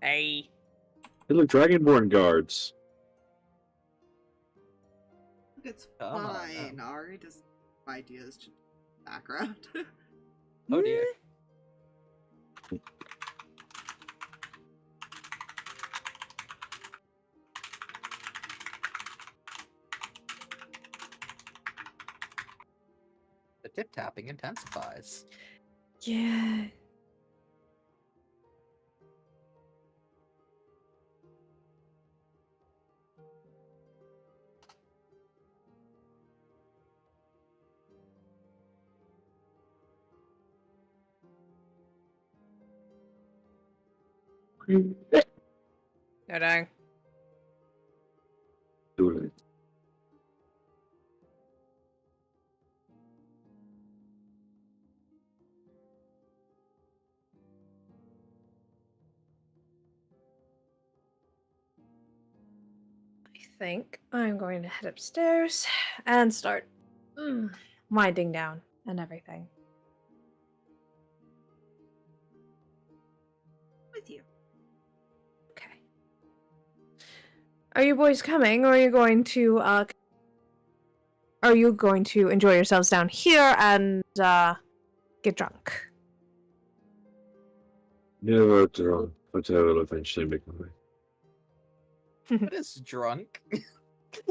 Hey. Hey, look, Dragonborn guards. It's Come on, fine. Ari doesn't have ideas to background. Oh dear. The tip tapping intensifies. Yeah. No dang. Do it. I think I'm going to head upstairs and start winding down and everything. With you. Okay. Are you boys coming, or are you going to enjoy yourselves down here and get drunk? Never drunk, but I will eventually make my way. What is drunk?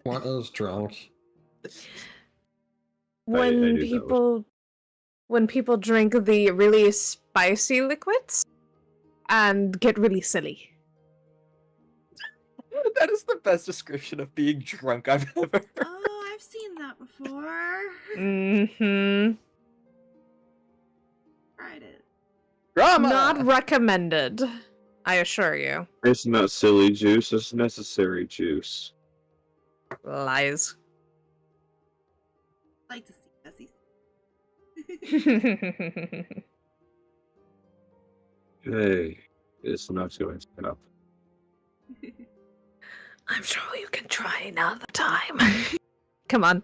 What is drunk? When do people drink the really spicy liquids and get really silly. That is the best description of being drunk I've ever heard. Oh, I've seen that before. Mm-hmm. Tried it. Drama! Not recommended, I assure you. It's not silly juice, it's necessary juice. Lies. I like to see messy. Hey, it's not going to happen. I'm sure you can try another time. Come on.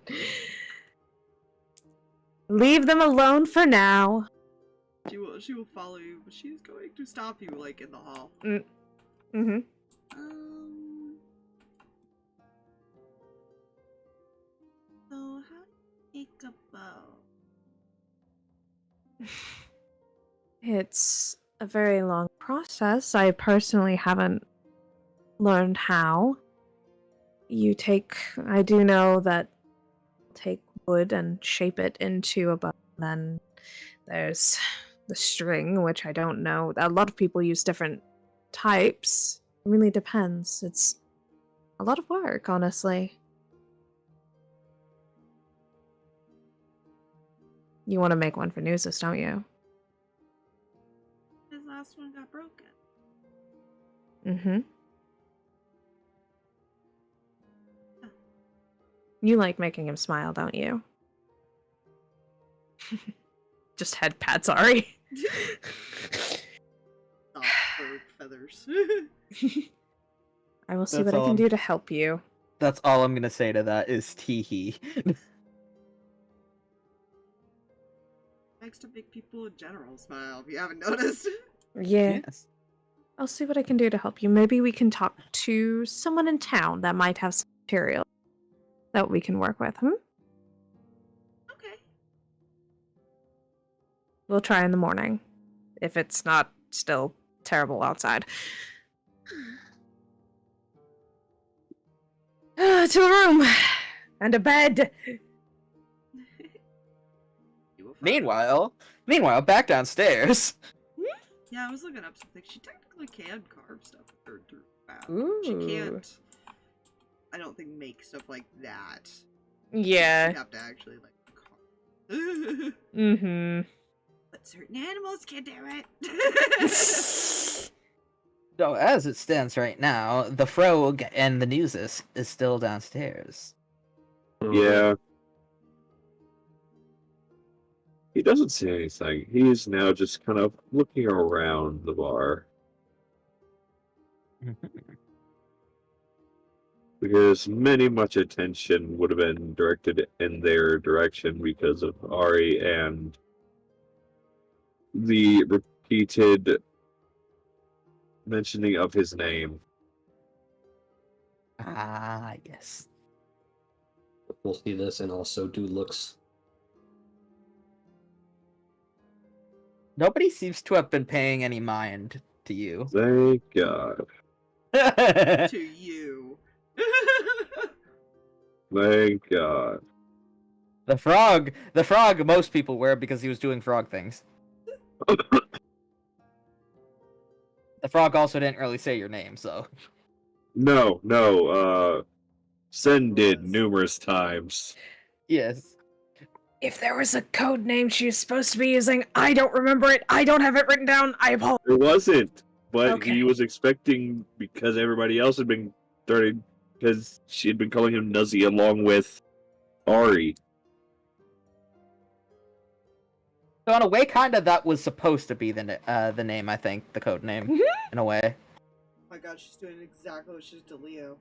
Leave them alone for now. She will follow you, but she's going to stop you like in the hall. Mm-hmm. So how do you make a bow? It's a very long process. I personally haven't learned how. I do know that take wood and shape it into a bow. Then there's the string, which I don't know. A lot of people use different types. It really depends. It's a lot of work, honestly. You want to make one for Nuzus, don't you? His last one got broken. Mm-hmm. You like making him smile, don't you? Just head pats Ari. Soft fur feathers. I will see That's what I all can I'm- do to help you. That's all I'm gonna say to that is tee-hee. Likes to make people in general smile, if you haven't noticed. Yeah. Yes. I'll see what I can do to help you. Maybe we can talk to someone in town that might have some material that we can work with. Okay. We'll try in the morning. If it's not still terrible outside. To a room! And a bed! You will find- Meanwhile, back downstairs. Yeah, I was looking up something. She technically can carve stuff with her through that. She Ooh. can't, I don't think, make stuff like that. Yeah. You'd have to actually, like, carve. Mm-hmm. But certain animals can do it. So as it stands right now, the frog and the Nuzus is still downstairs. Yeah. He doesn't say anything. He is now just kind of looking around the bar. Because much attention would have been directed in their direction because of Ari and the repeated mentioning of his name. Ah, yes. We'll see this and also do looks. Nobody seems to have been paying any mind to you. Thank God. To you. Thank God. The frog, most people were because he was doing frog things. The frog also didn't really say your name, so. No, Sen did numerous times. Yes. If there was a code name she was supposed to be using, I don't remember it. I don't have it written down. I apologize. It wasn't, but Okay. he was expecting, because everybody else had been started, because she had been calling him Nuzzy along with Ari. So in a way, kind of that was supposed to be the name, I think, the code name, in a way. Oh my god, she's doing exactly what she's to Leo.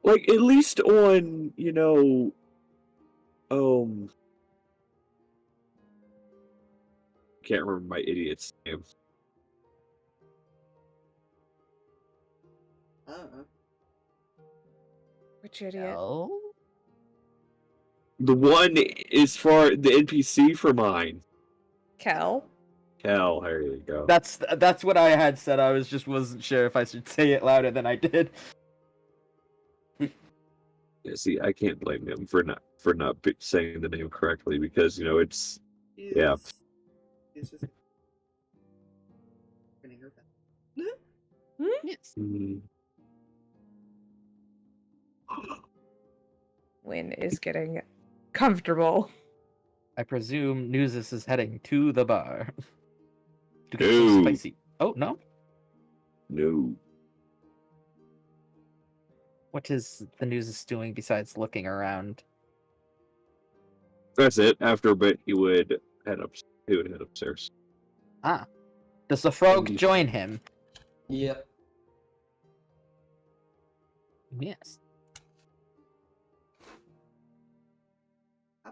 Like, at least on, can't remember my idiot's name. Which idiot? Oh? The one is for the NPC for mine. Kel? Cal, there you go. That's what I had said. I wasn't sure if I should say it louder than I did. Yeah, see, I can't blame him for not saying the name correctly because it's Yeah. She's just spinning her face. Yes. Wynn is getting comfortable. I presume Nuzus is heading to the bar. To get No. some spicy. Oh, no? No. What is the Nuzus doing besides looking around? That's it. After a bit, he would head upstairs. Ah. Does the frog Indeed. join him? Yep. Yes.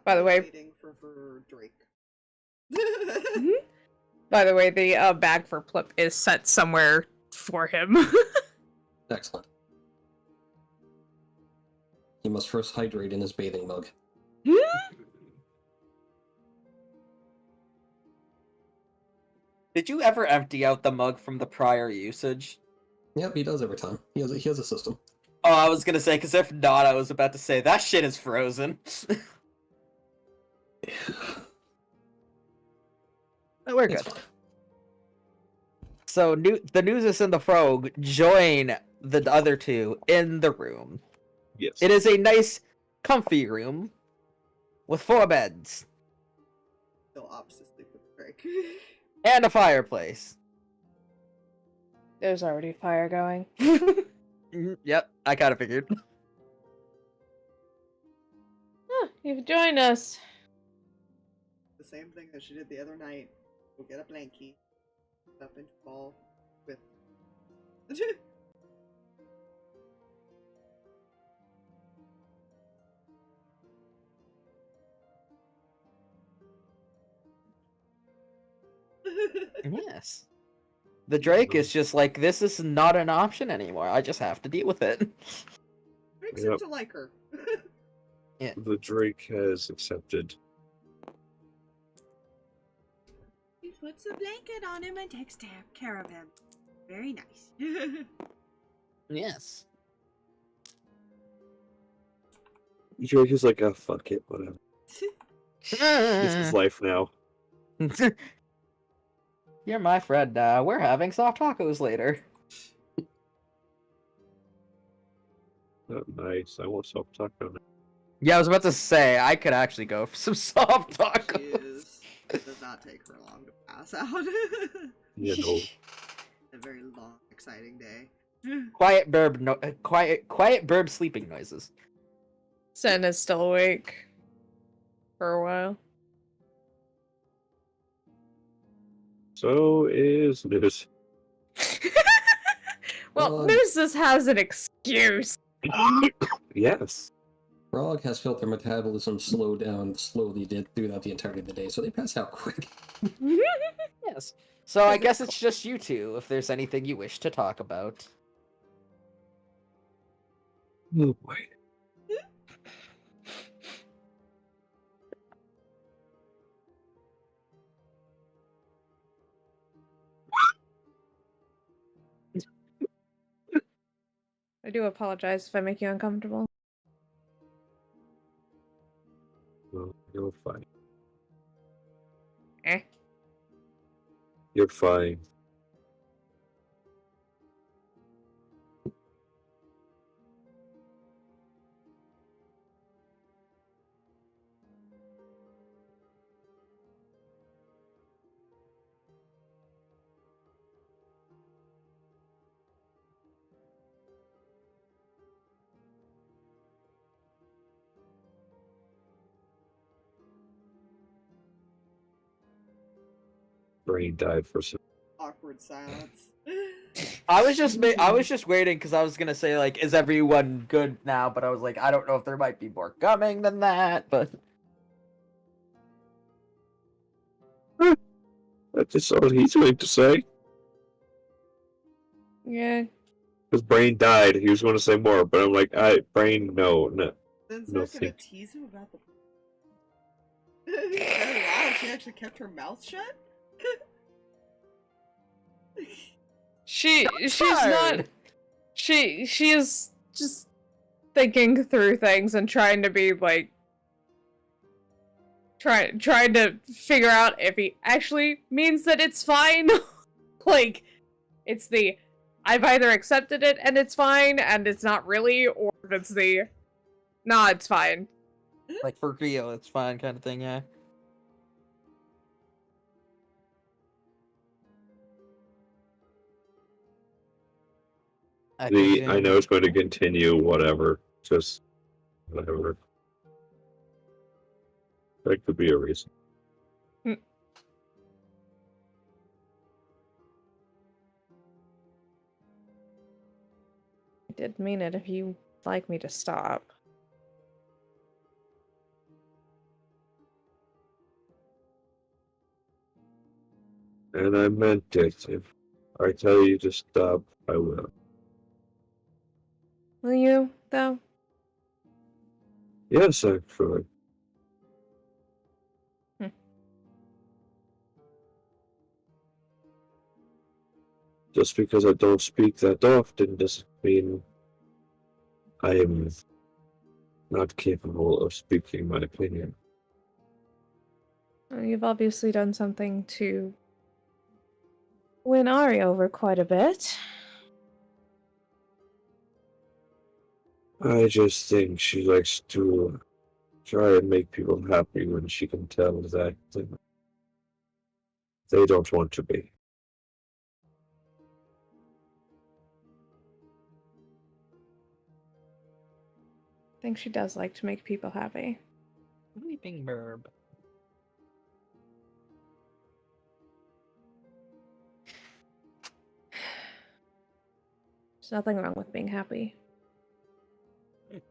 By the way- Waiting for Drake. By the way, the bag for Plip is set somewhere for him. Excellent. He must first hydrate in his bathing mug. Did you ever empty out the mug from the prior usage? Yep, he does every time. He has a system. Oh, I was gonna say, because if not, I was about to say, that shit is frozen. But we're It's good. fine. So, the Nuzus and the Frog join the other two in the room. Yes. It is a nice, comfy room with 4 beds Still opposite sleep with Drake. and a fireplace. There's already fire going. Yep, I kind of figured. You've joined us. The same thing that she did the other night. We'll get a blankie. Up and fall with. Yes. The Drake is just like, this is not an option anymore. I just have to deal with it. Drake Yep. seems to like her. The Drake has accepted. He puts a blanket on him and takes care of him. Very nice. Yes. Drake is like, oh, fuck it, whatever. This is life now. You're my friend now. We're having soft tacos later. Oh, nice. I want soft taco now. Yeah, I was about to say, I could actually go for some soft tacos. It does not take her long to pass out. You know. A very long, exciting day. Quiet burb sleeping noises. Sen is still awake. For a while. So is Nuzus. Well, Nuzus has an excuse. Yes. Frog has felt their metabolism slow down slowly throughout the entirety of the day, so they pass out quick. Yes. So I guess it's just you two, if there's anything you wish to talk about. Oh boy. I do apologize if I make you uncomfortable. Well, you're fine. Eh? You're fine. Brain died for some. Awkward silence. I was just waiting because I was gonna say, like, is everyone good now? But I was like, I don't know if there might be more coming than that. But That's just all he's going to say. Yeah. His brain died. He was going to say more, but I'm like, brain, no. Then's No, not gonna thank- tease him about the. Wow, she actually kept her mouth shut. She's not. She is just thinking through things and trying to be like. Trying to figure out if he actually means that it's fine. Like, it's the I've either accepted it and it's fine and it's not really, or if it's the nah, it's fine. like, for real, it's fine kind of thing. Yeah. I know it's going to continue, whatever. Just, whatever. That could be a reason. I did mean it if you'd like me to stop. And I meant it. If I tell you to stop, I will. Will you, though? Yes, actually. Just because I don't speak that often doesn't mean I am not capable of speaking my opinion. Well, you've obviously done something to win Ari over quite a bit. I just think she likes to try and make people happy when she can tell that they don't want to be. I think she does like to make people happy. Weeping Burb. There's nothing wrong with being happy. It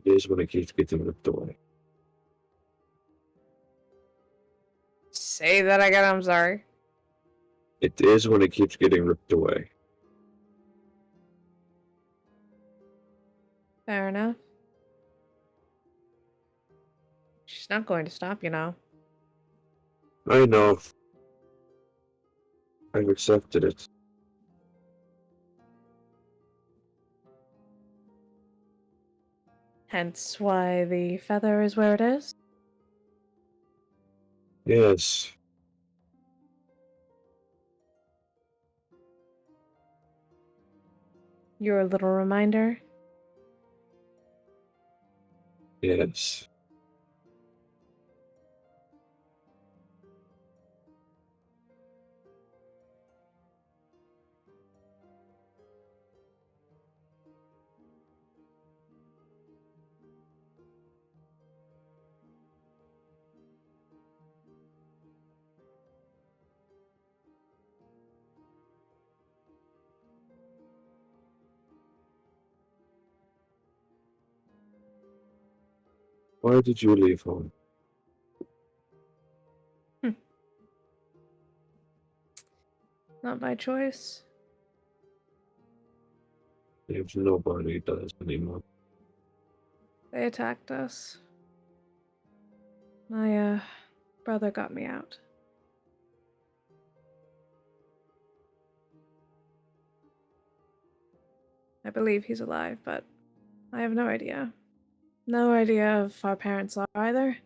is when it keeps getting ripped away. Say that again, I'm sorry. It is when it keeps getting ripped away. Fair enough. She's not going to stop, you know. I know. I've accepted it. Hence why the feather is where it is. Yes. Your little reminder. Yes. Why did you leave home? Not by choice. If nobody does anymore. They attacked us. My, brother got me out. I believe he's alive, but I have no idea. No idea if our parents are either.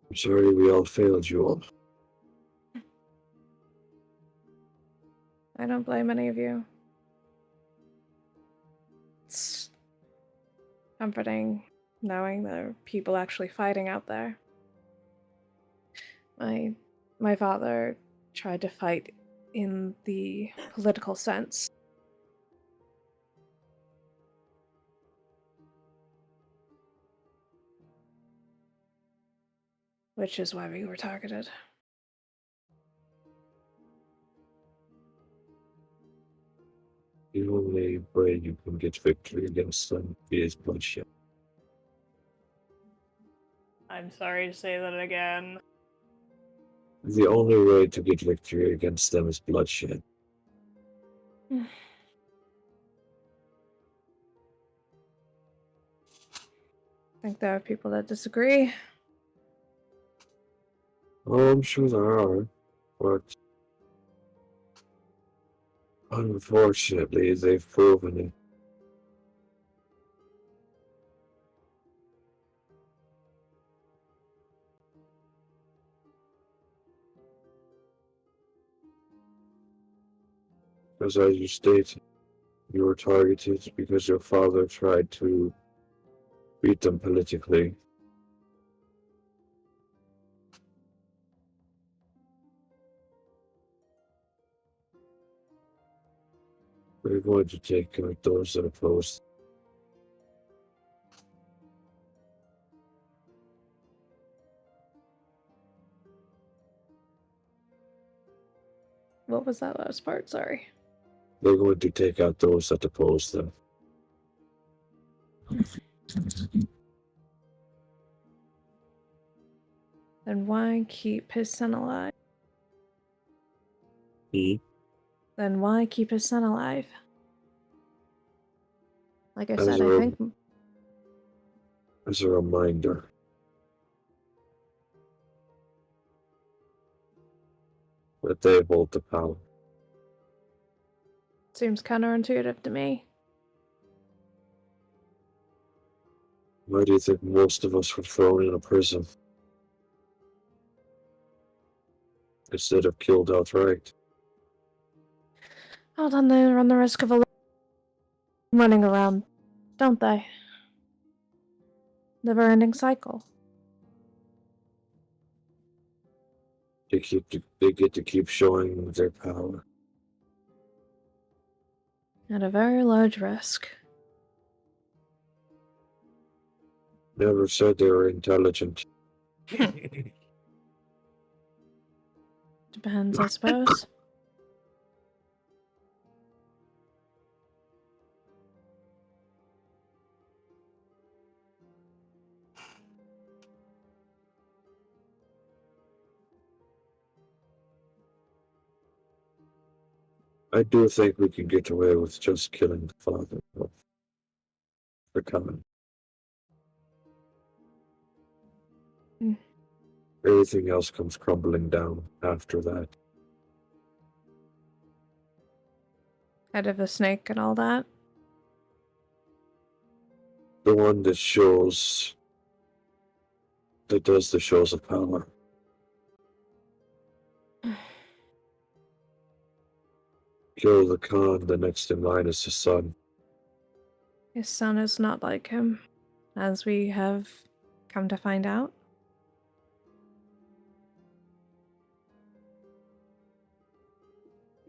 I'm sorry we all failed you all. I don't blame any of you. It's comforting knowing there are people actually fighting out there. My father tried to fight in the political sense. Which is why we were targeted. The only way you can get victory against them is bloodshed. I'm sorry to say that again. The only way to get victory against them is bloodshed. I think there are people that disagree. Oh, I'm sure there are, but unfortunately, they've proven it. As you stated, you were targeted because your father tried to beat them politically. We're going to take out those that oppose. What was that last part? Sorry. We're going to take out those that oppose them. Then why keep his son alive? Then why keep his son alive? Like I As said, a I rem- think As a reminder, that they hold the power. seems counterintuitive to me. Why do you think most of us were thrown in a prison instead of killed outright? Well, then they run the risk of running around, don't they? Never-ending cycle. They get to keep showing their power. At a very large risk. Never said they were intelligent. Depends, I suppose. I do think we can get away with just killing the father of the common. Hmm. Everything else comes crumbling down after that. Head of the snake and all that. The one that does the shows of power. Kill the Khan, the next in line is the son. His son is not like him, as we have come to find out.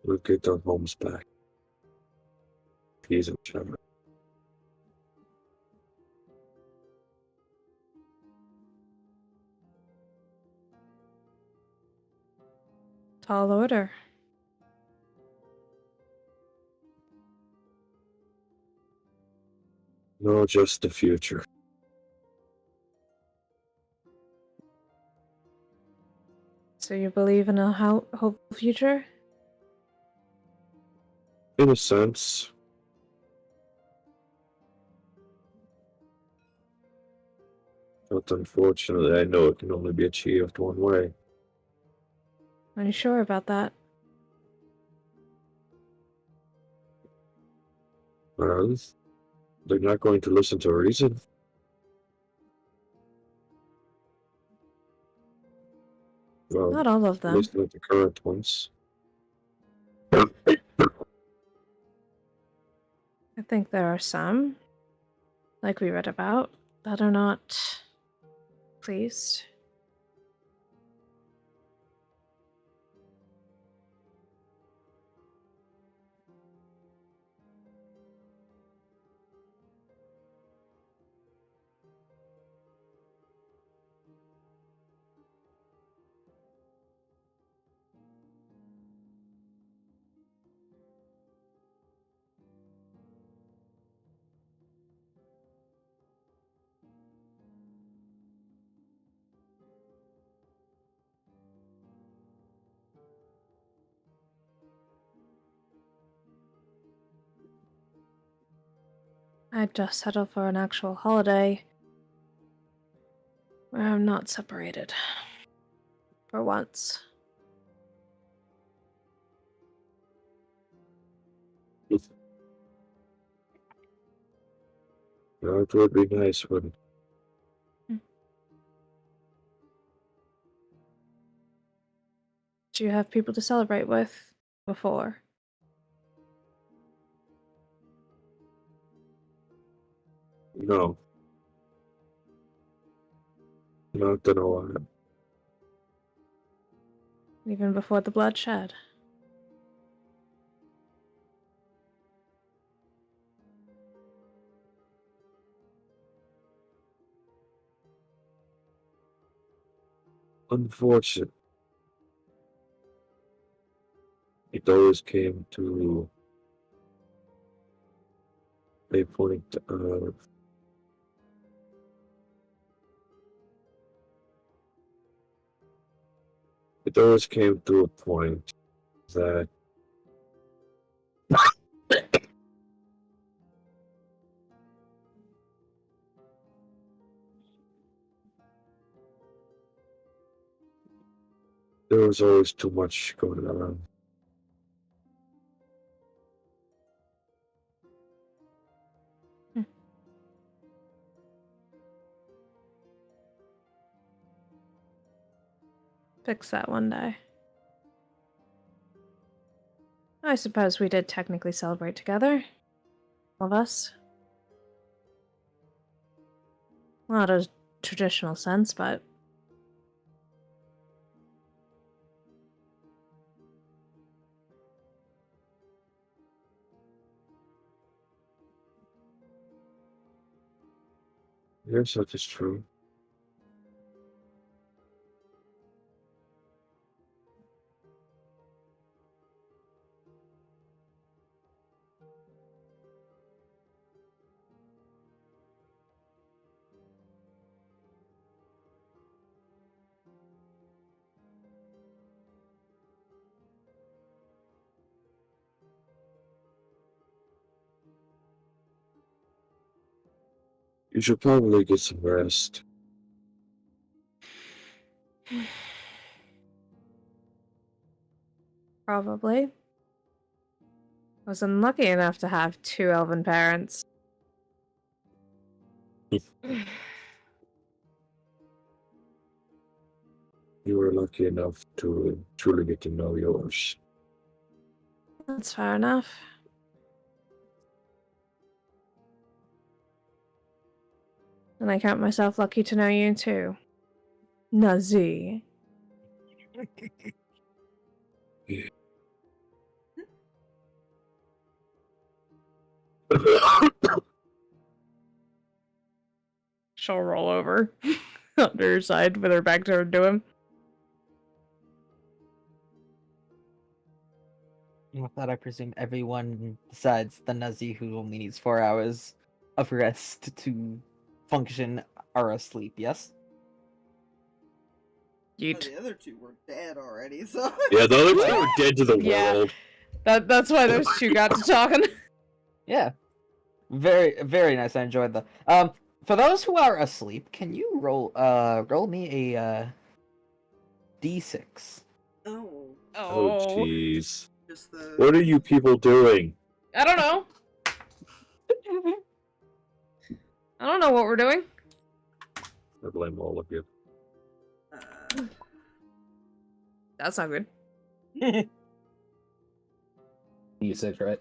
We'll get their homes back. He's in charge. Tall order. No, just the future. So you believe in a hopeful future? In a sense. But unfortunately, I know it can only be achieved one way. Are you sure about that? Well, they're not going to listen to reason. Well, Not all of at them. least not the current ones. I think there are some, like we read about, that are not pleased. I'd just settle for an actual holiday where I'm not separated. For once. Now, it would be nice when Do you have people to celebrate with before? no. Not in a while. Even before the bloodshed? Unfortunate. It always came to a point of it always came to a point that There's always too much going on. Fix that one day. I suppose we did technically celebrate together. All of us. Not a traditional sense, but... Yes, that is true. You should probably get some rest. Probably. Wasn't lucky enough to have 2 elven parents. You were lucky enough to truly get to know yours. That's fair enough. And I count myself lucky to know you too. Nazi. She'll roll over under her side with her back turned to him. With that, I presume everyone besides the Nazi who only needs 4 hours of rest to function are asleep, yes? Well, Yeet. the other two were dead already, so. Yeah, the other two are dead to the Yeah. world. That's why those two got to talking. Yeah. Very, very nice. I enjoyed that. For those who are asleep, can you roll me a d6? Oh, Oh, jeez. just the. What are you people doing? I don't know. I don't know what we're doing. I blame all of you. That's not good. D6, right?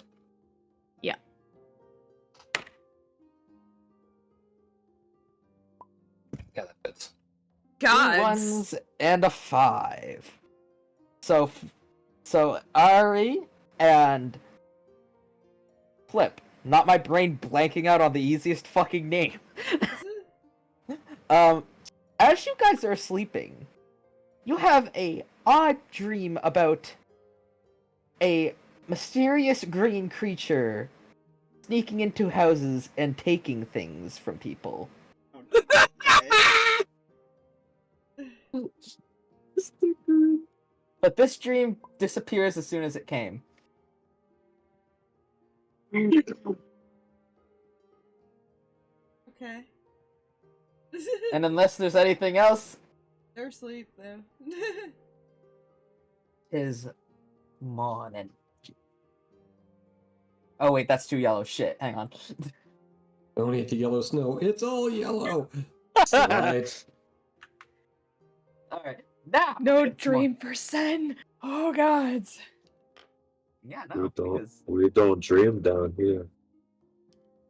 Yeah. Yeah, that fits. 2 God. 1s and a 5. So Ari and Plip. Not my brain blanking out on the easiest fucking name. As you guys are sleeping, you have a odd dream about a mysterious green creature sneaking into houses and taking things from people. But this dream disappears as soon as it came. Okay. And unless there's anything else, They're asleep then. is morning. Oh wait, that's too yellow. Shit, hang on. Only at the yellow snow. It's all yellow. Slides. Alright, now No it's dream for Sen. Oh gods. Yeah, no, because We don't dream down here.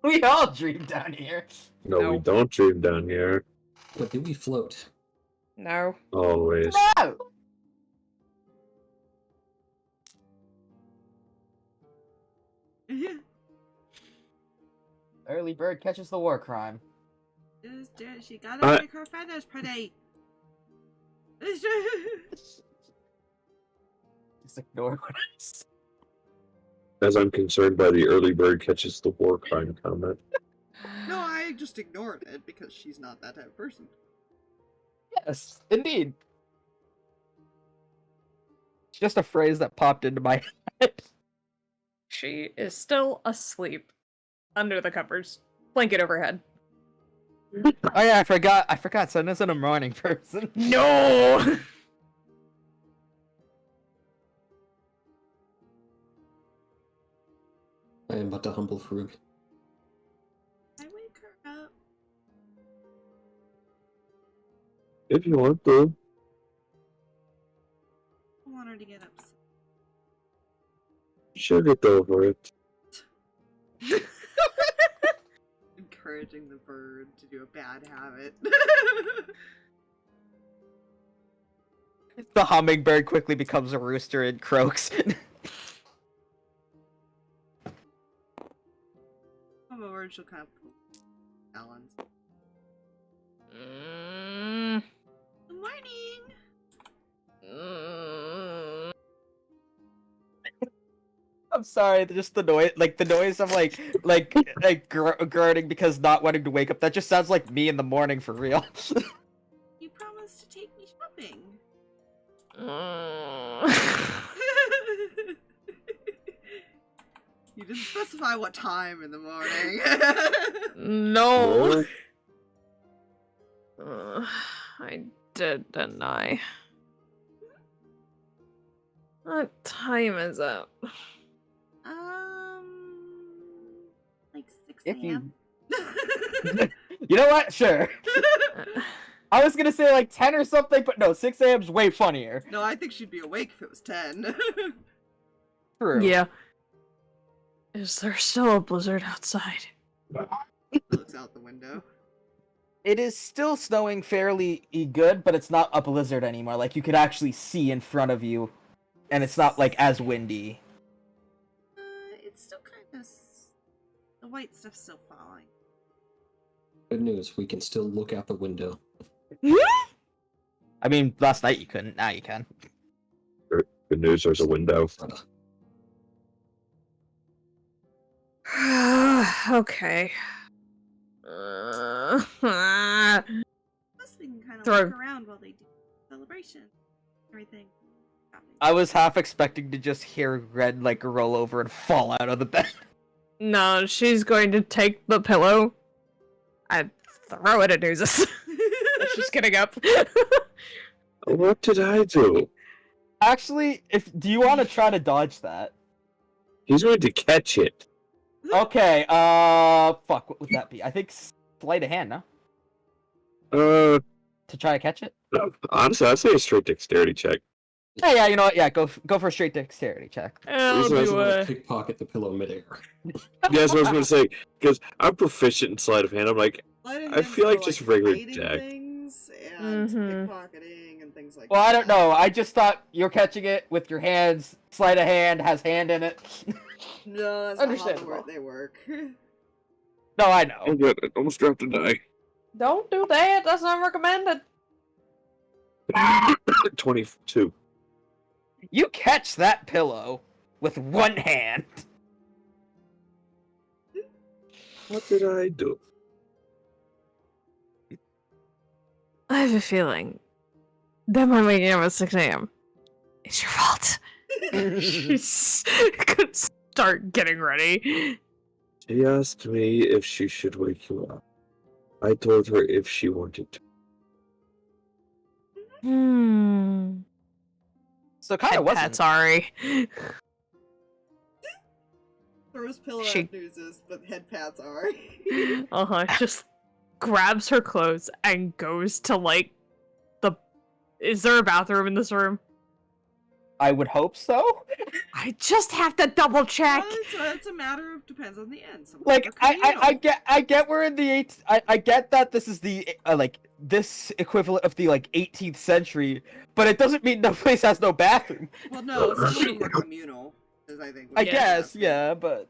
we all dream down here. No, we No. don't dream down here. But do we float? No. Always. No! Early bird catches the war crime. She gotta make her feathers pretty. Just ignore what I said. As I'm concerned by the early bird catches the war crime comment. No, I just ignored it because she's not that type of person. Yes, indeed. It's just a phrase that popped into my head. She is still asleep under the covers. Blanket overhead. Oh yeah, I forgot. Sun isn't a morning person. No. I am but a humble frug. I wake her up. If you want to. I want her to get upset. She'll get over it. Encouraging the bird to do a bad habit. The hummingbird quickly becomes a rooster and croaks. However, she'll kind of pull balance. Good morning! I'm sorry, just the noise, the noise of groaning because not wanting to wake up. That just sounds like me in the morning for real. You promised to take me shopping. You didn't specify what time in the morning. No. I did, didn't I? What time is it? Like 6 If you- a.m. You know what? Sure. I was gonna say like 10 or something, but no, 6 a.m.'s way funnier. No, I think she'd be awake if it was 10. True. Yeah. Is there still a blizzard outside? Looks out the window. It is still snowing fairly good, but it's not a blizzard anymore. Like you could actually see in front of you, and it's not like as windy. It's still kind of... The white stuff's still falling. Good news, we can still look out the window. I mean, last night you couldn't. Now you can. Good news, there's a window. Okay. Plus, we can kind of Throw- look around while they do celebration. Everything. I was half expecting to just hear Red like roll over and fall out of the bed. No, she's going to take the pillow and throw it at Nuzus. She's getting up. What did I do? Actually, do you want to try to dodge that? He's going to catch it. Okay, fuck, what would that be? I think sleight of hand, no? To try to catch it? Honestly, I'd say a straight dexterity check. Hey, yeah, you know what? Yeah, go for a straight dexterity check. I'll Reason I do a... Pickpocket the pillow midair. Yeah, that's what I was going to say. Because I'm proficient in sleight of hand. I'm like, I feel like just regular hiding Jack. things and Mhm. pickpocketing and things like Well, that. I don't know. I just thought you're catching it with your hands. Sleight of hand has hand in it. No, that's not how Understandable. they work. No, I know. oh good, I almost dropped a die. Don't do that. That's not recommended. 22. You catch that pillow with one hand. What did I do? I have a feeling that my waking up at 6 a.m. is your fault. She's gonna start getting ready. She asked me if she should wake you up. I told her if she wanted to. So kind Head of wasn't. pat, sorry. Throws pillow She- at Nuzus, but head pats are. Just grabs her clothes and goes to like the... Is there a bathroom in this room? I would hope so. I just have to double check. It's a matter of depends on the end. Some Like are communal. I get we're in the I get that this is the like this equivalent of the like 18th century, but it doesn't mean the place has no bathroom. Well, no, some of them were communal. Is I think. I Yeah. guess, yeah, but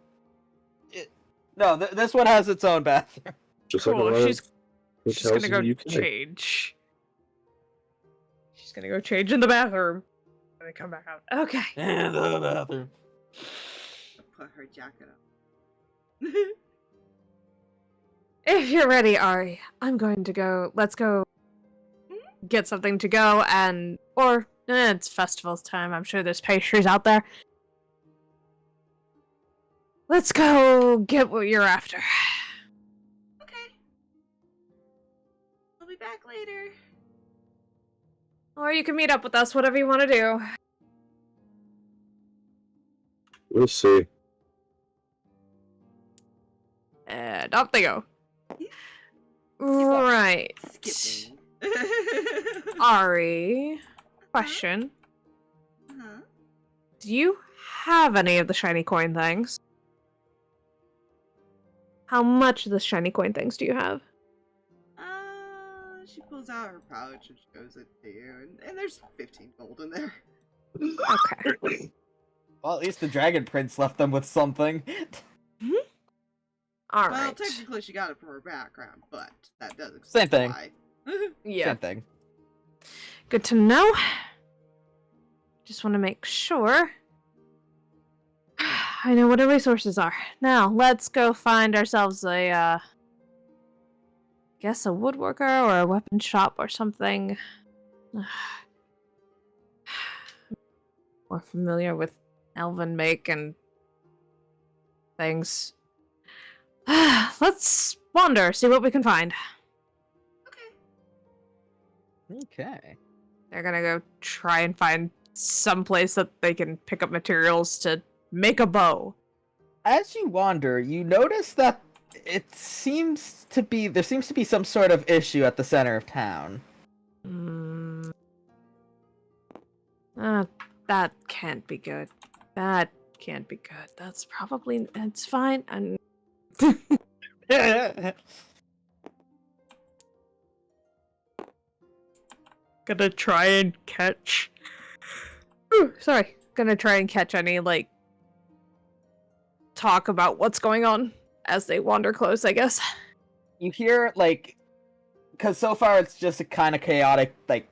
no, this one has its own bathroom. Just like a Cool, lot she's of She's hotels gonna in go the UK. change. She's gonna go change in the bathroom. And then come back out. Okay. And the bathroom. Put her jacket up. If you're ready, Ari, I'm going to go. Let's go get something to go and... Or, it's festival's time. I'm sure there's pastries out there. Let's go get what you're after. Okay. I'll be back later. Or you can meet up with us, whatever you want to do. We'll see. And off they go. Right. Skipping. Ari, question. Uh-huh. Do you have any of the shiny coin things? How much of the shiny coin things do you have? She pulls out her pouch and shows it to you, and there's 15 gold in there. Okay. Well, at least the Dragon Prince left them with something. All Well, right. technically she got it from her background, but that does Same explain thing. why. Yeah. Same thing. Good to know. Just want to make sure. I know what our resources are. Now, let's go find ourselves a, guess a woodworker or a weapon shop or something. More familiar with elven make and things. Let's wander, see what we can find. Okay. They're gonna go try and find some place that they can pick up materials to make a bow. As you wander, you notice that there seems to be some sort of issue at the center of town. That can't be good. That can't be good. That's probably... It's fine. And gonna try and catch... Ooh, sorry. Gonna try and catch any, like, talk about what's going on as they wander close, I guess. You hear, like, because so far it's just a kind of chaotic, like,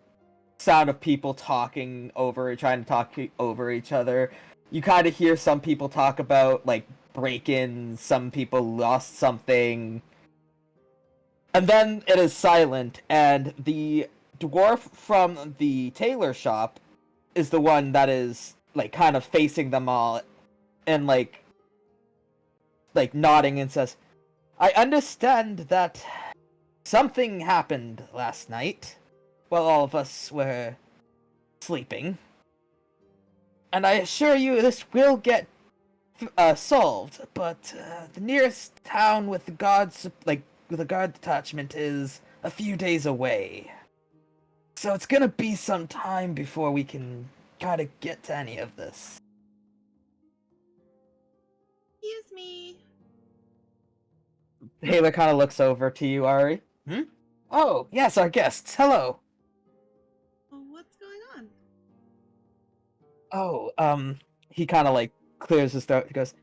sound of people trying to talk over each other. You kind of hear some people talk about, like, break-ins, some people lost something. And then it is silent, and the dwarf from the tailor shop is the one that is, like, kind of facing them all, and, like nodding and says, I understand that something happened last night while all of us were sleeping. And I assure you this will get solved, but the nearest town with the with a guard detachment is a few days away. So it's gonna be some time before we can kind of get to any of this. Excuse me. Taylor kind of looks over to you, Ari. Hmm? Oh, yes, our guests. Hello. Well, what's going on? Oh, he kind of, like, clears his throat. He goes,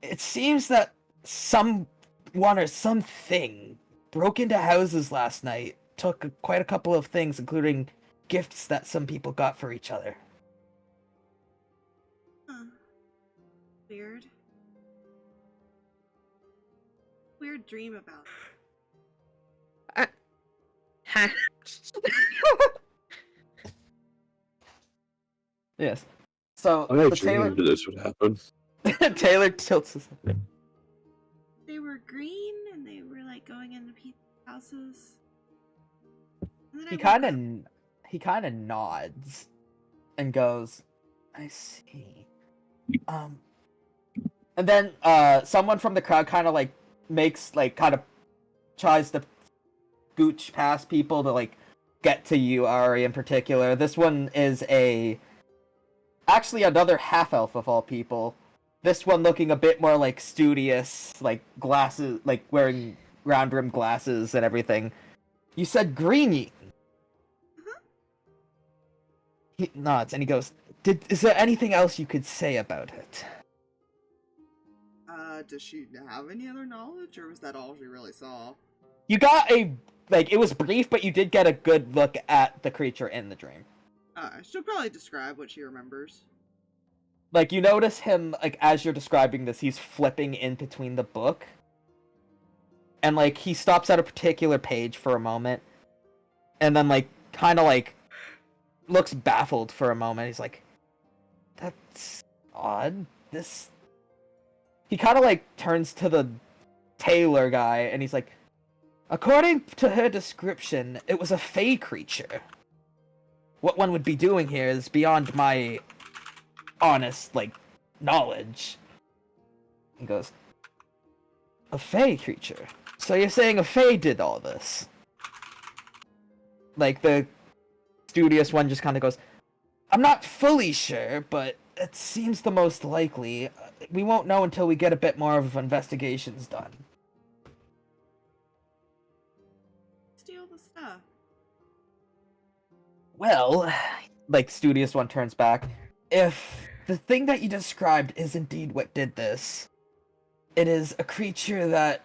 it seems that someone or something broke into houses last night, took quite a couple of things, including gifts that some people got for each other. Huh. Weird. Weird dream about it. Huh. Yes. So, I the Taylor... dreamed this would happen. Taylor tilts his head. They were green and they were like going into people's houses. And then I woke up. He kind of nods and goes, I see. And then someone from the crowd kind of like tries to gooch past people to like get to you, Ari, in particular. This one is actually another half elf of all people. This one looking a bit more like studious, like glasses, like wearing round rimmed glasses and everything. You said Greeny. He nods and he goes, is there anything else you could say about it? Does she have any other knowledge, or was that all she really saw? You got it was brief, but you did get a good look at the creature in the dream. She'll probably describe what she remembers. Like, you notice him, like, as you're describing this, he's flipping in between the book. And, like, he stops at a particular page for a moment. And then, like, kind of, like, looks baffled for a moment. He's like, that's odd. He kind of, like, turns to the tailor guy, and he's like, according to her description, it was a fey creature. What one would be doing here is beyond my honest, like, knowledge. He goes, A Fey creature. So you're saying a Fey did all this? Like, the studious one just kind of goes, I'm not fully sure, but it seems the most likely. We won't know until we get a bit more of investigations done. Steal the stuff. Well, like, studious one turns back. If the thing that you described is indeed what did this, it is a creature that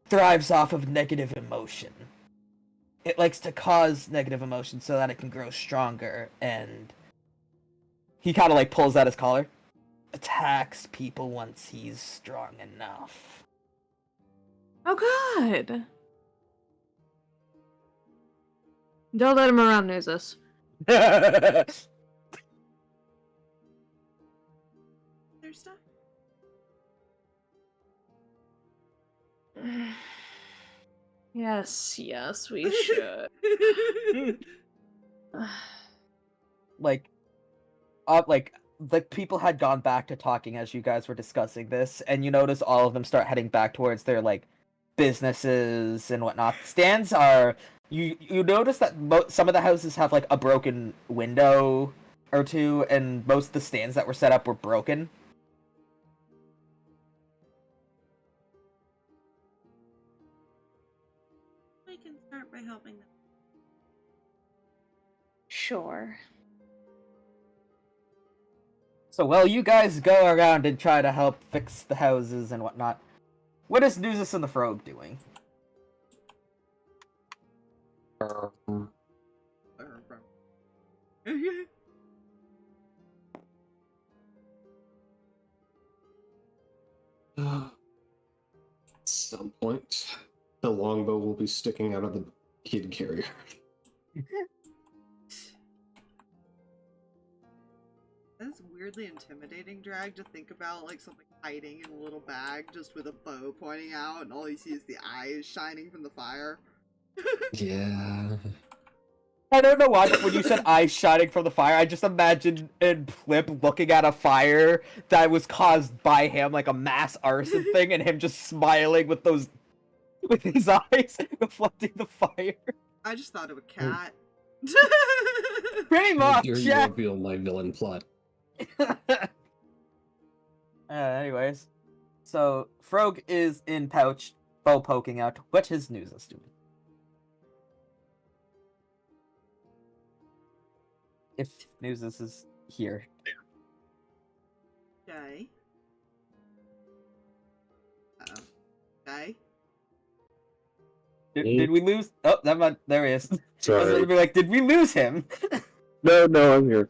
thrives off of negative emotion. It likes to cause negative emotion so that it can grow stronger, and he kind of like pulls out his collar, attacks people once he's strong enough. Oh, God. Don't let him around, Nuzus. Their stuff. Yes, we should. like the people had gone back to talking as you guys were discussing this, and you notice all of them start heading back towards their like businesses and whatnot. Stands are you notice that some of the houses have like a broken window or two, and most of the stands that were set up were broken. We can start by helping them. Sure. So while you guys go around and try to help fix the houses and whatnot, what is Nuzus and the Frog doing? At some point, the longbow will be sticking out of the kid carrier. That's weirdly intimidating, Drag, to think about, like, something hiding in a little bag just with a bow pointing out and all you see is the eyes shining from the fire. Yeah. I don't know why, but when you said eyes shining from the fire, I just imagined in Plip looking at a fire that was caused by him, like a mass arson thing, and him just smiling with his eyes reflecting the fire. I just thought of a cat. Pretty much, Here you yeah. reveal my villain plot. Anyways, so Frog is in pouch, bow poking out. What is Nuzus doing? If Nuzus is here. Okay. Uh-oh. Okay. Did we lose? Oh, there he is. I was Sorry. gonna be like, did we lose him? No, I'm here.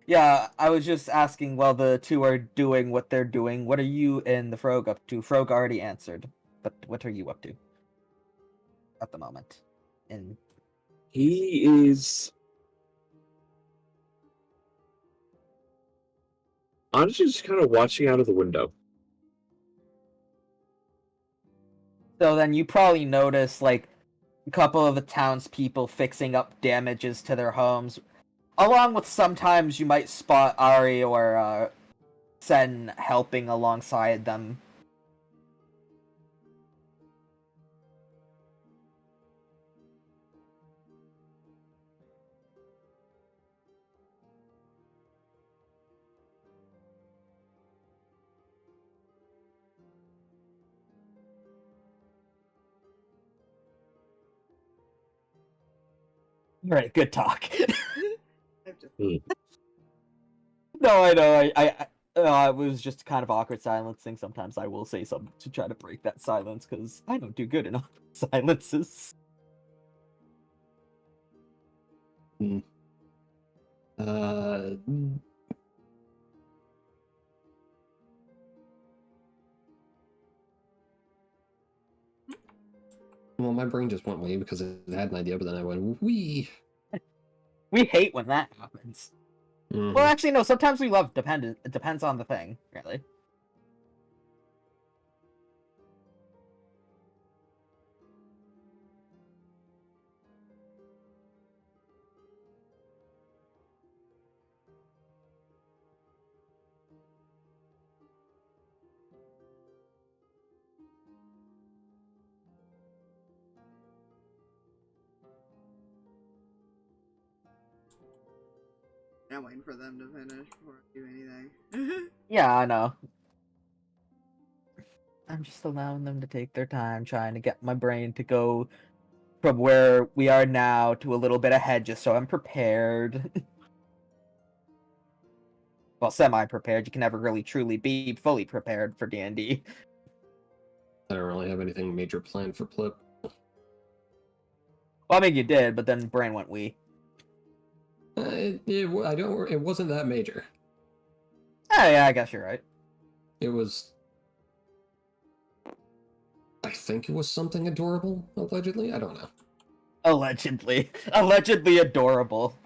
Yeah, I was just asking while the two are doing what they're doing, what are you and the Frog up to? Frog already answered, but what are you up to at the moment? And He is honestly just kind of watching out of the window. so then you probably notice like a couple of the townspeople fixing up damages to their homes, along with sometimes you might spot Ari or Sen helping alongside them. Right, good talk. I've just... No, I know. It was just kind of awkward silencing. Sometimes I will say something to try to break that silence because I don't do good in awkward silences. Well, my brain just went away because it had an idea, but then I went, wee. We hate when that happens. Mhm. Well, actually, no. Sometimes we love dependent. It depends on the thing, really. I'm waiting for them to finish before I do anything. Yeah, I know. I'm just allowing them to take their time, trying to get my brain to go from where we are now to a little bit ahead, just so I'm prepared. Well, semi-prepared. You can never really truly be fully prepared for D&D. I don't really have anything major planned for Plip. Well, I mean, you did, but then brain went wee. It wasn't that major. Oh, yeah, I guess you're right. It was. I think it was something adorable, allegedly. I don't know. Allegedly. Allegedly adorable.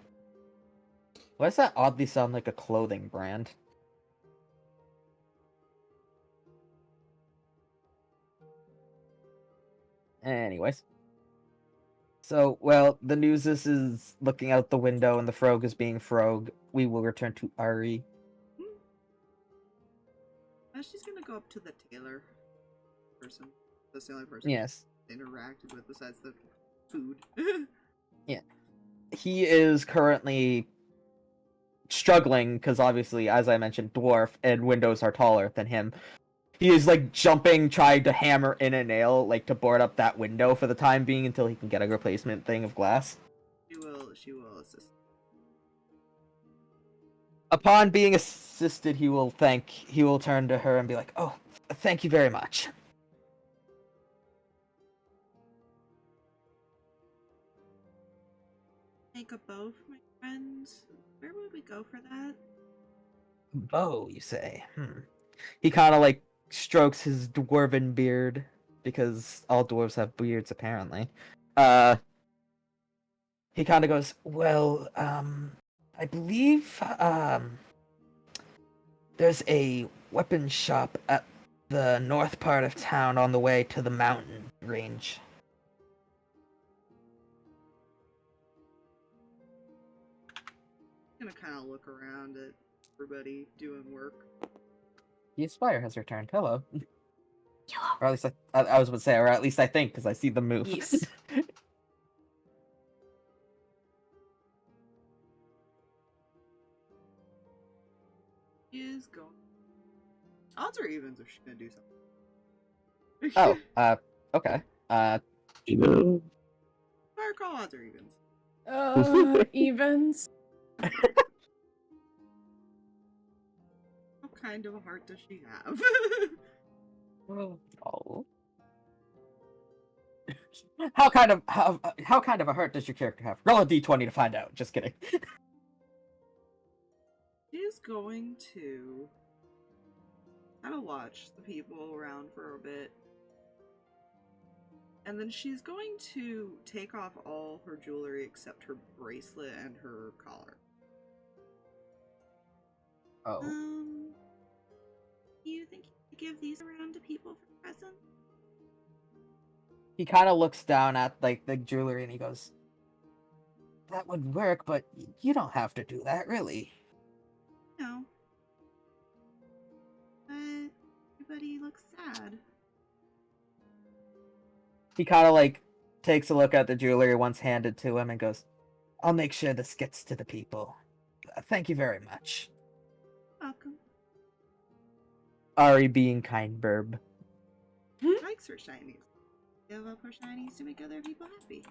Why does that oddly sound like a clothing brand? Anyways. So, well, the Nuzus is looking out the window and the frog is being frog. We will return to Ari. She's gonna go up to the tailor person. That's the only person Yes. she's interacted with besides the food. Yeah. He is currently struggling because obviously, as I mentioned, dwarf and windows are taller than him. He is like jumping, trying to hammer in a nail, like to board up that window for the time being until he can get a replacement thing of glass. She will assist. Upon being assisted, he will turn to her and be like, "Oh, thank you very much." Make a bow for my friends. Where would we go for that? Bow, you say? He kind of like strokes his dwarven beard because all dwarves have beards apparently. He kind of goes, "Well, I believe there's a weapon shop at the north part of town on the way to the mountain range." I'm gonna kind of look around at everybody doing work. The Aspire has returned. Hello. Or at least I was about to say, or at least I think, because I see them move. Yes. She is going. Odds or evens if she's gonna do something. Oh, okay. You know, Fire call odds or evens. Evens. What kind of a heart does she have? Oh. How kind of a hurt does your character have? Roll a d20 to find out. Just kidding. She is going to kind of watch the people around for a bit. And then she's going to take off all her jewelry except her bracelet and her collar. Oh. Do you think you could give these around to people for presents? He kind of looks down at like the jewelry and he goes, "That would work, but you don't have to do that, really." No. But everybody looks sad. He kind of like takes a look at the jewelry once handed to him and goes, "I'll make sure this gets to the people. Thank you very much." Welcome. Ari being kind burb. Likes her shinies. Give up her shinies to make other people happy.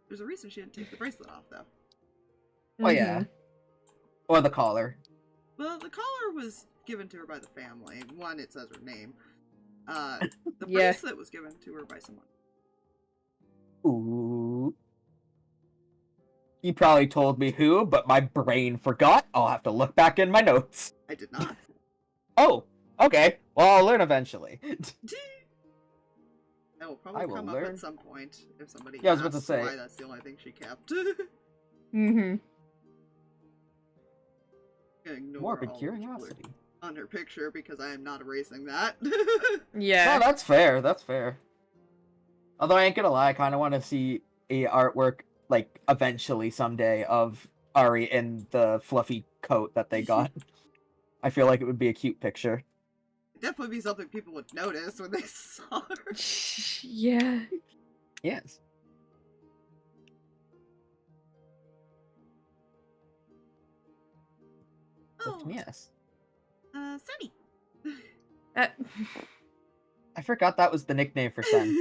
There's a reason she didn't take the bracelet off, though. Oh yeah. Or the collar. Well, the collar was given to her by the family. One, it says her name. The Yeah. bracelet was given to her by someone. Ooh. He probably told me who, but my brain forgot. I'll have to look back in my notes. I did not. Oh, okay. Well, I'll learn eventually. That will probably I will come up learn. at some point if somebody Yeah, I was about to asks say. why that's the only thing she kept. Mm-hmm. Ignore Morbid all the curiosity. jewelry on her picture because I am not erasing that. Yeah. No, that's fair. That's fair. Although I ain't gonna lie, I kind of want to see a artwork like eventually someday of Ari in the fluffy coat that they got. I feel like it would be a cute picture. It'd definitely be something people would notice when they saw her. Yeah. Yes. Oh, Yes. Sunny. Uh, I forgot that was the nickname for Sen.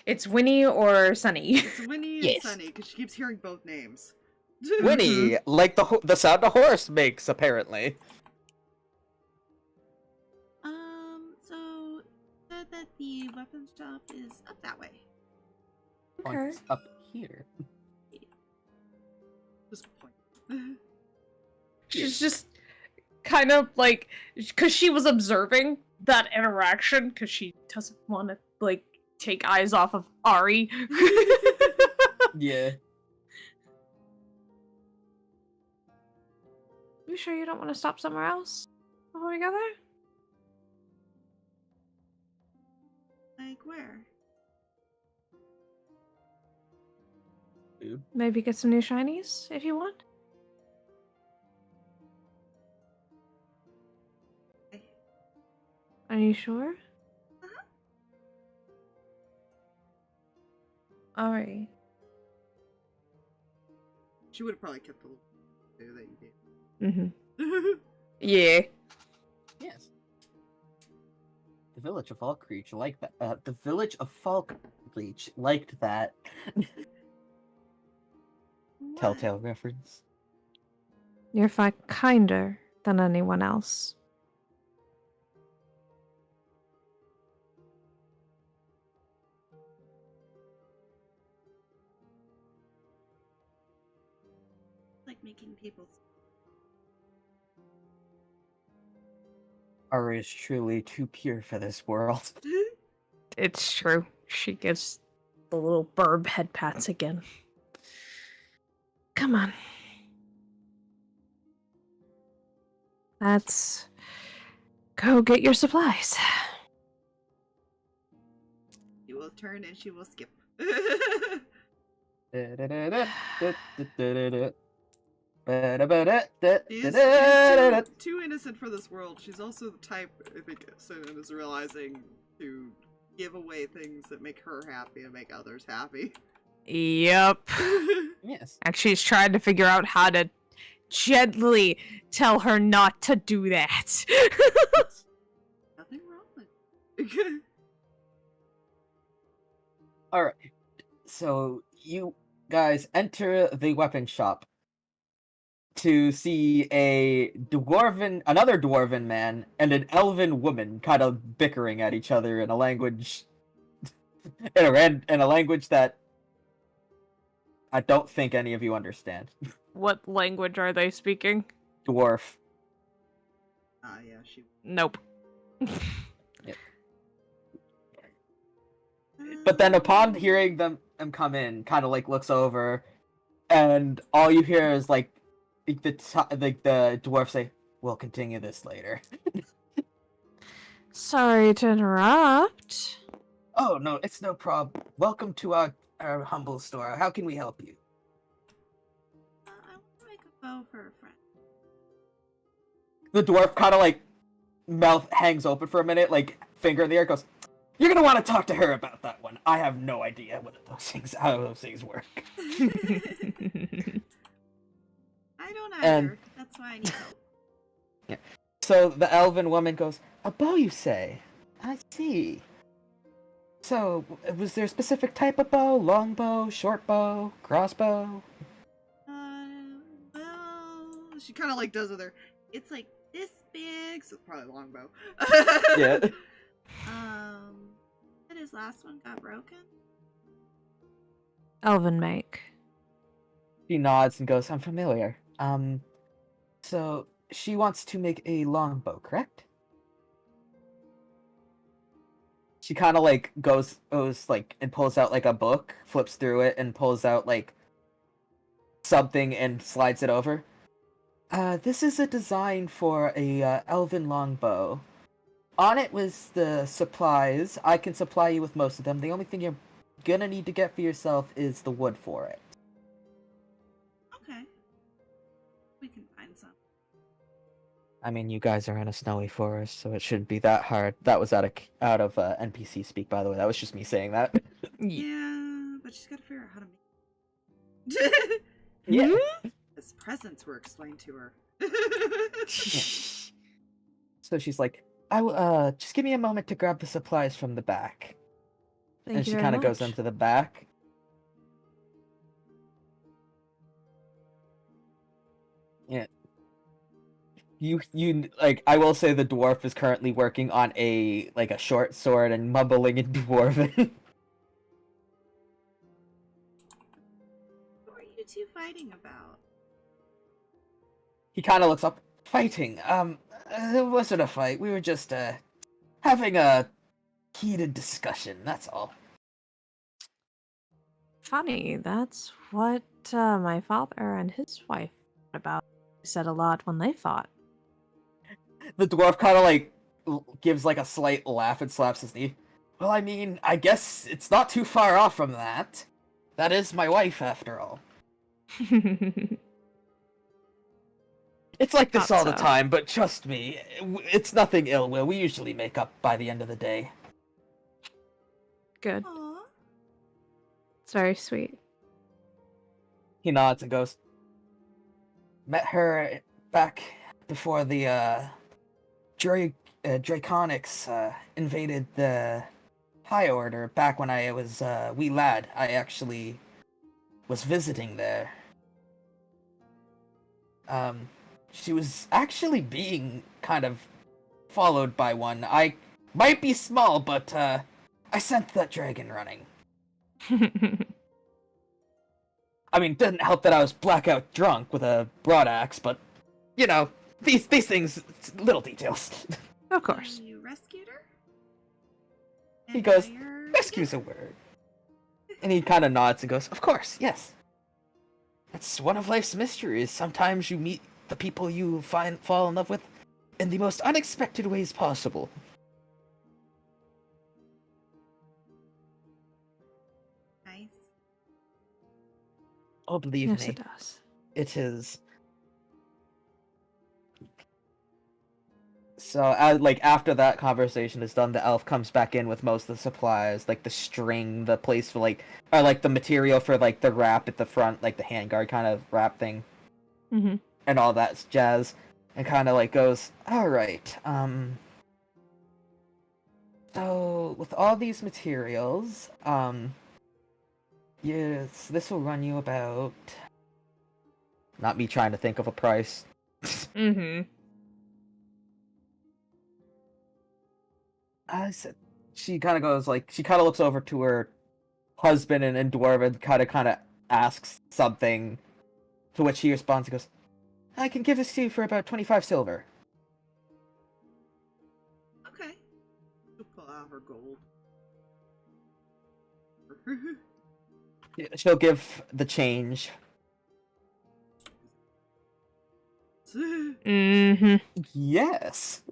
it's Winnie or Sunny. It's Winnie and Yes. Sunny because she keeps hearing both names. Winnie, like the sound a horse makes, apparently. So said that the weapons shop is up that way. Okay. Points up here. Just point. She's just kind of like, because she was observing that interaction, because she doesn't want to, like, take eyes off of Ari. Yeah. You sure you don't want to stop somewhere else before we go there? Like where? Maybe get some new shinies if you want. Are you sure? Uh-huh. Alright. She would have probably kept the little that you gave. Mm-hmm. Yeah. Yes. The village of Falkreach liked that. The village of Falkreach liked that. Telltale reference. You're far kinder than anyone else. Like making people. Ari is truly too pure for this world. It's true. She gives the little burb head pats again. Come on. Let's go get your supplies. She will turn and she will skip. She's too innocent for this world. She's also the type, I think Sinan is realizing, to give away things that make her happy and make others happy. Yep. Yes. And she's trying to figure out how to gently tell her not to do that. Nothing wrong with it. Alright. So you guys enter the weapon shop to see another dwarven man and an elven woman kind of bickering at each other in a language in a language that I don't think any of you understand. What language are they speaking? Dwarf. Yeah, she. Nope. But then upon hearing them come in, kind of like looks over, and all you hear is like the dwarf say, "We'll continue this later." Sorry to interrupt. Oh no, it's no problem. Welcome to our humble store. How can we help you? I want to make a bow for a friend. The dwarf kind of like mouth hangs open for a minute, like finger in the air, goes, "You're gonna want to talk to her about that one. I have no idea how those things work." I don't And- either. That's why I need help. So the elven woman goes, "A bow, you say? I see. So, was there a specific type of bow? Long bow, short bow, crossbow?" Well, she kind of like does with her. It's like this big, so it's probably a long bow. Yeah. But his last one got broken. Elven make. She nods and goes, "I'm familiar. So she wants to make a longbow, correct?" She kind of like goes like and pulls out like a book, flips through it, and pulls out like something and slides it over. This is a design for a elven longbow. On it was the supplies. I can supply you with most of them. The only thing you're gonna need to get for yourself is the wood for it. Okay. We can find some. I mean, you guys are in a snowy forest, so it shouldn't be that hard. That was out of NPC speak, by the way. That was just me saying that. Yeah, but she's got to figure out how to make it. Yeah. As his presents were explained to her. So she's like, I will, just give me a moment to grab the supplies from the back. Thank And you she very kind of goes much. into the back. Yeah. You like, I will say the dwarf is currently working on a short sword and mumbling in dwarven. What are you two fighting about? He kind of looks up. Fighting. It wasn't a fight. We were just having a heated discussion. That's all. Funny, that's what my father and his wife about said a lot when they fought. The dwarf kind of gives a slight laugh and slaps his knee. Well, I mean, I guess it's not too far off from that. That is my wife, after all. It's like this Thought all the so. time, but trust me, it's nothing ill will. We usually make up by the end of the day. Good. Aww. It's very sweet. He nods and goes, met her back before the Draconics invaded the High Order. Back when I was a wee lad, I actually was visiting there. She was actually being kind of followed by one. I might be small, but I sent that dragon running. I mean, didn't help that I was blackout drunk with a broad axe, but you know, these things, little details. Of course. You rescued her? He And goes, now you're rescue's a together? word. And he kind of nods and goes, of course, yes. That's one of life's mysteries. Sometimes you meet the people you fall in love with in the most unexpected ways possible. Nice. Oh, believe Yes, me, it does. it is. So, after that conversation is done, the elf comes back in with most of the supplies, like the string, the place for or the material for the wrap at the front, like the handguard kind of wrap thing, Mm-hmm. and all that jazz, and kind of goes, all right, so with all these materials, yes, this will run you about. Not me trying to think of a price. Mm-hmm. I said, she kind of goes she kind of looks over to her husband and Dwarven, kind of asks something, to which he responds and goes, I can give this to you for about 25 silver. Okay. She'll pull out her gold. She'll give the change. Mm-hmm. Yes.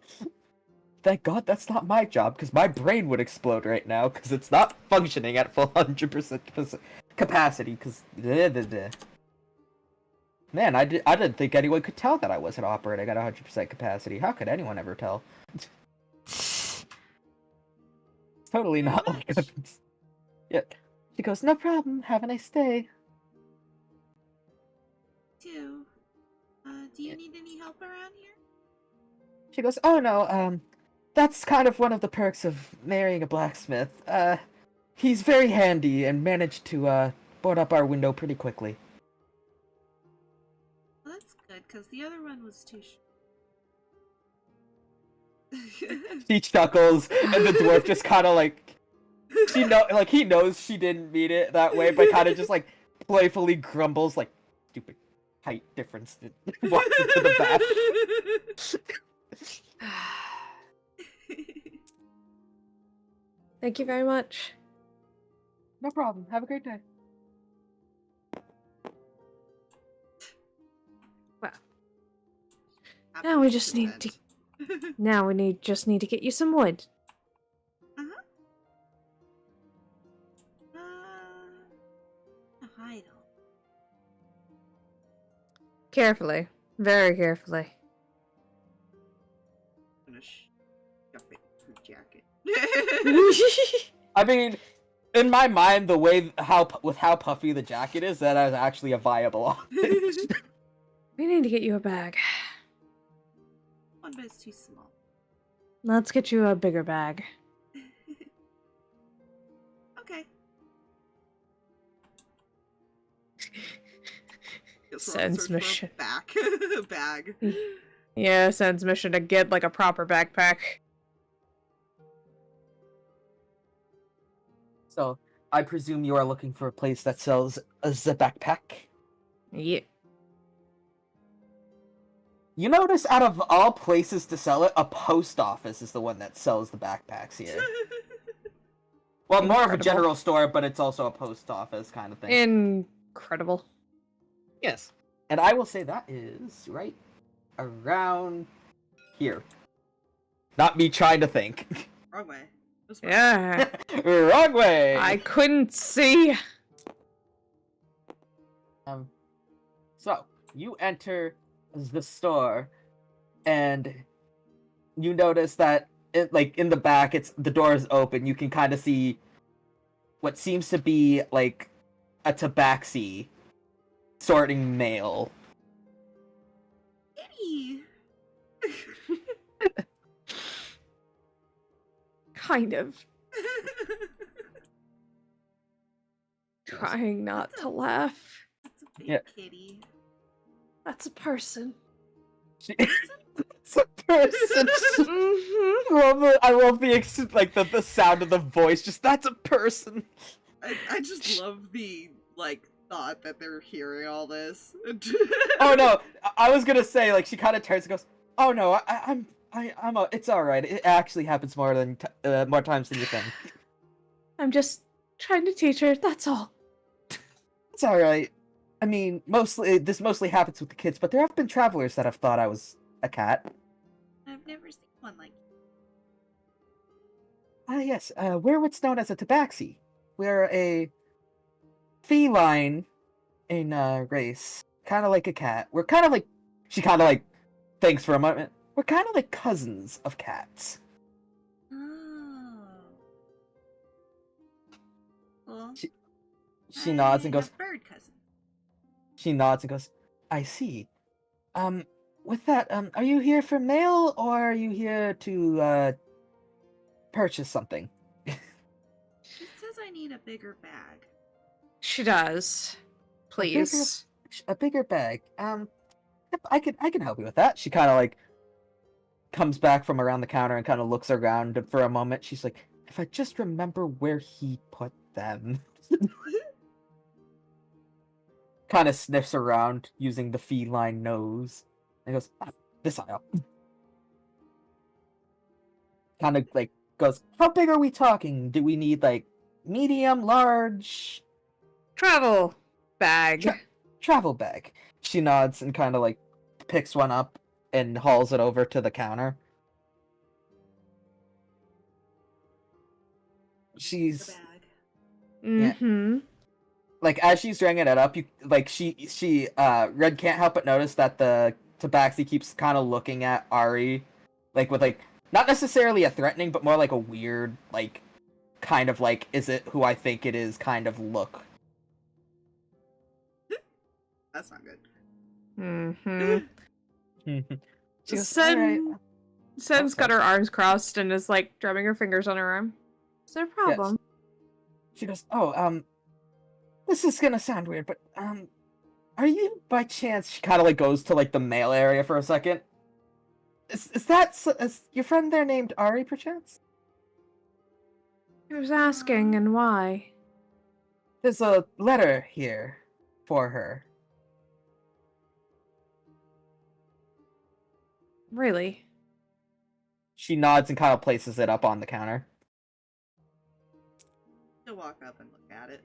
Thank God that's not my job, because my brain would explode right now, because it's not functioning at full 100% capacity, because... Man, I didn't think anyone could tell that I wasn't operating at 100% capacity. How could anyone ever tell? It's totally not like a... Yeah. She goes, no problem, have a nice day. Do you need any help around here? She goes, oh no, that's kind of one of the perks of marrying a blacksmith. He's very handy and managed to, board up our window pretty quickly. Well, that's good, because the other one was too She chuckles, and the dwarf just kind of he knows she didn't mean it that way, but kind of just playfully grumbles, stupid height difference, and walks into the bath. Thank you very much. No problem. Have a great day. Now we just need to. Now we just need to get you some wood. Hide. Carefully. Very carefully. I'm gonna stuff it in her jacket. I mean, in my mind, the way how puffy the jacket is, that is actually a viable option. We need to get you a bag. One, but it's too small. Let's get you a bigger bag. Okay. Sends mission. Bag. Yeah, sends mission to get like a proper backpack. So, I presume you are looking for a place that sells a backpack? Yeah. You notice out of all places to sell it, a post office is the one that sells the backpacks here. Well, more of a Incredible. general store, but it's also a post office kind of thing. Incredible. Yes. And I will say that is right around here. Not me trying to think. Wrong way. This way. Yeah. Wrong way! I couldn't see. So, you enter the store, and you notice that, in the back, the door is open. You can kind of see what seems to be, like, a tabaxi sorting mail. Kitty! Kind of. Trying not to laugh. That's a big Yeah. kitty. That's a person. It's a person. Mm-hmm. I love the sound of the voice. Just, that's a person. I just love the, thought that they're hearing all this. Oh no, I was gonna say, she kind of turns and goes, "Oh no, it's all right. It actually happens more times than you think. I'm just trying to teach her, that's all. It's all right. I mean, this mostly happens with the kids, but there have been travelers that have thought I was a cat. I've never seen one like Yes, we're what's known as a tabaxi. We're a feline in race, kind of like a cat. We're kind of like, she kind of thinks for a moment. We're kind of like cousins of cats. Oh. Well, She nods and goes. have bird cousin. She nods and goes, "I see. With that, are you here for mail or are you here to purchase something?" She says I need a bigger bag. She does. Please. A bigger bag. Yep, I can help you with that. She kind of comes back from around the counter and kind of looks around for a moment. She's like, "If I just remember where he put them." Kind of sniffs around using the feline nose and goes, "This aisle." Kind of goes, "How big are we talking? Do we need medium, large?" Travel bag. Travel bag. She nods and kind of picks one up and hauls it over to the counter. She's The bag. Mm-hmm. as she's dragging it up, you she Red can't help but notice that the tabaxi keeps kind of looking at Ari, with not necessarily a threatening, but more a weird kind of is it who I think it is kind of look. That's not good. Mm-hmm. She goes, Sen- "Alright." Sen's got her arms crossed and is drumming her fingers on her arm. Is there a problem? She goes, "Oh, this is gonna sound weird, but are you by chance?" She kind of goes to the mail area for a second. Is your friend there named Ari, perchance? I was asking, and why? There's a letter here for her. Really? She nods and kind of places it up on the counter. She'll walk up and look at it.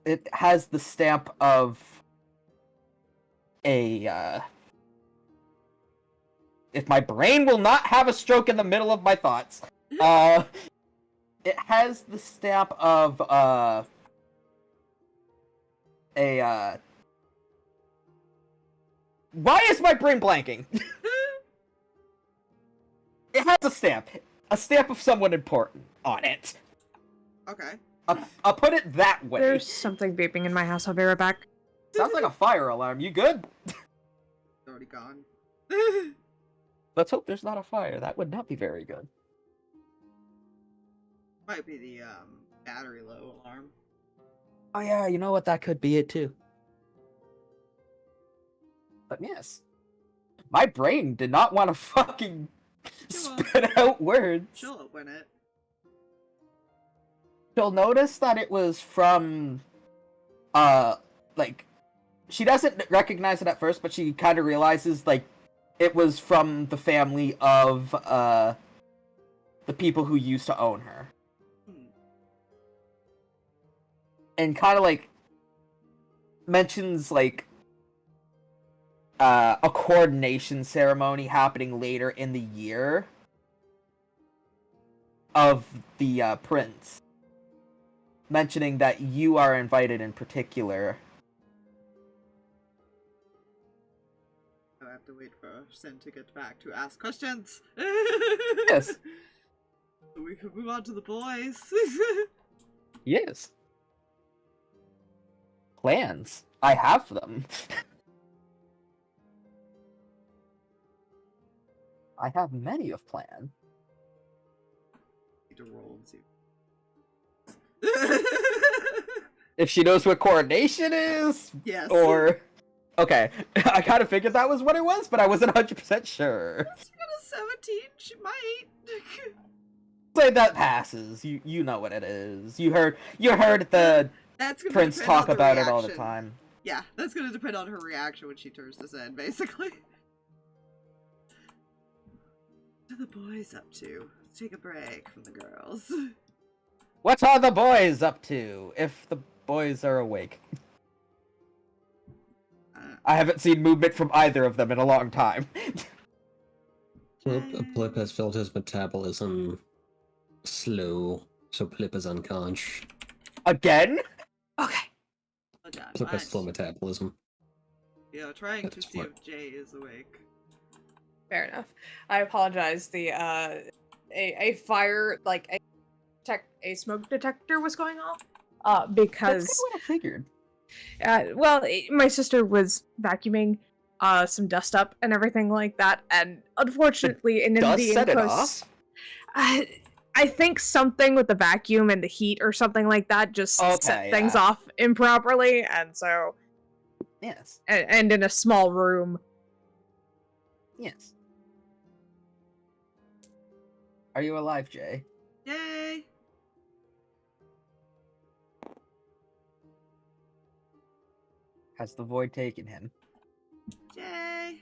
It has the stamp of a if my brain will not have a stroke in the middle of my thoughts. It has the stamp of why is my brain blanking? It has a stamp of someone important on it. Okay. I'll put it that way. There's something beeping in my house. I'll be right back. Sounds like a fire alarm. You good? It's already gone. Let's hope there's not a fire. That would not be very good. Might be the battery low alarm. Oh yeah, you know what? That could be it too. But yes, my brain did not want to fucking spit out words. She'll open it. She'll notice that it was from, like, she doesn't recognize it at first, but she kind of realizes, like, it was from the family of, the people who used to own her. And kind of, like, mentions, like, a coordination ceremony happening later in the year of the, prince. Mentioning that you are invited in particular. I have to wait for Sin to get back to ask questions. Yes. We can move on to the boys. Yes. Plans. I have them. I have many of plans. Need to roll and see. If she knows what coordination is, Yes. or okay, I kind of figured that was what it was, but I wasn't 100% sure. She got a 17. She might. Say that passes. You know what it is. You heard the That's gonna prince depend talk on the about it all the reaction. time. Yeah, that's gonna depend on her reaction when she turns to Zen, basically. What are the boys up to? Let's take a break from the girls. What are the boys up to? If the boys are awake. I haven't seen movement from either of them in a long time. Plip has felt his metabolism slow, so Plip is unconscious. Again? Okay. Well done. Plip has slow metabolism. Yeah, trying to That's see what- if Jay is awake. Fair enough. I apologize. The a fire, like a smoke detector was going off. Because That's kind of what I figured. my sister was vacuuming some dust up and everything like that, and unfortunately in Dust the set it enclosed, off? I think something with the vacuum and the heat or something like that just Okay, set things yeah. off improperly, and so Yes. and in a small room. Yes. Are you alive, Jay? Yay! Has the void taken him? Jay!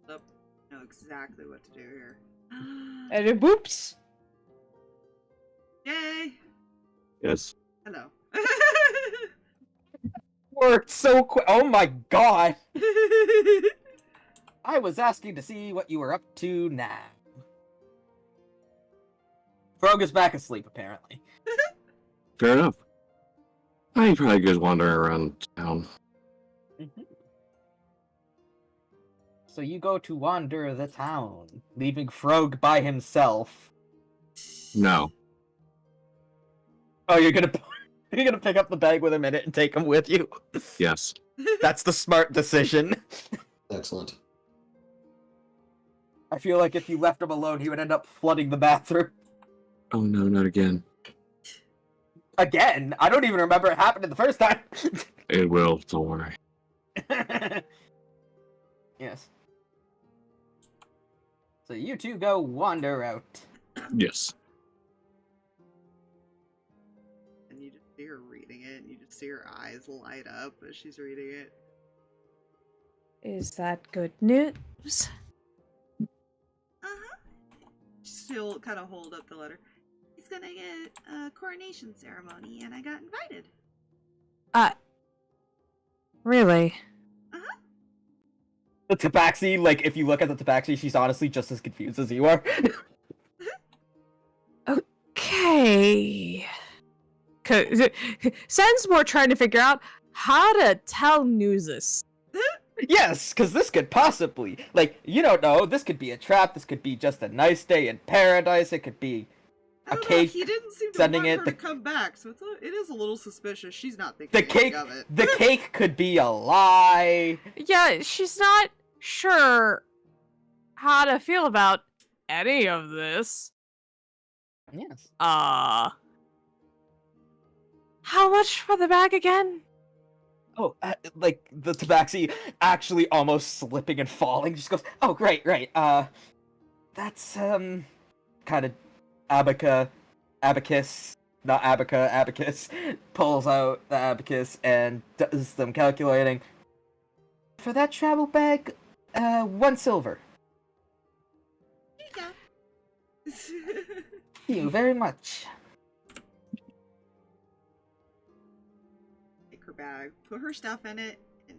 Nope. Know exactly what to do here. And it boops. Yay! Yes. Hello. Worked so quick. Oh my god! I was asking to see what you were up to now. Frog is back asleep, apparently. Fair enough. I probably just wandering around town. So you go to wander the town, leaving Frog by himself. No. Oh, you're gonna pick up the bag with him in it and take him with you? Yes. That's the smart decision. Excellent. I feel like if you left him alone, he would end up flooding the bathroom. Oh no, not again. Again? I don't even remember it happening the first time. It will, don't worry. Yes. So you two go wander out. Yes. And you just see her reading it, and you just see her eyes light up as she's reading it. Is that good news? Uh-huh. She'll kind of hold up the letter. He's gonna get a coronation ceremony, and I got invited. Really? The Tabaxi, like, if you look at the Tabaxi, she's honestly just as confused as you are. Okay. Sen's more trying to figure out how to tell Nuzus. Yes, because this could possibly, like, you don't know, this could be a trap, this could be just a nice day in paradise, it could be I don't know, cake, he didn't seem to sending want it, her the- to come back, so it is a little suspicious. She's not thinking The anything cake, of it. the cake could be a lie. Yeah, she's not sure how to feel about any of this. Yes. How much for the bag again? Oh, like the tabaxi actually almost slipping and falling. Just goes, oh, great, right. That's kind of abacus, not abacus. Pulls out the abacus and does some calculating. For that travel bag, 1 silver. There you go. Thank you very much. Take her bag, put her stuff in it, and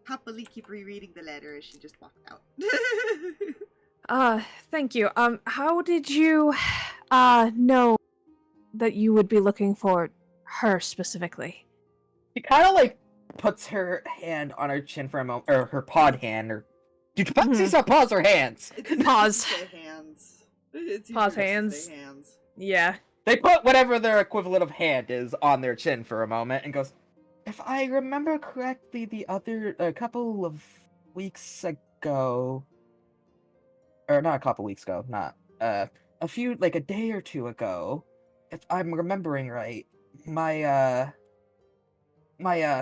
happily keep rereading the letter as she just walked out. Thank you. How did you, know that you would be looking for her specifically? She kind of like puts her hand on her chin for a moment, or her pod hand, or do tabaxis have paws or hands? Pause. Say hands. It's Pause easier hands. to say hands. Yeah. They put whatever their equivalent of hand is on their chin for a moment and goes, if I remember correctly, a couple of weeks ago, or not a couple weeks ago, not, a day or two ago, if I'm remembering right, my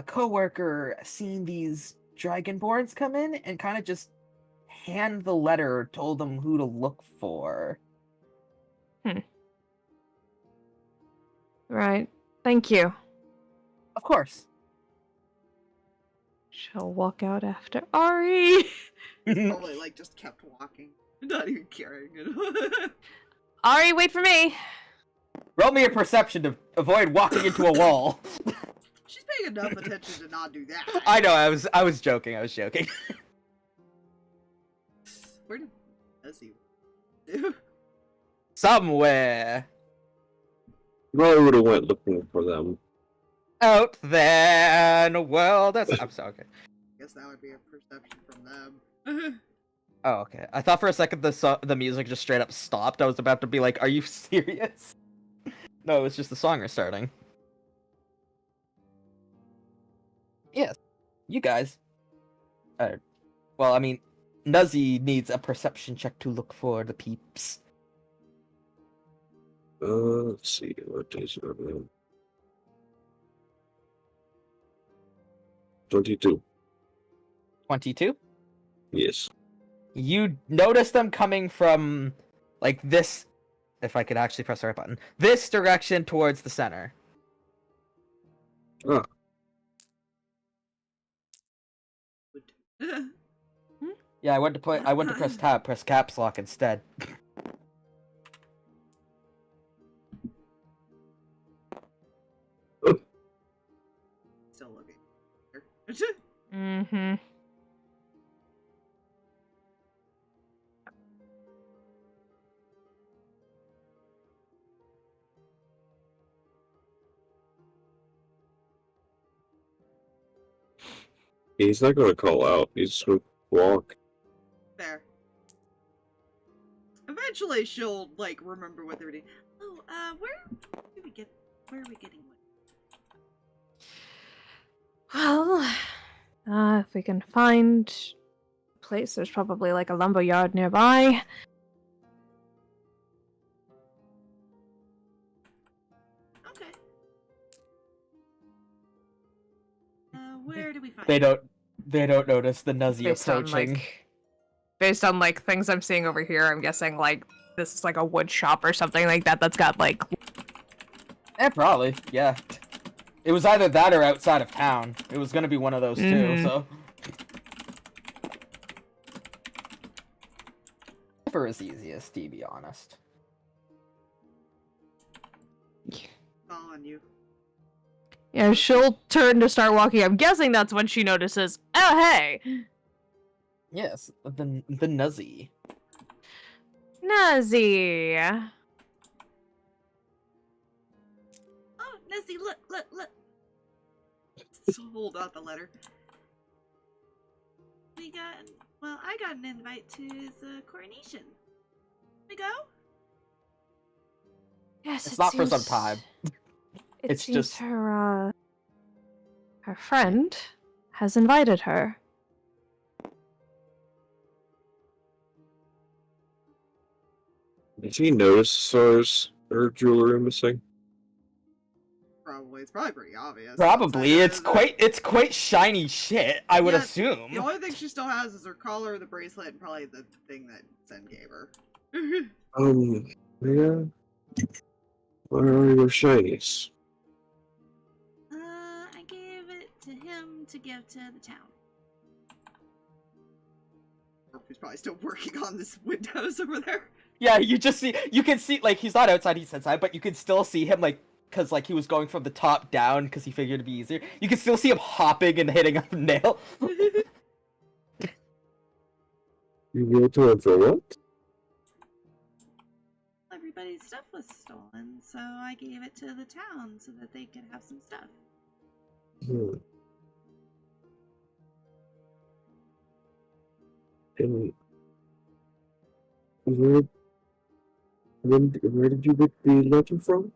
coworker seen these dragonborns come in and kind of just hand the letter, told them who to look for. Right. Thank you. Of course. She'll walk out after Ari. Probably like just kept walking, not even caring. Ari, wait for me. Roll me a perception to avoid walking into a wall. She's paying enough attention to not do that. I know, I was joking. Where did Essie do? Somewhere I would have went looking for them. out there in the world. I'm sorry. Okay. Guess that would be a perception from them. Oh, okay. I thought for a second the music just straight up stopped. I was about to be like, "Are you serious?" No, it's just the song restarting. Yes, you guys. Well, I mean, Nuzzy needs a perception check to look for the peeps. Let's see, what is it? 22. 22. Yes. You notice them coming from, like, this. If I could actually press the right button, this direction towards the center. Ah, Yeah, I went to press tab, press caps lock instead. Still looking. Mm-hmm. he's not gonna call out. He's just gonna walk. Fair. Eventually, she'll like remember what they were doing. Oh, where are we getting one? Well, if we can find a place, there's probably like a lumber yard nearby. Okay. Where do we find? They don't notice the Nuzzy approaching. Based on like things I'm seeing over here, I'm guessing like this is like a wood shop or something like that that's got like Probably, yeah. It was either that or outside of town. It was gonna be one of those two, so. Never as easiest, to be honest. Following you. Yeah, she'll turn to start walking. I'm guessing that's when she notices, oh hey! Yes, the Nuzzy. Nuzzy. Oh, Nessie, look. So hold out the letter. I got an invite to his coronation. We go? Yes, It's it not for some seems- time. It It's seems just- her friend has invited her. Did he notice Sar's her jewelry missing? Probably. It's probably pretty obvious. Probably. Outside It's quite shiny shit, I would Yeah, assume. The only thing she still has is her collar, the bracelet, and probably the thing that Zen gave her. Yeah. Where are your shinies? I gave it to him to give to the town. He's probably still working on this windows over there. Yeah, you can see, like, he's not outside, he's inside, but you can still see him, like, because, like, he was going from the top down because he figured it'd be easier. You can still see him hopping and hitting a nail. You go to him for what? Everybody's stuff was stolen, so I gave it to the town so that they could have some stuff. And where did you get the letter from?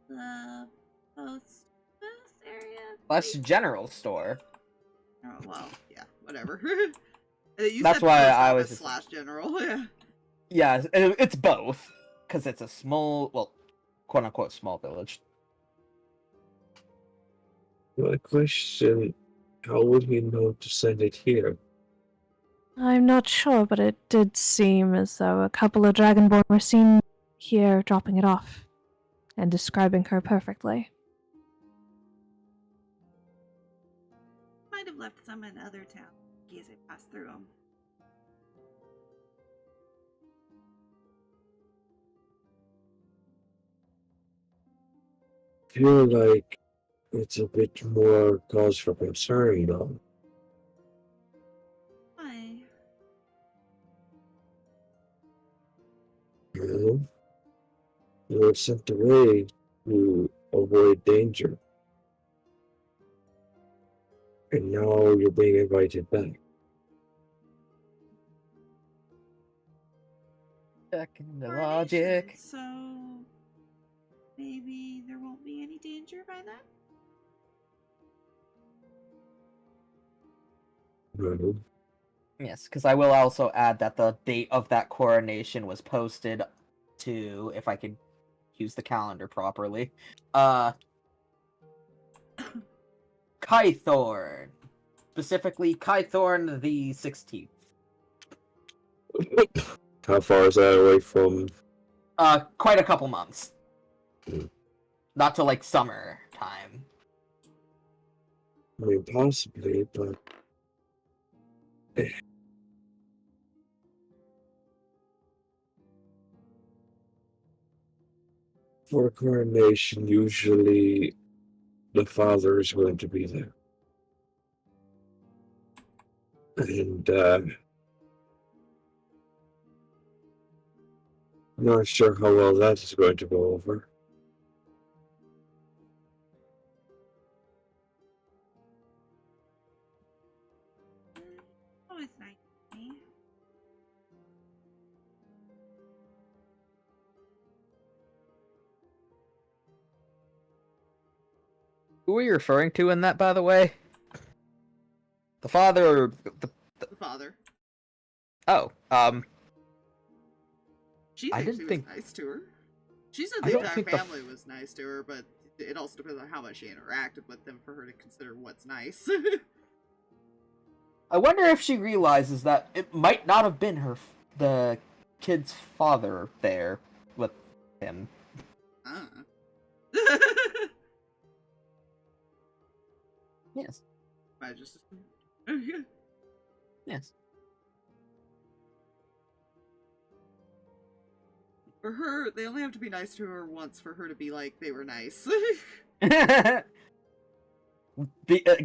The post area. That's general store. Oh, well, yeah, whatever. You That's said why post I office was- slash general, yeah. Yeah, it's both. Because it's a small, well, quote-unquote small village. My question, how would he know to send it here? I'm not sure, but it did seem as though a couple of Dragonborn were seen here dropping it off and describing her perfectly. Might have left some in other towns in case I passed through them. I feel like it's a bit more cause for concern, though. Why? You know? You were sent away to avoid danger. And now you're being invited back. Checking the Coronation, logic. So maybe there won't be any danger by then? Mhm. Yes, because I will also add that the date of that coronation was posted to, if I could use the calendar properly, Kythorn. Specifically, Kythorn the 16th. How far is that away from? Quite a couple months. Hmm. Not till, like, summer time. I mean, possibly, but for a coronation, usually the father is going to be there. And not sure how well that is going to go over. Always nice to me. Who are you referring to in that, by the way? The father or the... The father. Oh, She I thinks didn't he think- was nice to her. She said I the don't entire think the family was nice to her, but it also depends on how much she interacted with them for her to consider what's nice. I wonder if she realizes that it might not have been the kid's father there with him. Yes, I just yes. for her, they only have to be nice to her once for her to be like they were nice.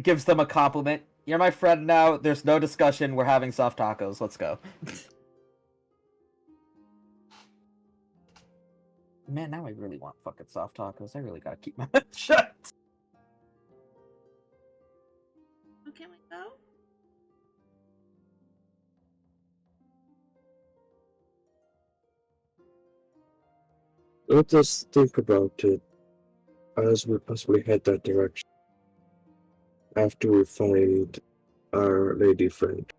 Gives them a compliment. You're my friend now. There's no discussion. We're having soft tacos. Let's go. Man, now I really want fucking soft tacos. I really gotta keep my mouth shut. So can we go? let us think about it as we possibly head that direction after we find our lady friend.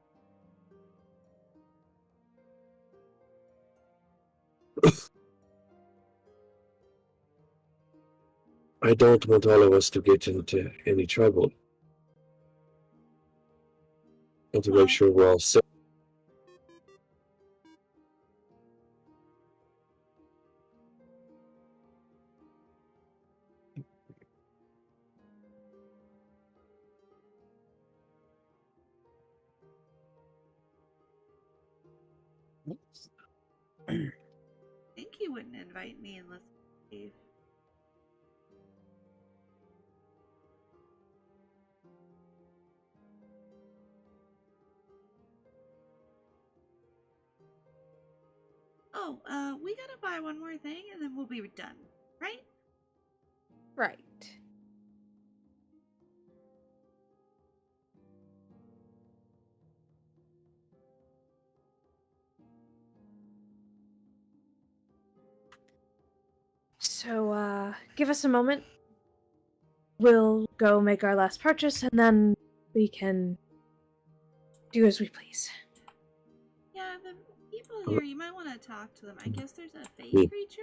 I don't want all of us to get into any trouble. I want to make sure we're all safe. I think he wouldn't invite me unless he gave. Oh, we gotta buy one more thing and then we'll be done, right? Right. So, give us a moment. We'll go make our last purchase, and then we can do as we please. Yeah, the people here, you might want to talk to them. I guess there's a fey Hmm. creature.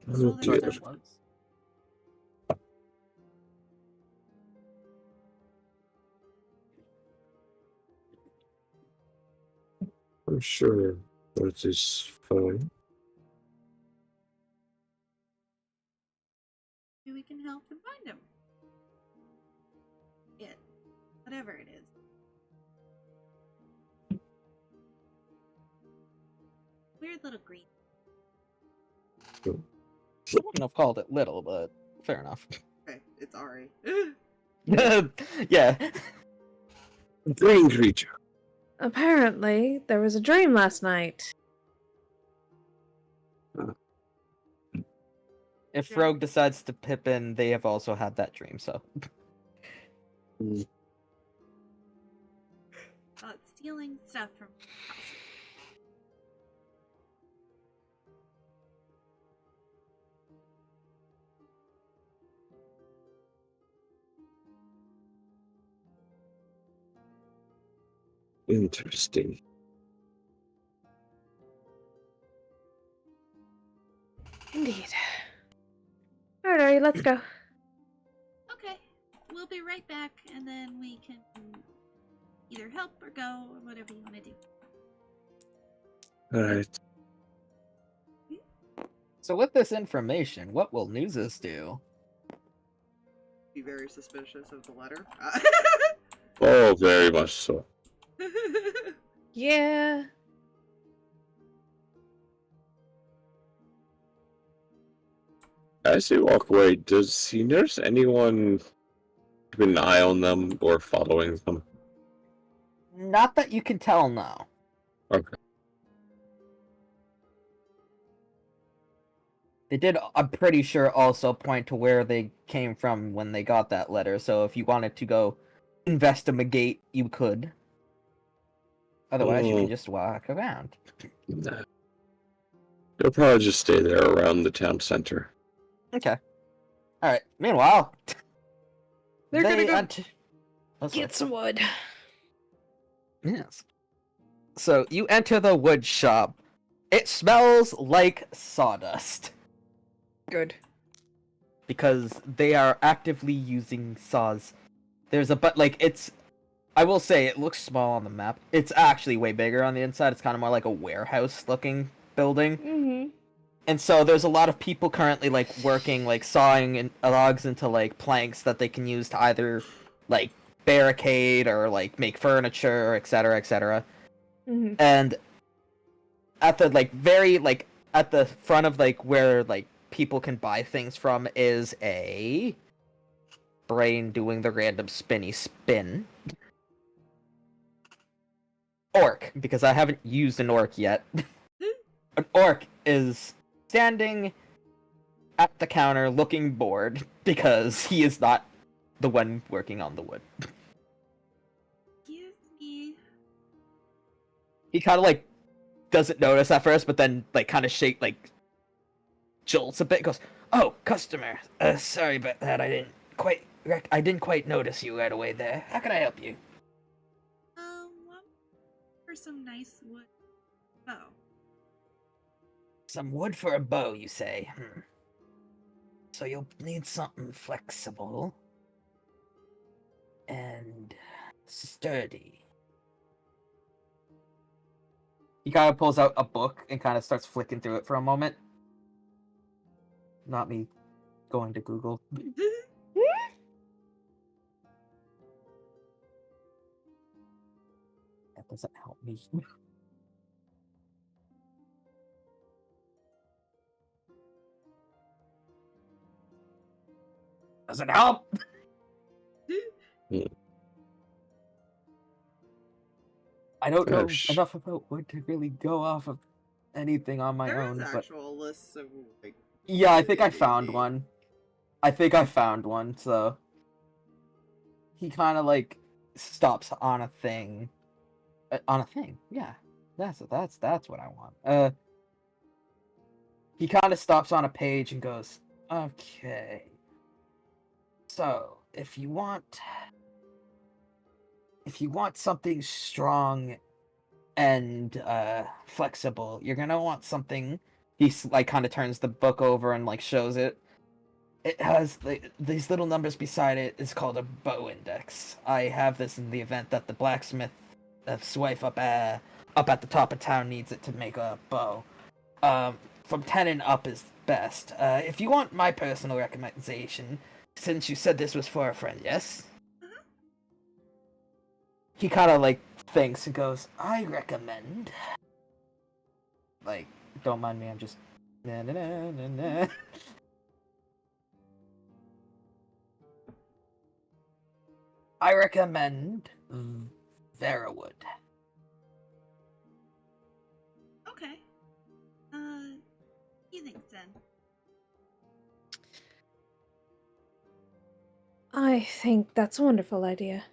Oh Stole their dear. stuff. I'm sure that is fine. Maybe we can help them find him. It. Whatever it is. Weird little green. I wouldn't have called it little, but fair enough. Okay, it's Ari. Yeah. Green creature. Apparently, there was a dream last night. If Rogue decides to pip in, they have also had that dream, so. About stealing stuff from houses. Interesting. Indeed. Alright, Ari, let's go. Okay, we'll be right back, and then we can either help or go, or whatever you want to do. Alright. So with this information, what will Nuzus do? Be very suspicious of the letter. Oh, very much so. Yeah. As they walk away, does he notice anyone keeping an eye on them or following them? Not that you can tell now. Okay. They did, I'm pretty sure, also point to where they came from when they got that letter, so if you wanted to go investigate, you could. Otherwise, you can just walk around. Nah. They'll probably just stay there around the town center. Okay. Alright, meanwhile... They're gonna go Oh, sorry. get some wood. Yes. So, you enter the wood shop. It smells like sawdust. Good. Because they are actively using saws. There's a it's... I will say, it looks small on the map. It's actually way bigger on the inside. It's kind of more like a warehouse-looking building. Mm-hmm. And so there's a lot of people currently, working, sawing logs into, planks that they can use to either, barricade or, make furniture, etc., etc. Mm-hmm. And at the, at the front of, where, people can buy things from is a brain doing the random spinny spin. Orc, because I haven't used an orc yet. An orc is standing at the counter looking bored because he is not the one working on the wood. Excuse me. He kind of doesn't notice at first, but then like kind of jolts a bit. Goes, "Oh, customer. Sorry about that. I didn't quite notice you right away there. How can I help you?" What for some nice wood bow? Some wood for a bow, you say? So you'll need something flexible and sturdy. He kind of pulls out a book and kind of starts flicking through it for a moment. Not me going to Google. That doesn't help me. Doesn't help. I don't know enough about wood to really go off of anything on my own. There's but actual lists of like. yeah, I think I found one. So he kind of like stops on a thing. Yeah, that's what I want. He kind of stops on a page and goes, "Okay. So, if you want something strong and flexible, you're gonna want something." He like kind of turns the book over and like shows it. It has these little numbers beside it. It's called a bow index. I have this in the event that the blacksmith's wife up at the top of town needs it to make a bow. From 10 and up is best. If you want my personal recommendation, since you said this was for a friend, yes? He kind of like thinks and goes, "I recommend." Like, don't mind me, I'm just. Na, na, na, na, na. I recommend Verawood. Okay. You think then? I think that's a wonderful idea.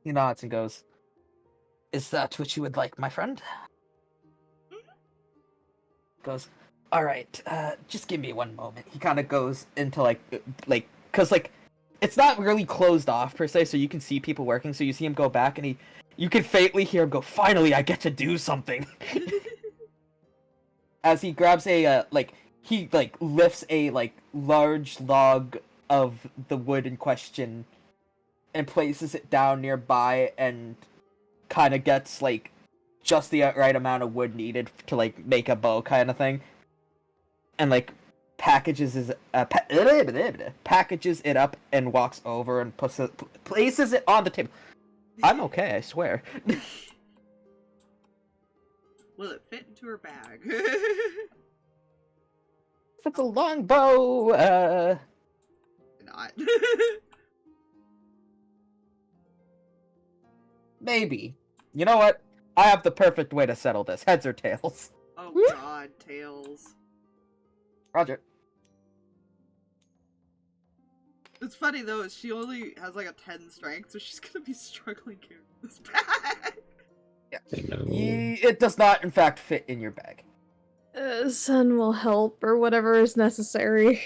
He nods and goes, "Is that what you would like, my friend?" Goes, "All right, just give me one moment." He kind of goes into cause it's not really closed off per se, so you can see people working. So you see him go back, and you can faintly hear him go, "Finally, I get to do something." As he grabs he lifts a large log of the wood in question and places it down nearby, and kind of gets just the right amount of wood needed to make a bow kind of thing, and packages it up and walks over and places it on the table. I'm okay, I swear. Will it fit into her bag? If it's a long bow, Not. maybe. You know what? I have the perfect way to settle this. Heads or tails? Oh god, tails. Roger. It's funny though, she only has a 10 strength, so she's gonna be struggling carrying this bag. Yeah. I know. It does not, in fact, fit in your bag. Sun will help, or whatever is necessary.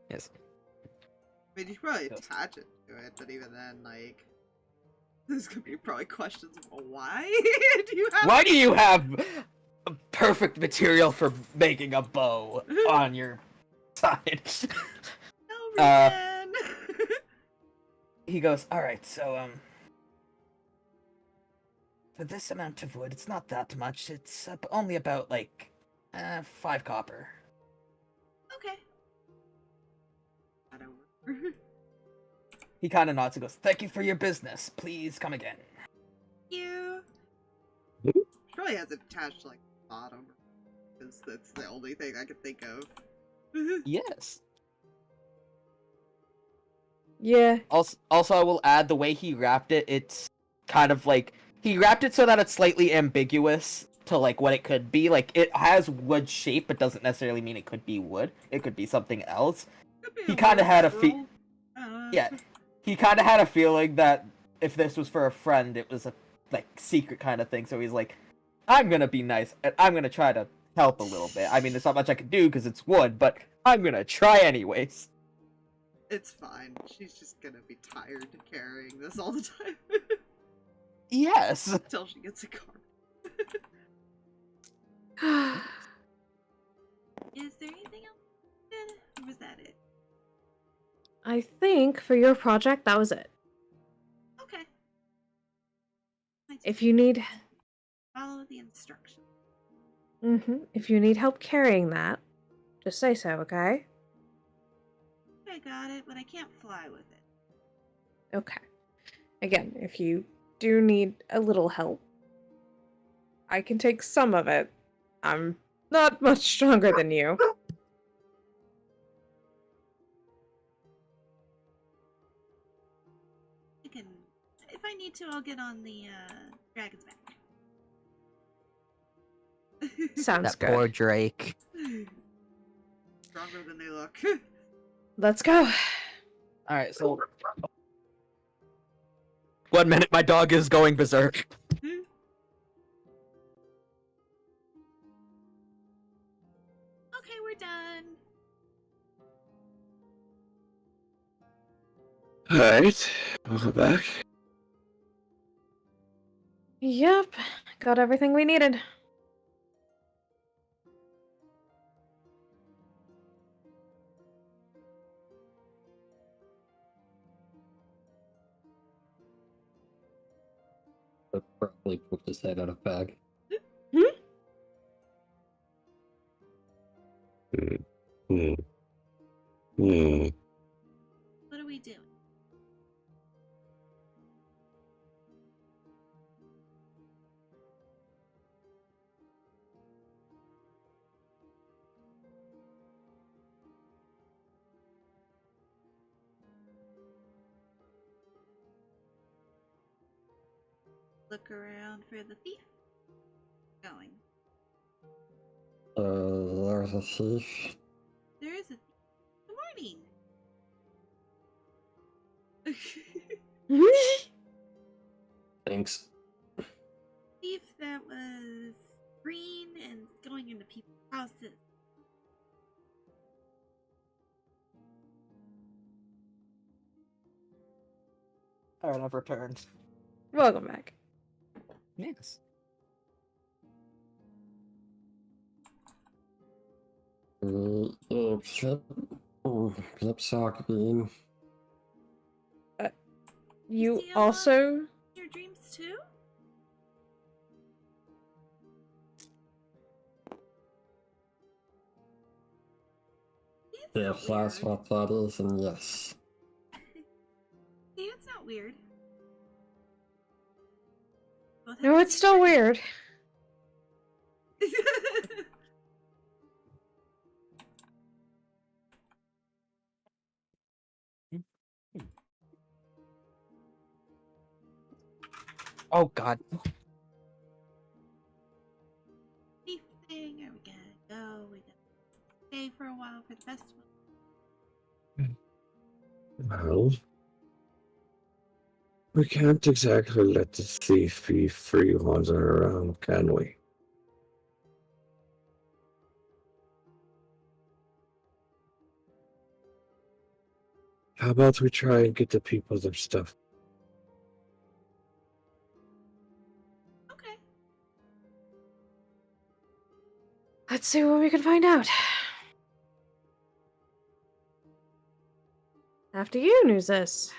Yes. I mean, you should probably Yes. attach it to it, but even then, there's gonna be probably questions of why do you have. Why do you have perfect material for making a bow on your side? No reason. He goes, "All right, so for this amount of wood, it's not that much. It's only about 5 copper." Okay. That'll work. He kind of nods and goes, "Thank you for your business. Please come again." You. Probably has it attached to the bottom, because that's the only thing I can think of. Yes. Yeah. Also, I will add the way he wrapped it. It's kind of he wrapped it so that it's slightly ambiguous to what it could be. It has wood shape, but doesn't necessarily mean it could be wood. It could be something else. Could be He a kind of little had a literal. yeah. He kind of had a feeling that if this was for a friend, it was a like secret kind of thing. So he's like, I'm gonna be nice and I'm gonna try to help a little bit. I mean, there's not much I can do because it's wood, but I'm gonna try anyways. It's fine. She's just gonna be tired of carrying this all the time. Yes. Until she gets a car. Is there anything else? Good? Or was that it? I think for your project, that was it. Okay. I just If you need, follow the instructions. if you need help carrying that, just say so, okay? I got it, but I can't fly with it. Okay. Again, if you do need a little help, I can take some of it. I'm not much stronger than you. I can, if I need to, I'll get on the dragon's back. Sounds That good. poor Drake. Stronger than they look. Let's go. Alright, so 1 minute, my dog is going berserk. Okay, we're done. Alright, welcome back. Yep, got everything we needed. But probably poked his head out of bag. Hmm. Hmm. What are we doing? Look around for the thief. Going. There's a thief. There is a thief. Good morning. Thanks. Thief that was green and going into people's houses. Alright, I've returned. Welcome back. Yes. Plip sock bean. You see also... your dreams too? If It's that's not weird. what that is, and yes. See, it's not weird. Both have No, the it's same still brain. weird. Oh god. Thief thing, are we gonna go? We gonna stay for a while for the festival? Well, we can't exactly let the thief be free wandering around, can we? How about we try and get the people their stuff? Okay. Let's see what we can find out. After you, Nuzus.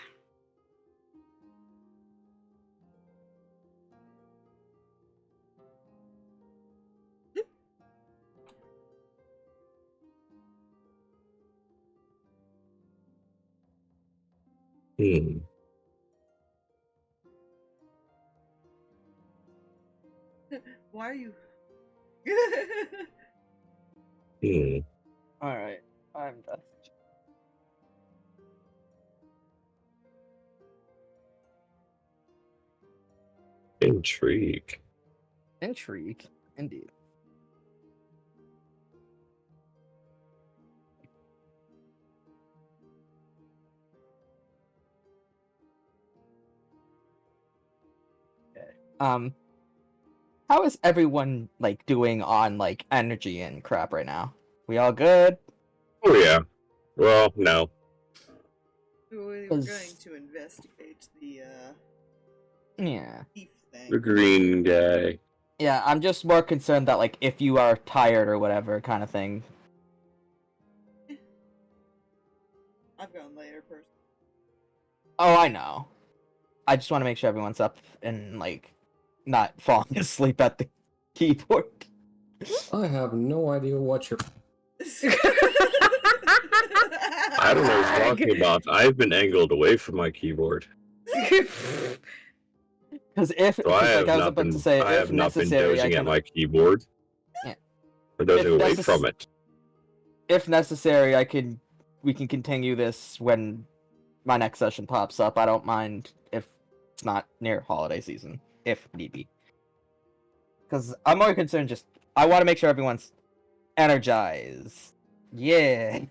Hmm. Why are you? Hmm. Alright, I'm done. Intrigue. Intrigue, indeed. How is everyone like doing on like energy and crap right now? We all good? Oh yeah. Well, no. We were going 'Cause- to investigate the Yeah. thief thing. The green guy. Yeah, I'm just more concerned that like if you are tired or whatever kind of thing. I've gone later, person. Oh, I know. I just want to make sure everyone's up and like not falling asleep at the keyboard. I have no idea what you're. I don't know what he's talking about. I've been angled away from my keyboard. Because if, So I have like I was not about been, to say, I if have not been necessary, I dozing can. at my keyboard. Yeah. Or dozing If away necess- from it. If necessary, we can continue this when my next session pops up. I don't mind if it's not near holiday season, if need be. Because I'm more concerned just, I want to make sure everyone's energized. Yeah.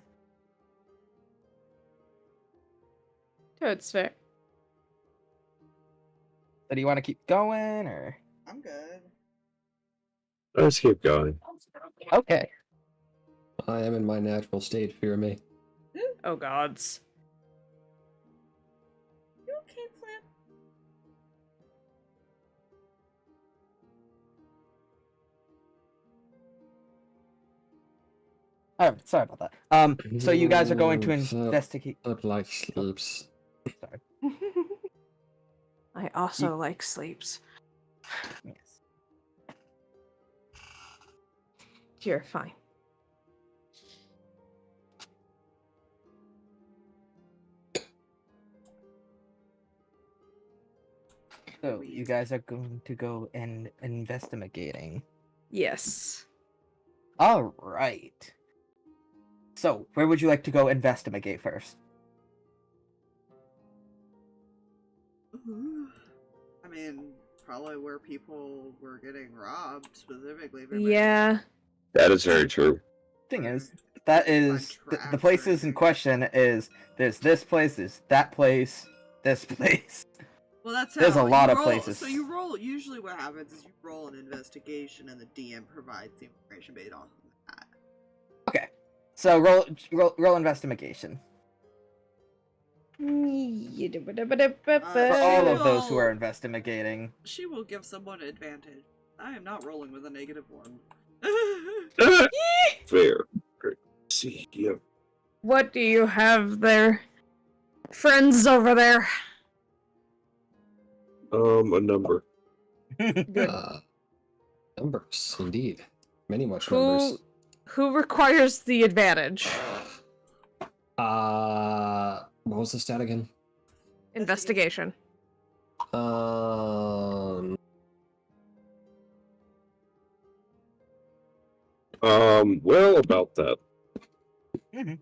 That's fair. So do you want to keep going, or? I'm good. Let's keep going. Okay. I am in my natural state. Fear me. Oh gods. You okay, Plip? Alright, sorry about that. So you guys are going to investigate. Up like sleeps. Sorry. I also like sleeps. Yes. You're fine. So you guys are going to go and investigating. Yes. All right. So where would you like to go investigate first? I mean, probably where people were getting robbed, specifically. if everybody- Yeah. That is very true. Thing is, that is the places in question is there's this place, there's that place, this place. Well, that's There's how a lot you of roll- places. So you roll. Usually, what happens is you roll an investigation, and the DM provides the information based off of that. Okay. So roll investigation. For all of those who are investigating. She will give someone advantage. I am not rolling with a -1. Fair. See, yeah. What do you have there? Friends over there. A number. Good. Numbers, indeed. Many much numbers. Who requires the advantage? What was the stat again? Investigation. Well, about that. Mine's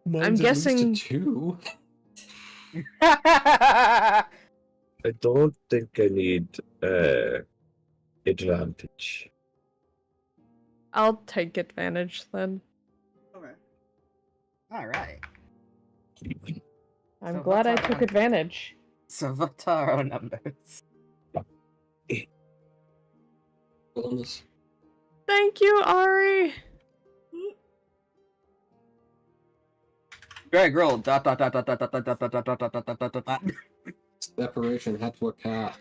I'm at least a guessing- 2. I don't think I need advantage. I'll take advantage then. Okay. All right. I'm So glad I what's our took one? advantage. So what are our numbers? Wellness. Thank you, Ari. Greg rolled dot dot dot dot dot dot dot dot dot dot dot dot dot dot dot dot. Separation had to occur.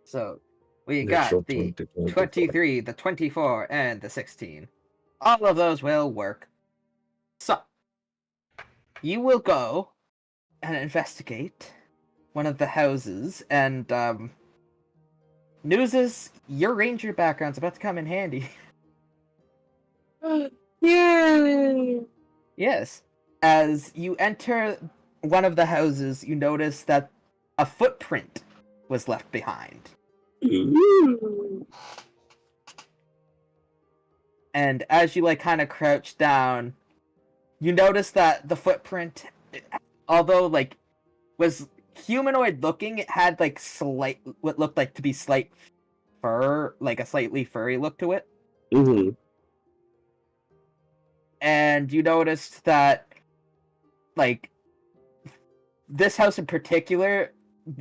So we Natural got the 20. 23, the 24, and the 16. All of those will work. So, you will go and investigate one of the houses, and, Nuzus, your ranger background's about to come in handy. Yay! Yes. As you enter one of the houses, you notice that a footprint was left behind. Ooh. And as you like kind of crouch down, you notice that the footprint, although like was humanoid looking, it had like what looked like to be slight fur, like a slightly furry look to it. Mm-hmm. And you noticed that like this house in particular,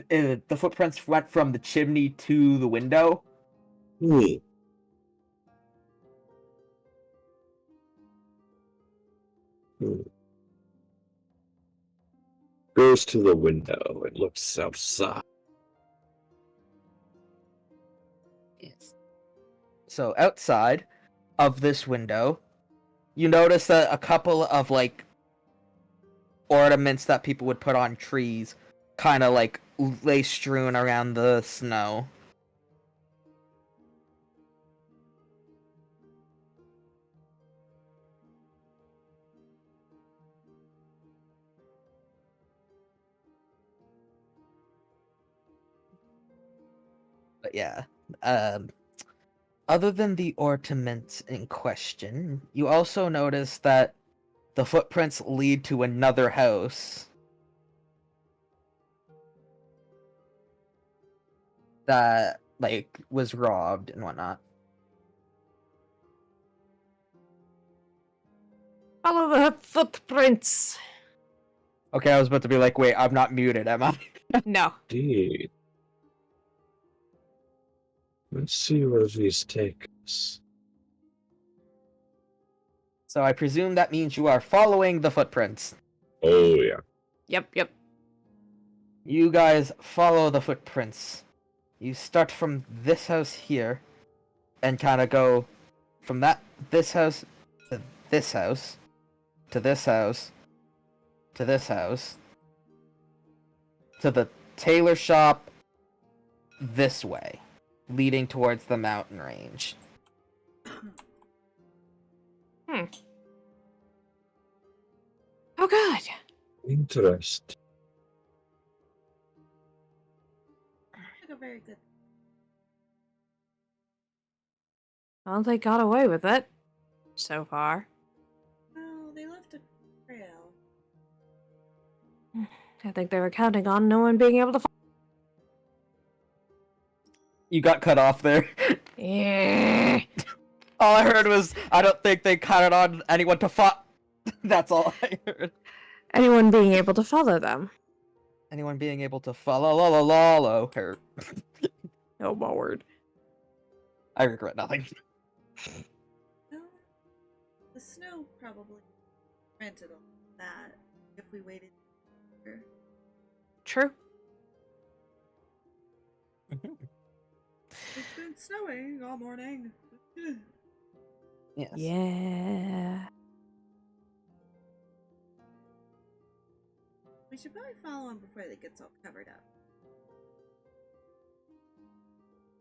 the footprints went from the chimney to the window. Hmm. Hmm. Goes to the window and looks outside. Yes. So outside of this window, you notice that a couple of like ornaments that people would put on trees kind of like lay strewn around the snow. But yeah, um, other than the ornaments in question, you also notice that the footprints lead to another house that like was robbed and whatnot. Follow the footprints. Okay, I was about to be like, wait, I'm not muted, am I? No. Indeed. Let's see where these take us. So I presume that means you are following the footprints. Oh, yeah. Yep. You guys follow the footprints. You start from this house here and kind of go from this house to this house to this house to this house to the tailor shop this way, leading towards the mountain range. Oh god. Interesting. Like a very good. Well, they got away with it. So far. Well, they left a trail. I think they were counting on no one being able to You got cut off there. Yeah. All I heard was, I don't think they counted on anyone to fight. That's all I heard. Anyone being able to follow them. Anyone being able to follow her. Oh my word. I regret nothing. Well, the snow probably prevented all that if we waited. Longer. True. It's been snowing all morning. Yes. Yeah. We should probably follow them before they get all covered up.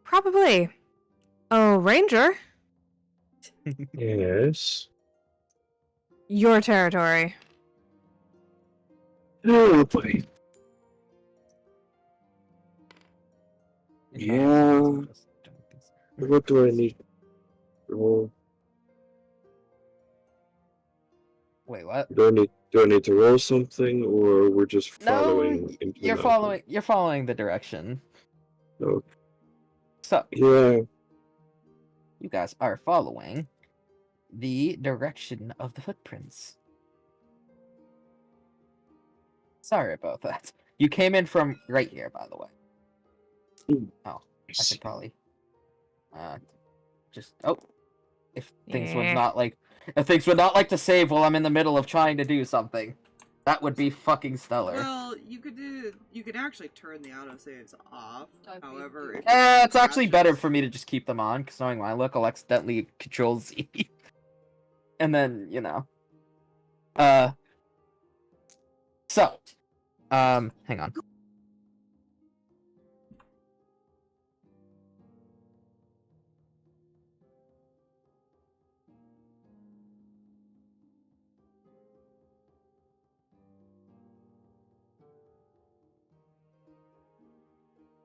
Probably. Oh, Ranger. Yes. Your territory. Oh, boy. Yeah. What do I need? Roll? Wait, what? Do I need to roll something, or we're just following? No, into you're the following. You're following the direction. mountain? Okay. So Yeah. you guys are following the direction of the footprints. Sorry about that. You came in from right here, by the way. Ooh. Oh, I should probably just if things would Yeah. not like if things would not like to save while I'm in the middle of trying to do something. That would be fucking stellar. Well, you could actually turn the autosaves off. However, if It's actually better crashes- for me to just keep them on, because knowing my luck, I'll accidentally Control Z. And then, you know. So, hang on.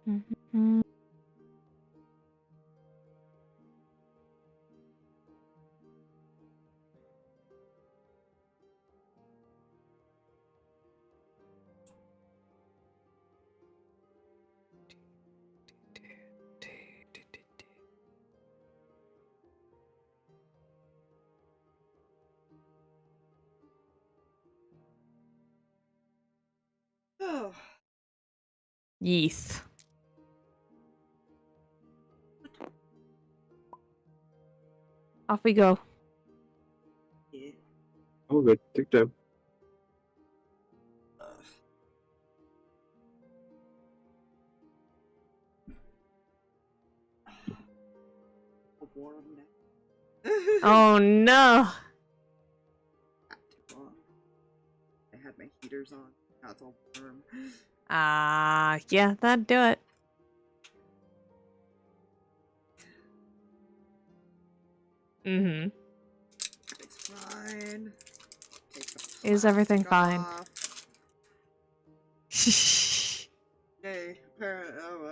Mm-hmm. Yeeth. Off we go. Yeah. Oh, good. Take time. Ugh. A warm neck. Oh no. Not too long. I had my heaters on. Now it's all warm. Yeah, that'd do it. Mm-hmm. Everything's fine. Take the Is everything plastic fine? off. Hey,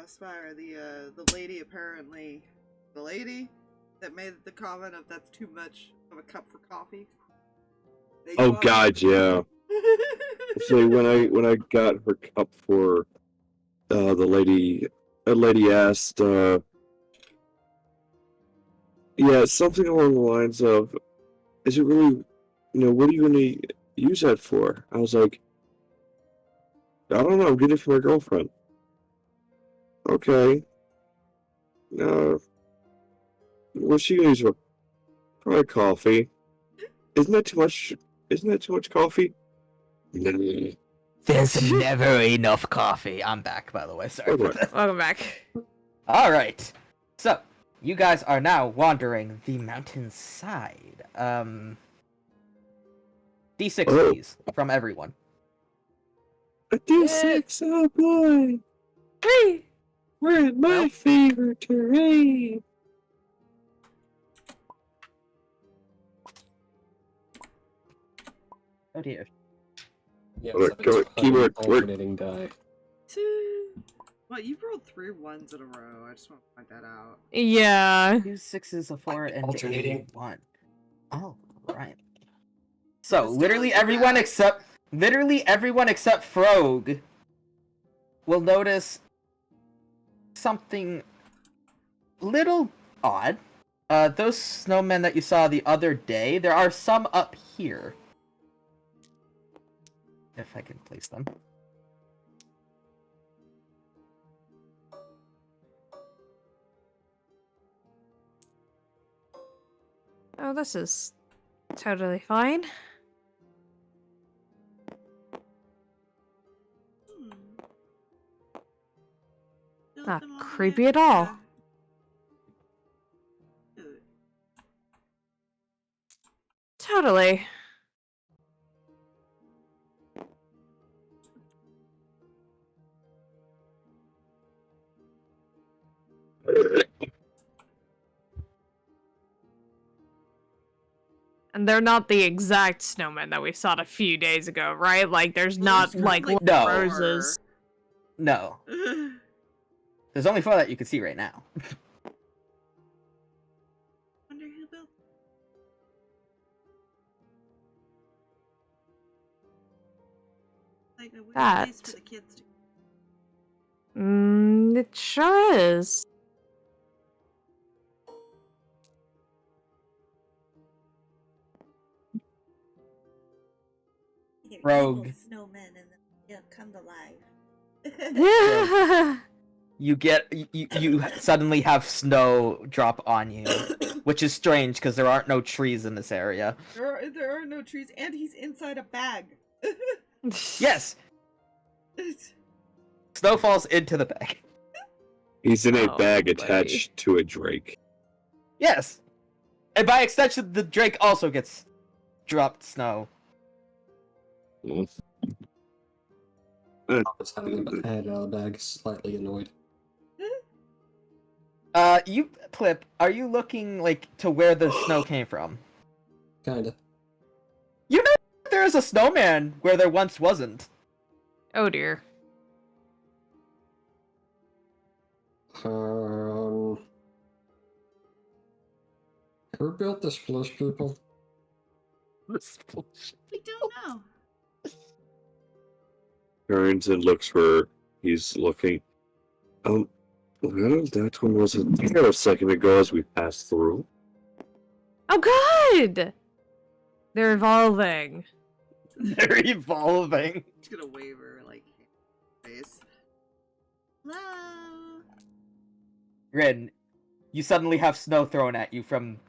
Aspire, the lady apparently, the lady that made the comment of that's too much of a cup for coffee. They Oh go God, yeah. So when I got her cup for a lady asked, yeah, something along the lines of, is it really, what are you gonna use that for? I was like, I don't know, I'm getting it for my girlfriend. Okay. What's she gonna use it for? Probably coffee. Isn't that too much? Isn't that too much coffee? Nah. There's never enough coffee. I'm back, by the way. Sorry for that. Welcome back. All right. So, you guys are now wandering the mountainside. D6, Oh. please, from everyone. A D6, oh boy! Whee! We're in my favorite terrain! Oh dear. Yeah, Alright, so go- it's keyword, work. alternating die. Well, you've rolled 3 1s in a row. I just want to point that out. Yeah. 2 6s, a 4, and Alternating. a 1. Oh, right. So, It's literally totally everyone bad. except Frog will notice something little odd. Those snowmen that you saw the other day, there are some up here. If I can place them. Oh, this is totally fine. Hmm. Build Not them all creepy together, at all. yeah. Good. Totally. And they're not the exact snowmen that we saw a few days ago, right? Like, there's Well, not, there's like, currently little No. roses. No. There's only 4 that you can see right now. Wonder who built. Like a weird place for That- the kids to. It sure is. They're Rogue. evil snowmen and then they'll come to life. You suddenly have snow drop on you, which is strange because there aren't no trees in this area. There are no trees, and he's inside a bag. Yes, snow falls into the bag. He's in a Oh, bag buddy. attached to a drake. Yes, and by extension, the drake also gets dropped snow. I was having a head out of the bag, slightly annoyed. You, Plip, are you looking like to where the snow came from? Kinda. You know there is a snowman where there once wasn't. Oh dear. Who built this place, people? We don't know. Turns and looks where he's looking. Well, that one wasn't there a second ago as we passed through. Oh, good! They're evolving. They're evolving. He's gonna wave her like face. Hello. Rin, you suddenly have snow thrown at you from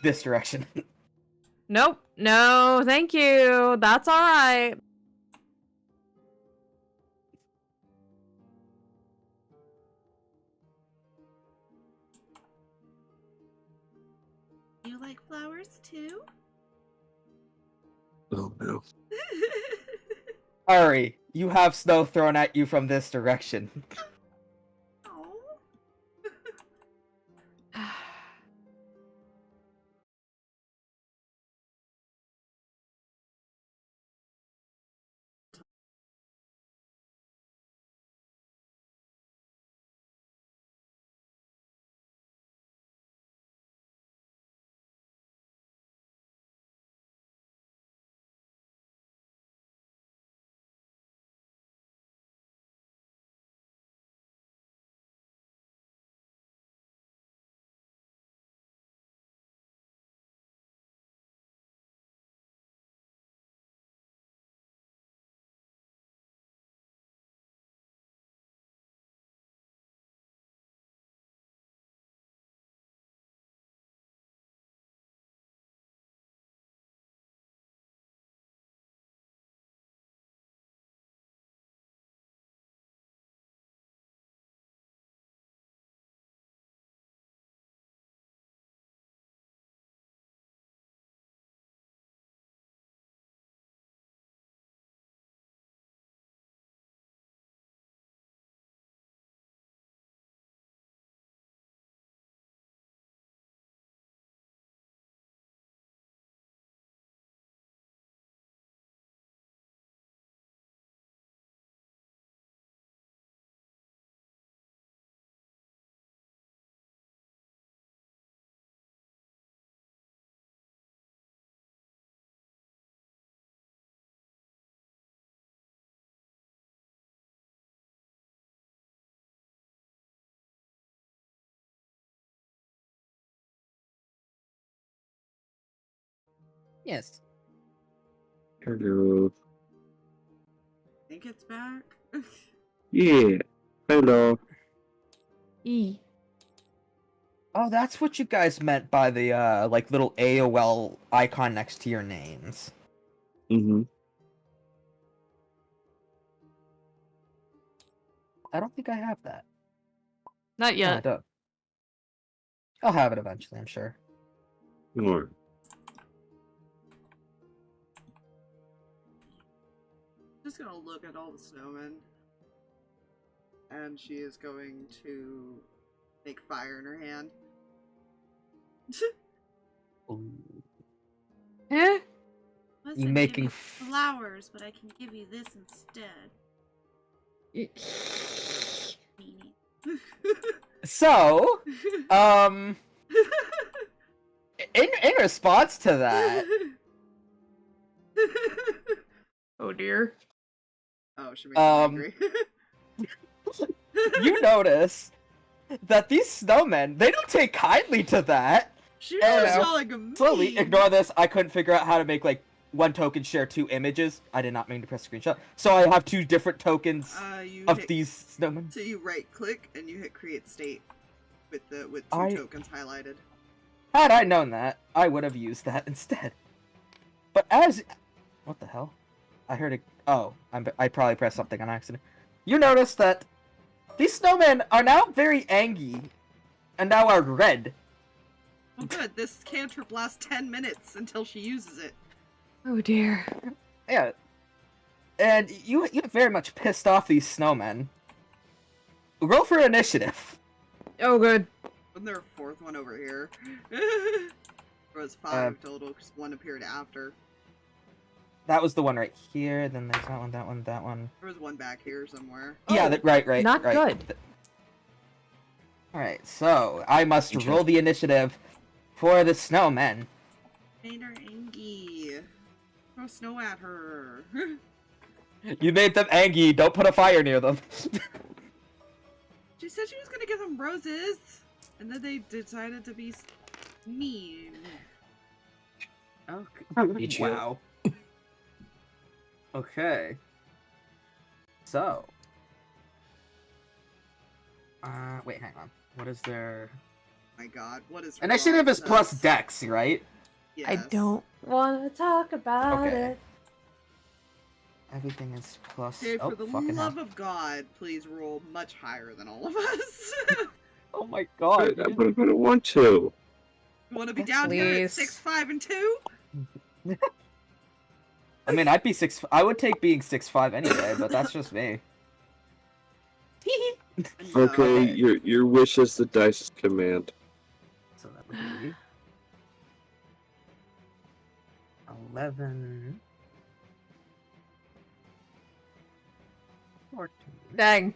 this direction. Nope. No, thank you. That's all right. You like flowers too? Oh no. Ari, you have snow thrown at you from this direction. Oh. Yes. Hello. Think it's back? Yeah. Hello. E. Oh, that's what you guys meant by the, like, little AOL icon next to your names. Mm-hmm. I don't think I have that. Not No, I yet. don't. I'll have it eventually, I'm sure. Alright. Just gonna look at all the snowmen. And she is going to make fire in her hand. Eh? Was You I making give you flowers, but I can give you this instead. Meanie. So, in response to that, Oh dear. Oh, she makes me angry. you notice that these snowmen, they don't take kindly to that. She Oh, was no. yelling at me. Slowly, ignore this. I couldn't figure out how to make, like, one token share two images. I did not mean to press screenshot. So I have two different tokens You of hit, these snowmen. So you right click and you hit create state with two tokens highlighted. Had I known that, I would have used that instead. But as... What the hell? I heard it... Oh, I probably pressed something on accident. You notice that these snowmen are now very angry and now are red. Oh good, this cantrip lasts 10 minutes until she uses it. Oh dear. Yeah. And you very much pissed off these snowmen. Roll for initiative. Oh good. Wasn't there a fourth one over here? There was 5 total, because one appeared after. That was the one right here, then there's that one, that one, that one. There was one back here somewhere. Yeah, Oh, right. not right. good. Alright, so I must roll the initiative for the snowmen. Made her angry. Throw snow at her. You made them angry, don't put a fire near them. She said she was gonna give them roses, and then they decided to be mean. Okay. Wow. Okay. So. Wait, hang on. What is their... My god, what is Initiative is plus Dex? Dex, right? Yes. I don't want to talk about Okay. it. Everything is plus... Okay, oh, for the fucking hell. love of God, please roll much higher than all of us. Oh my I, god, but dude. I don't want to. You want to be down here at Please. 6, 5, and 2? I mean, I'd be 6... I would take being 6'5" anyway, but that's just me. No. Okay, your wish is the dice's command. So that would be... 11... 14... Dang.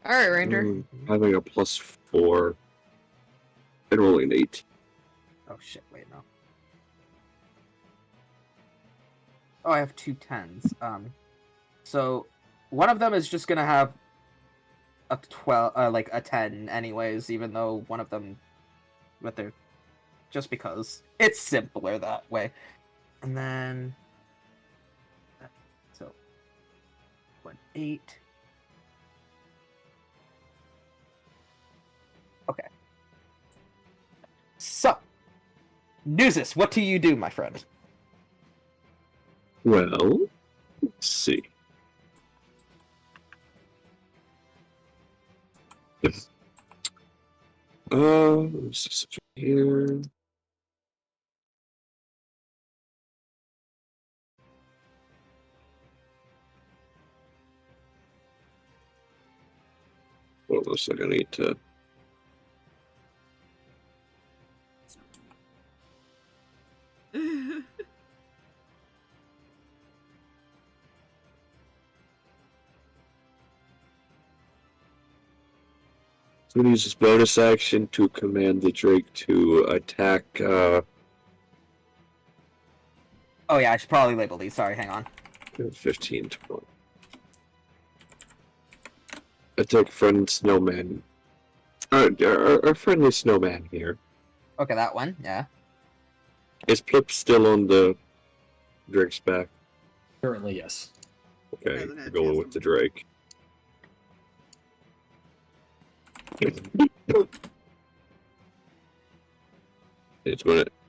Alright, Ranger. Having a +4 and rolling an 18. Oh shit, wait, no. Oh, I have 2 10s. So one of them is just gonna have a 12, like a 10 anyways, even though one of them, but they're just because it's simpler that way. And then, so, 8. Okay. So, Nuzus, what do you do, my friend? Well, let's see. Let's just here. Well, looks like I need to. I'm gonna use this bonus action to command the Drake to attack. Oh yeah, I should probably label these. Sorry, hang on. 15, 20. Attack friend snowman. Our friendly snowman here. Okay, that one, yeah. Is Plip still on the Drake's back? Currently, yes. Okay, Yeah, then it going is. with the Drake.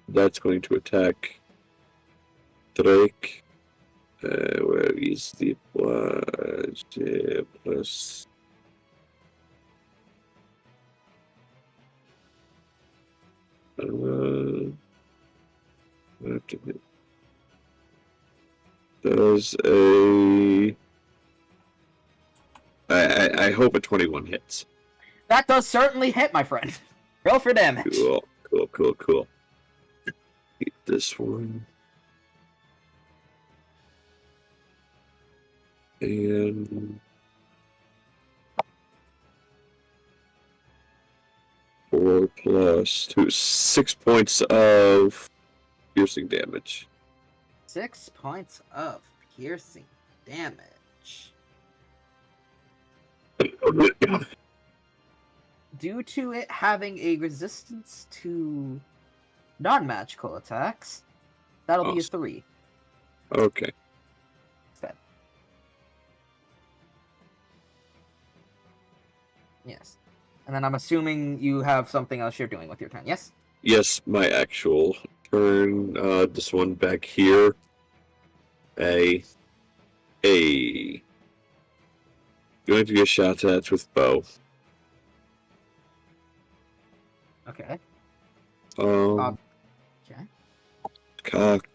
That's going to attack Drake. Where is the plus? Does a I hope a 21 hits. That does certainly hit, my friend. Roll for damage. Cool. Get this one. And 4 plus 2, 6 points of piercing damage. 6 points of piercing damage. Due to it having a resistance to non-magical attacks, that'll be a Awesome. 3 Okay. instead. Yes. And then I'm assuming you have something else you're doing with your turn, yes? Yes, my actual turn. This one back here. Going to get shot at with bow. Okay. Okay. Cock.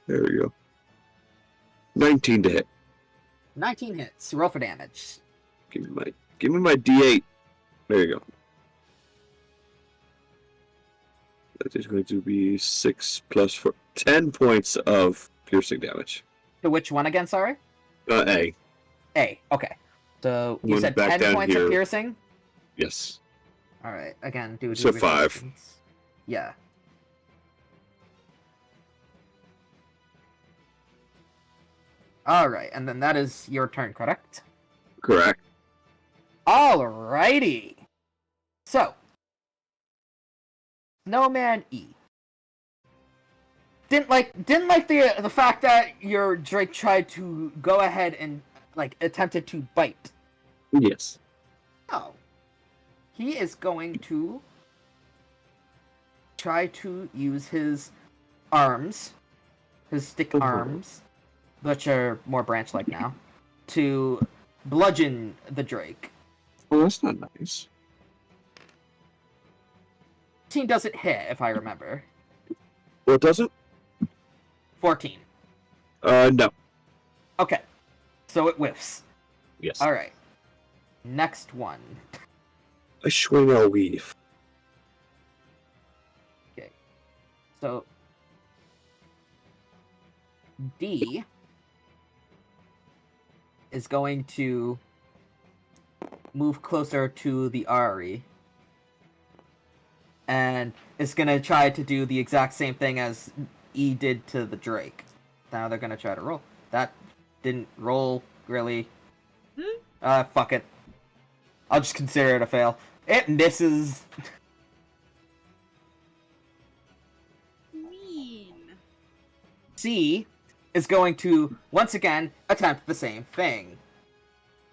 There we go. 19 to hit. 19 hits. Roll for damage. Give me my D8. There you go. That is going to be 6 plus 4, 10 points of piercing damage. To which one again, sorry? A. A. Okay. So you One said back 10 down points here. of piercing? Yes. Alright, again, do So the 5. resistance. Yeah. Alright, and then that is your turn, correct? Correct. Alrighty. So, Snowman E. Didn't like the fact that your Drake tried to go ahead and like attempted to bite. Yes. Oh. He is going to try to use his arms, his stick Mhm. arms, which are more branch-like now, to bludgeon the Drake. Oh, that's not nice. 14 doesn't hit, if I remember. Well, it doesn't? 14. No. Okay. So it whiffs. Yes. Alright. Next one. I swing a leaf. Okay. So D is going to move closer to the Ari and is going to try to do the exact same thing as E did to the Drake. Now they're going to try to roll. That didn't roll, really. Fuck it. I'll just consider it a fail. It misses. Mean. C is going to, once again, attempt the same thing.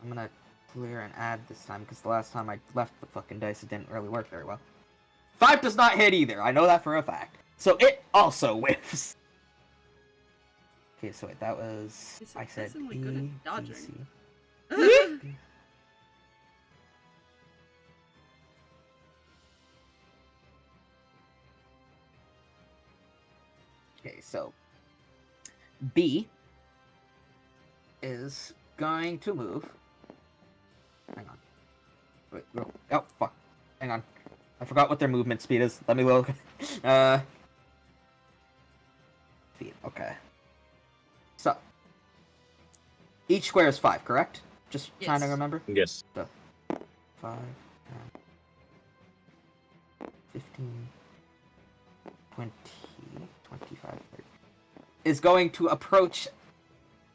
I'm gonna clear and add this time, because the last time I left the fucking dice, it didn't really work very well. 5 does not hit either, I know that for a fact. So it also whiffs. Okay, so wait, that was... He's I said surprisingly B, good at D, dodging. C. Okay, so B is going to move. Hang on. Wait, no. Oh, fuck. Hang on. I forgot what their movement speed is. Let me look. Feet. Okay. So, each square is 5, correct? Just trying to Yes. remember. Yes. 5, 10, 15, 20, 25, 30. Is going to approach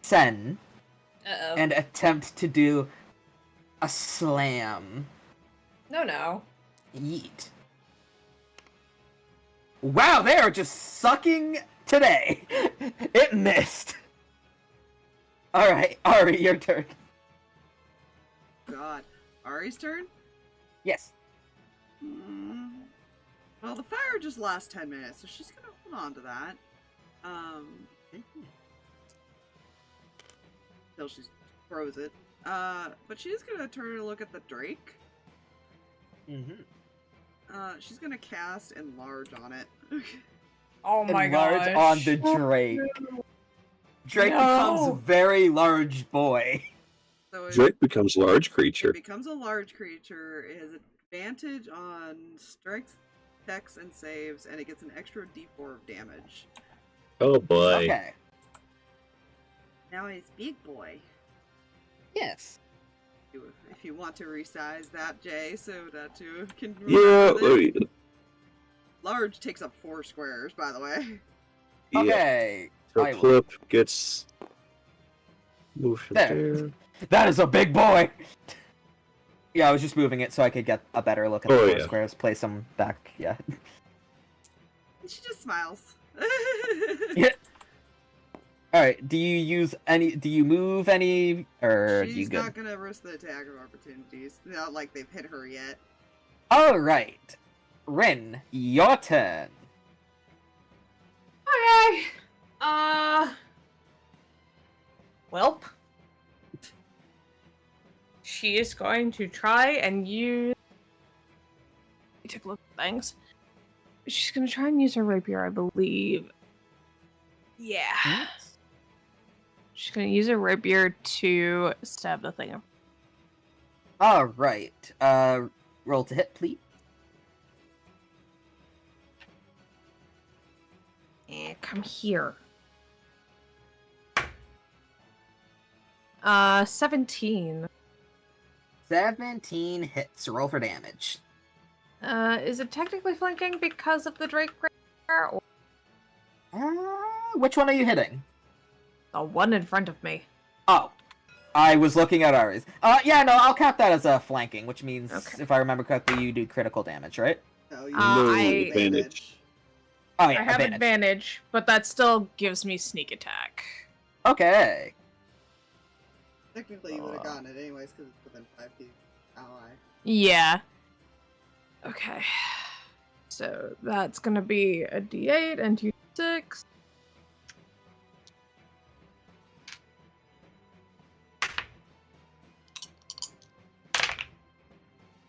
Sen Uh-oh. and attempt to do a slam. No. Yeet. Wow, they are just sucking today. It missed. Alright, Ari, your turn. God. Ari's turn? Yes. Well, the fire just lasts 10 minutes, so she's gonna hold on to that. Till she throws it. But she's gonna turn and look at the Drake. Mm-hmm. She's gonna cast Enlarge on it. Oh my Enlarge gosh. on the Drake. Drake becomes a very large boy. So Drake becomes large it creature. becomes a large creature. It has advantage on strength, checks, and saves, and it gets an extra d4 of damage. Oh boy. Okay. Now he's big boy. Yes. If you want to resize that, Jay, so that you can Yeah, remember this. Large takes up 4 squares, by the way. yeah. Okay. So I will. Plip gets moved from There. there. That is a big boy! Yeah, I was just moving it so I could get a better look at the Oh, 4 yeah. squares, place them back, yeah. And she just smiles. Yeah. Alright, do you move any, or do you She's good? not gonna risk the attack of opportunities. Not like they've hit her yet. Alright. Rin, your turn. Okay. Welp. She is going to try and use. Let me take a look at things. She's gonna try and use her rapier, I believe. Yeah. She's gonna use her rapier to stab the thing. Alright. Roll to hit, please. Come here. 17. 17 hits. Roll for damage. Is it technically flanking because of the Drake rapier, or Which one are you hitting? the one in front of me? Oh. I was looking at Ari's. Yeah, no, I'll count that as a flanking, which means, Okay. if I remember correctly, you do critical damage, right? No, you No I- advantage. Oh, yeah, I have advantage, but that still gives me sneak attack. Okay. Technically, you would have gotten it anyways because it's within 5 feet. ally. Yeah. Okay. So that's gonna be a D8 and 2d6.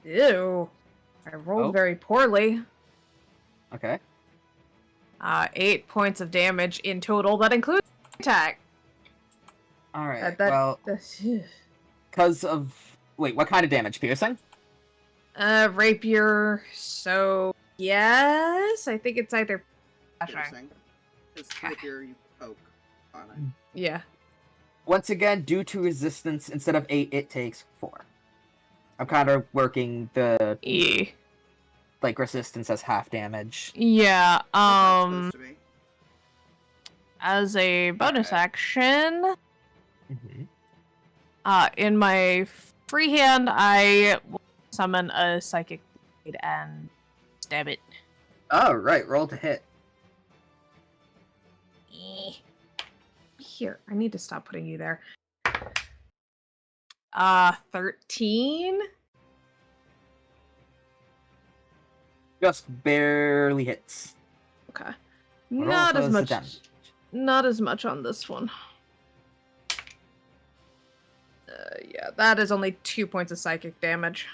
Ew. I rolled Oh. very poorly. Okay. 8 points of damage in total. That includes attack. All right. That- Well, that's- because of wait, what kind of damage? Piercing? Rapier. So yes, I think it's either. Piercing. Because rapier you poke on it. Yeah. Once again, due to resistance, instead of 8, it takes 4. I'm kind of working the E. like resistance as half damage. Yeah. That's how it's supposed to be. As a bonus Alright. action, Mm-hmm. in my free hand, I will summon a psychic blade and stab it. Oh right, roll to hit. Here, I need to stop putting you there. 13. Just barely hits. Okay. Roll Not for as the much. damage. Not as much on this one. Yeah, that is only 2 points of psychic damage.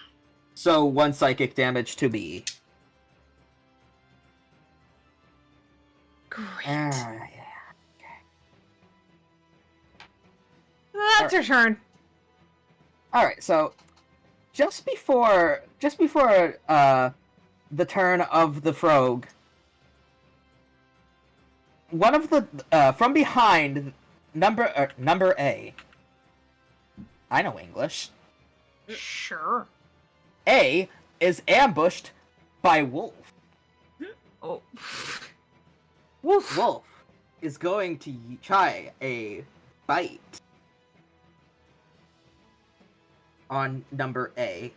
So 1 psychic damage to be. Great. Yeah. That's your turn. All right, so just before the turn of the frog, one of the from behind number A. I know English. Sure. A is ambushed by Wolf. Oh. Woof. Wolf is going to try a bite on number A.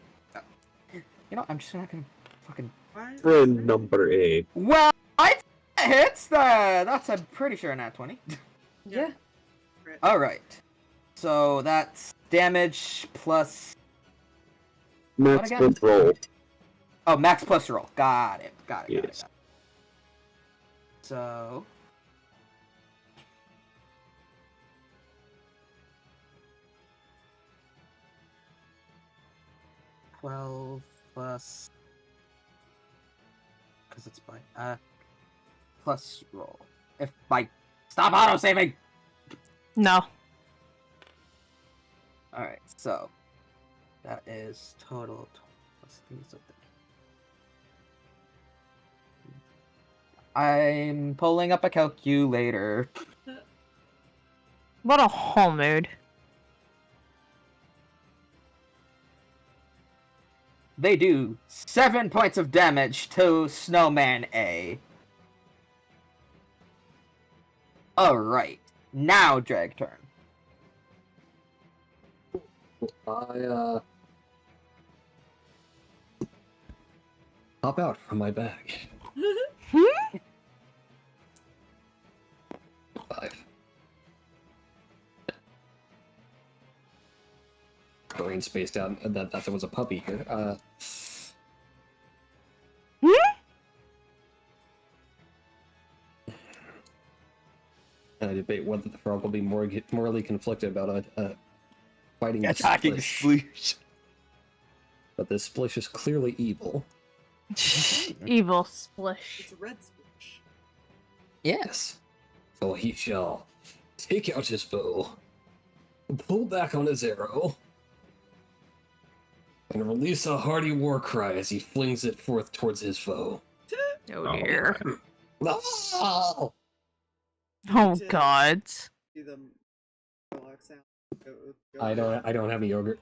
You know, I'm just not gonna fucking. Why? Friend number 8. Well, I hits that's I'm pretty sure nat 20. Yeah. All right, so that's damage plus. Max again? plus roll. Oh, max plus roll. Got it. Yes. So. $12 plus. Because it's by. Plus roll. If by. Stop auto saving! No. Alright, so. That is total. Plus these of the. I'm pulling up a calculator. What a whole mood. They do 7 points of damage to Snowman A. Alright, now drag turn. I hop out from my bag. 5. Brain spaced out, and that there was a puppy here. I debate whether the frog will be morally conflicted about fighting Attacking Splish. Sploosh. But this Splish is clearly evil. Evil splish. It's a red splish. Yes. So he shall take out his bow, pull back on his arrow, and release a hearty war cry as he flings it forth towards his foe. Oh dear. No! Oh Yeah. god. Do the dialogue sound. Go I don't have a yogurt.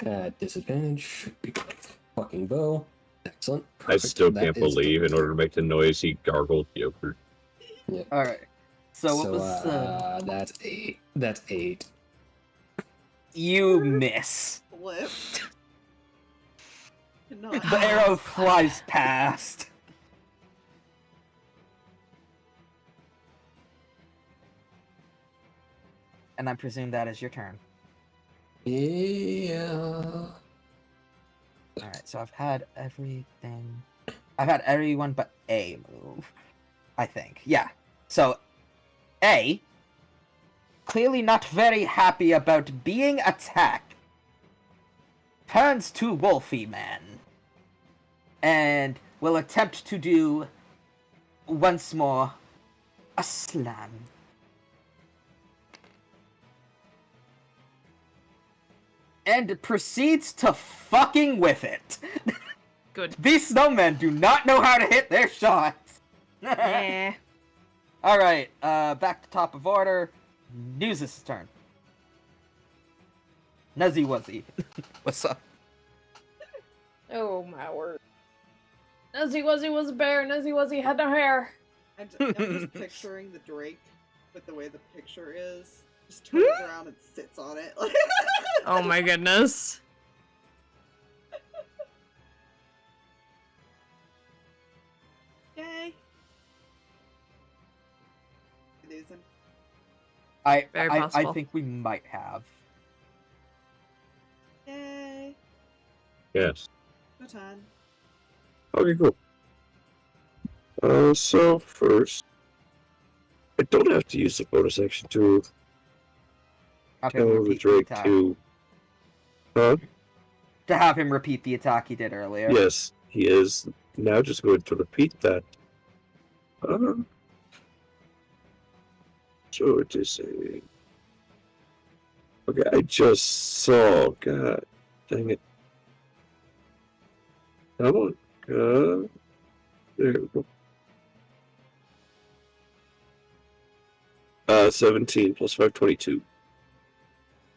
At disadvantage, because fucking bow. Excellent. I Perfect. still That can't is believe, in order to make the noise, he gargled yogurt. Alright. So what was that's 8. That's 8. You miss. Flip. No, The arrow flies past. And I presume that is your turn. Yeah. Alright, so I've had everything. I've had everyone but A move. I think. Yeah. So, A, clearly not very happy about being attacked, turns to Wolfie Man. And will attempt to do, once more, a slam. And proceeds to fucking with it. Good. These snowmen do not know how to hit their shots. Nah. Alright, back to top of order. Nuzus' turn. Nuzzy Wuzzy. What's up? Oh my word. Nuzzy Wuzzy was a bear. Nuzzy Wuzzy had no hair. I'm just picturing the Drake with the way the picture is. Just turns around and sits on it. Oh my goodness. Yay. Losing. I Very possible. think we might have. Yay. Yes. No time. Okay, cool. So first, I don't have to use the bonus action to Have him tell the repeat the Drake attack. to. Huh? To have him repeat the attack he did earlier. Yes, he is now just going to repeat that. So it is a. Okay, I just saw. God dang it. Come on. There we go. 17 plus 5, 22.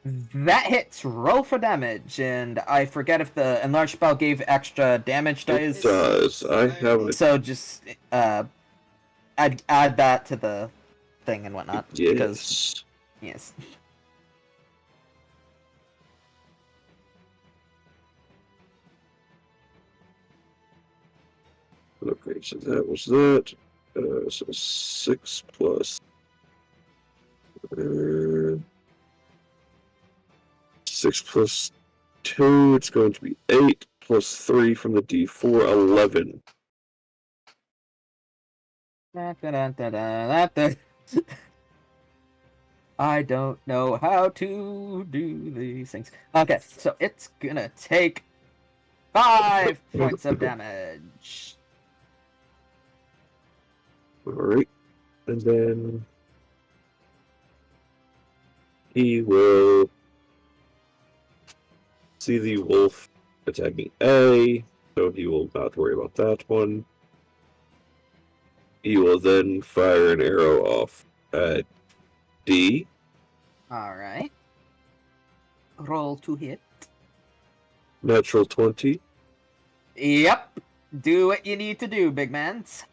That hits. Roll for damage, and I forget if the enlarged spell gave extra damage It dice. does. I have it. So just add that to the thing and whatnot. Because Yes. yes. Okay, so that was that. So 6 plus. 6 plus 2, it's going to be 8 plus 3 from the D4, 11. I don't know how to do these things. Okay, so it's gonna take 5 points of damage. Alright. And then he will see the wolf attacking A, so he will not worry about that one. He will then fire an arrow off at D. Alright. Roll to hit. Natural 20. Yep. Do what you need to do, big mans.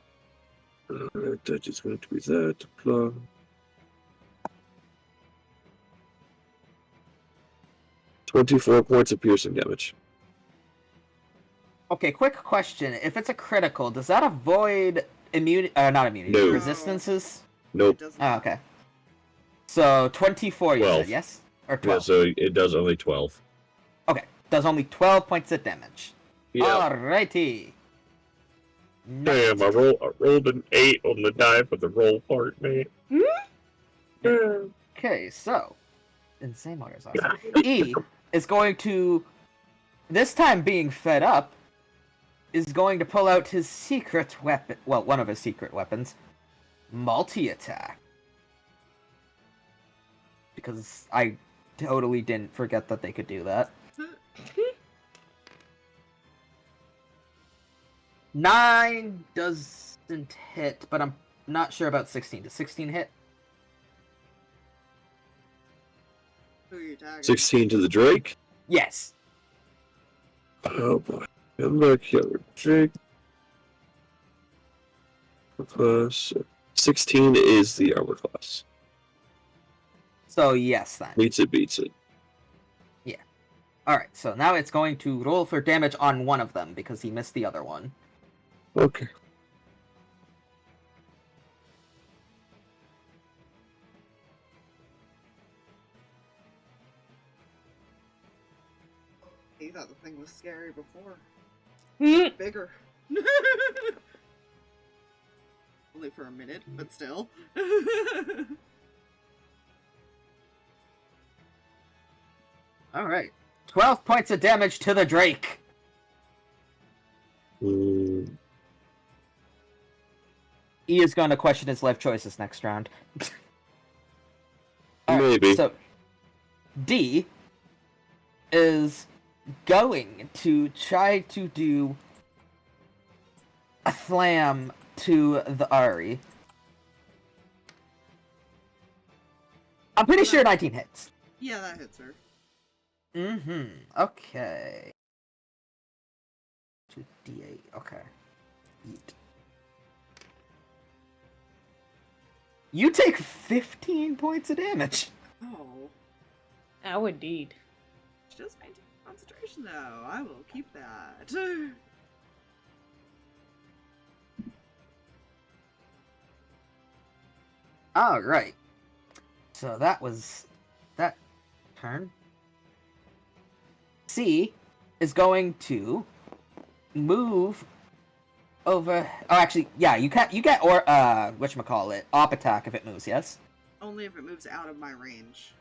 That is going to be that. Plus 24 points of piercing damage. Okay, quick question. If it's a critical, does that avoid immunity? Not immunity. No. Resistances? Nope. It doesn't. Oh, okay. So 24, you 12. said, yes? Or Yeah, 12? so it does only 12. Okay, does only 12 points of damage. Yeah. Alrighty. Next. Damn, I rolled an 8 on the die for the roll part, man. Okay, so insane water is awesome. E is going to, this time being fed up, is going to pull out his secret weapon. Well, one of his secret weapons, multi-attack. Because I totally didn't forget that they could do that. 9 doesn't hit, but I'm not sure about 16. Does 16 hit? Who are you tagging? 16 to the Drake. Yes. Oh boy. Come back here, Drake. Plus 16 is the armor class. So yes, then. Beats it. Alright, so now it's going to roll for damage on one of them because he missed the other one. Okay. He thought the thing was scary before. Mm. Bigger. Only for a minute, but still. Alright. 12 points of damage to the Drake. Mm, E is going to question his life choices next round. Alright, maybe. So, D is going to try to do a slam to the Ari. I'm pretty sure 19 hits. Yeah, that hits her. Mm-hmm. Okay. 2d8. Okay. Eat. You take 15 points of damage. Oh. Oh, indeed. She does maintain concentration, though. I will keep that. Alright. So that was that turn. C is going to move over. Oh, actually, yeah, you get or whatchamacallit, op attack if it moves, yes? Only if it moves out of my range.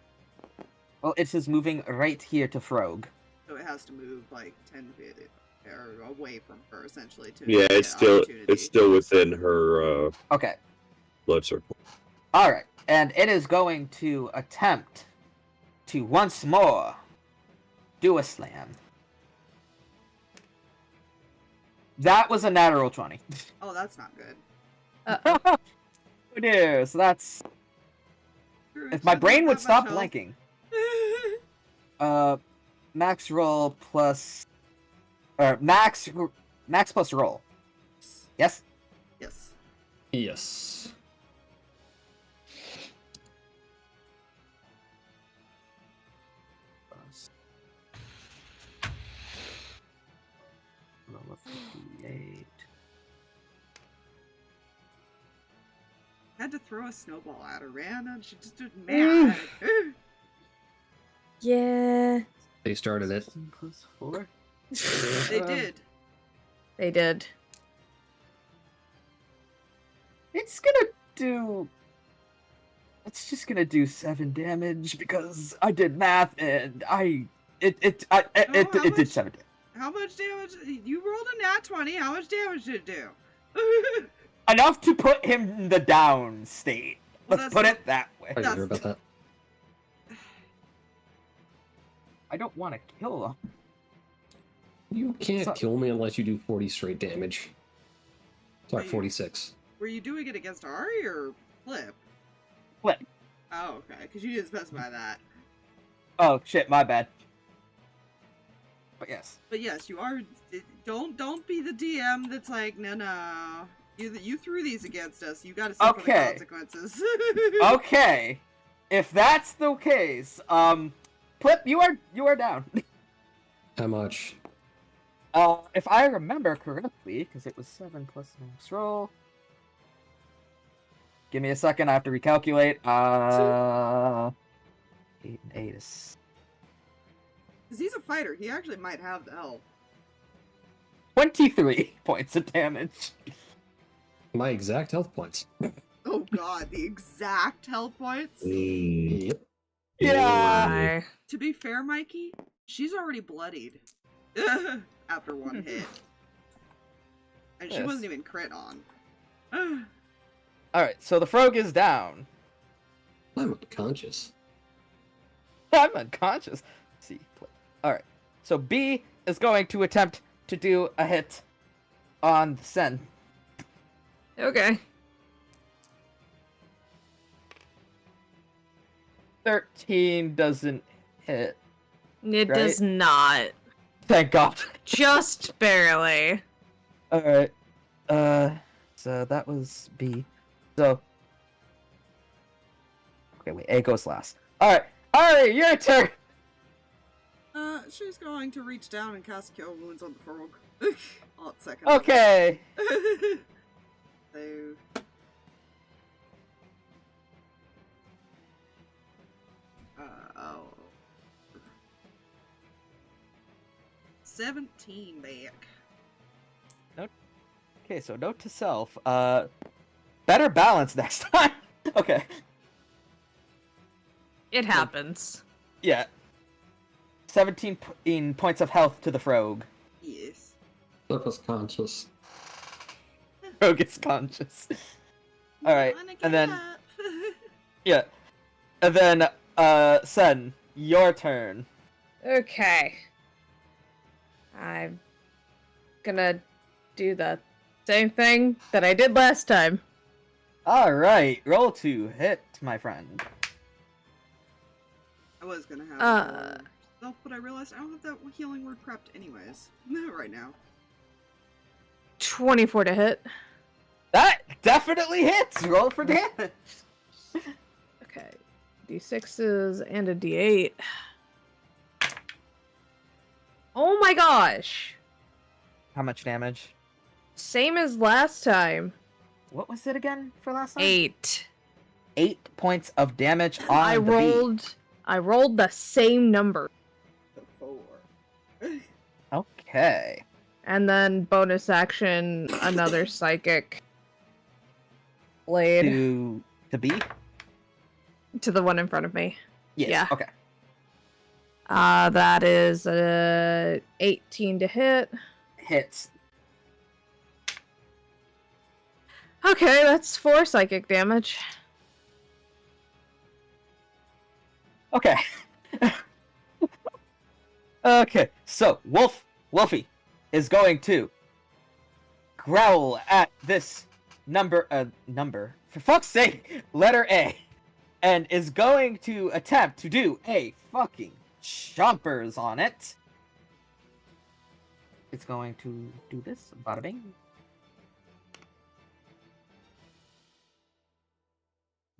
Well, it's just moving right here to Frog. So it has to move like 10 feet or away from her, essentially. To Yeah, get it's still within her Okay. blood circle. Alright. And it is going to attempt to once more do a slam. That was a natural 20. Oh, that's not good. Uh-oh. It is. That's. If my brain would stop blanking. Max roll plus. Or max plus roll. Yes? Yes. Yes. Roll a 58. Had to throw a snowball at her, man, and she just did mad. Yeah. They started it. 16 plus 4? They did. They did. It's gonna do. It's just gonna do 7 damage because I did math and it did much? 7 damage. How much damage? You rolled a nat 20. How much damage did it do? Enough to put him in the down state. Well, Let's that's put not- it that way. I didn't hear about that. I don't want to kill him. You can't So- kill me unless you do 40 straight damage. Sorry, Wait. 46. Were you doing it against Ari or Plip? Flip. Oh, okay, because you didn't specify that. Oh shit, my bad. But yes. But yes, you are. Don't be the DM that's like, no. You threw these against us. You got to suffer the Okay. consequences. Okay. If that's the case, Plip, you are down. How much? If I remember correctly, because it was 7 plus max roll. Give me a second, I have to recalculate. 8 and 8 is 'Cause he's a fighter. He actually might have the L. 23 points of damage. My exact health points. Oh god, the exact health points. Mm, Yep. Yeah. Why? To be fair, Mikey, she's already bloodied after one hit, and she Yes. wasn't even crit on. Alright, so the frog is down. I'm unconscious. I'm unconscious. Let's see. Alright, so B is going to attempt to do a hit on the Sen. Okay. 13 doesn't hit. It Right? does not. Thank God. Just barely. Alright. So that was B. So. Okay, wait, A goes last. Alright. Alright, your turn! She's going to reach down and cast Cure Wounds on the frog. All at second. Okay. So. Oh. 17 back. Okay, so note to self. Better balance next time. Okay. It happens. Yeah. 17 points of health to the Frog. Yes. Flip is conscious. Frog is conscious. Alright, Wanna and get then... up. Yeah. And then, Sen, your turn. Okay. I'm gonna do the same thing that I did last time. Alright, roll to hit, my friend. I was gonna have self, but I realized I don't have that healing word prepped anyways. Right now. 24 to hit. That definitely hits! Roll for damage! Okay. D6s and a D8. Oh my gosh! How much damage? Same as last time. What was it again for last time? 8. 8 points of damage on I the beat. rolled the same number. The 4. Okay. And then bonus action, another psychic blade To B? to the one in front of me. Yes. Yeah. Okay. That is 18 to hit. Hits. Okay, that's 4 psychic damage. Okay. Okay. So, Wolfie is going to growl at this number, for fuck's sake, letter A, and is going to attempt to do a fucking chompers on it. It's going to do this, bada bing.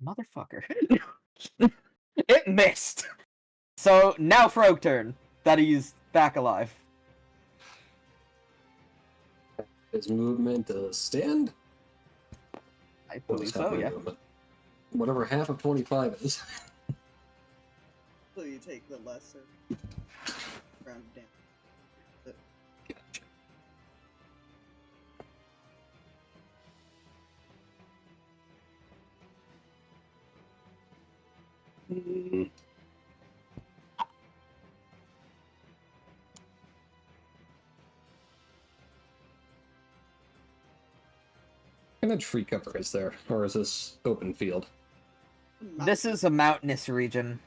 Motherfucker. It missed! So, now Frog turn, that he's back alive. His movement stand? I What believe is so, happening yeah. movement? Whatever half of 25 is. So you take the lesser round down. Gotcha. What kind of tree cover is there? Or is this open field? This is a mountainous region.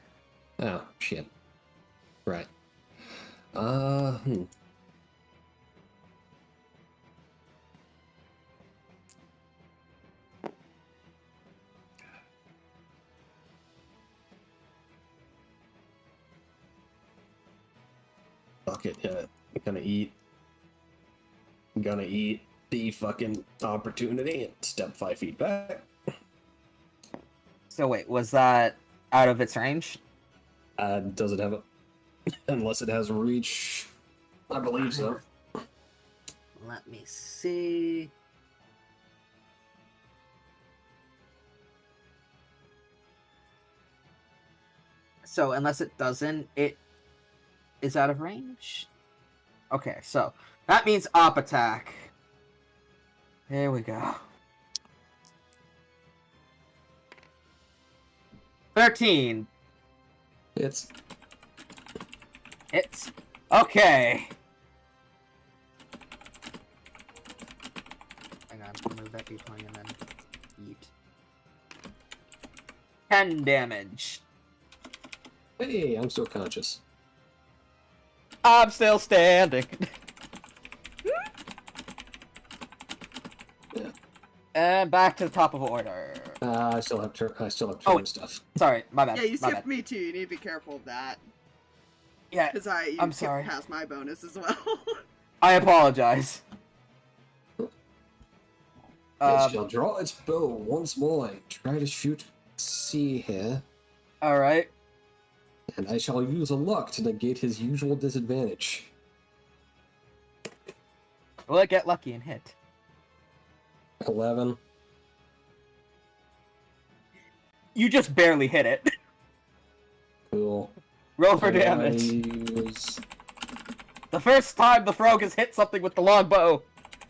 Oh, shit. Right. Fuck it, yeah. I'm gonna eat the fucking opportunity and step 5 feet back. So wait, was that out of its range? Does it have a... Unless it has reach. I believe so. Let me see. So unless it doesn't, it is out of range? Okay, so that means op attack. Here we go. 13. It's... Hits. Okay. Hang on, move that d20 and then eat. 10 damage. Hey, I'm still conscious. I'm still standing. Yeah. And back to the top of order. I still have turn Oh. stuff. Sorry, my bad. Yeah, you my skipped bad. me too. You need to be careful of that. Yeah, Because you I'm skipped sorry. past my bonus as well. I apologize. It Um, shall draw its bow once more and try to shoot C here, Alright. and I shall use a luck to negate his usual disadvantage. Will it get lucky and hit? 11. You just barely hit it. Cool. Roll for I damage. use The first time the frog has hit something with the longbow.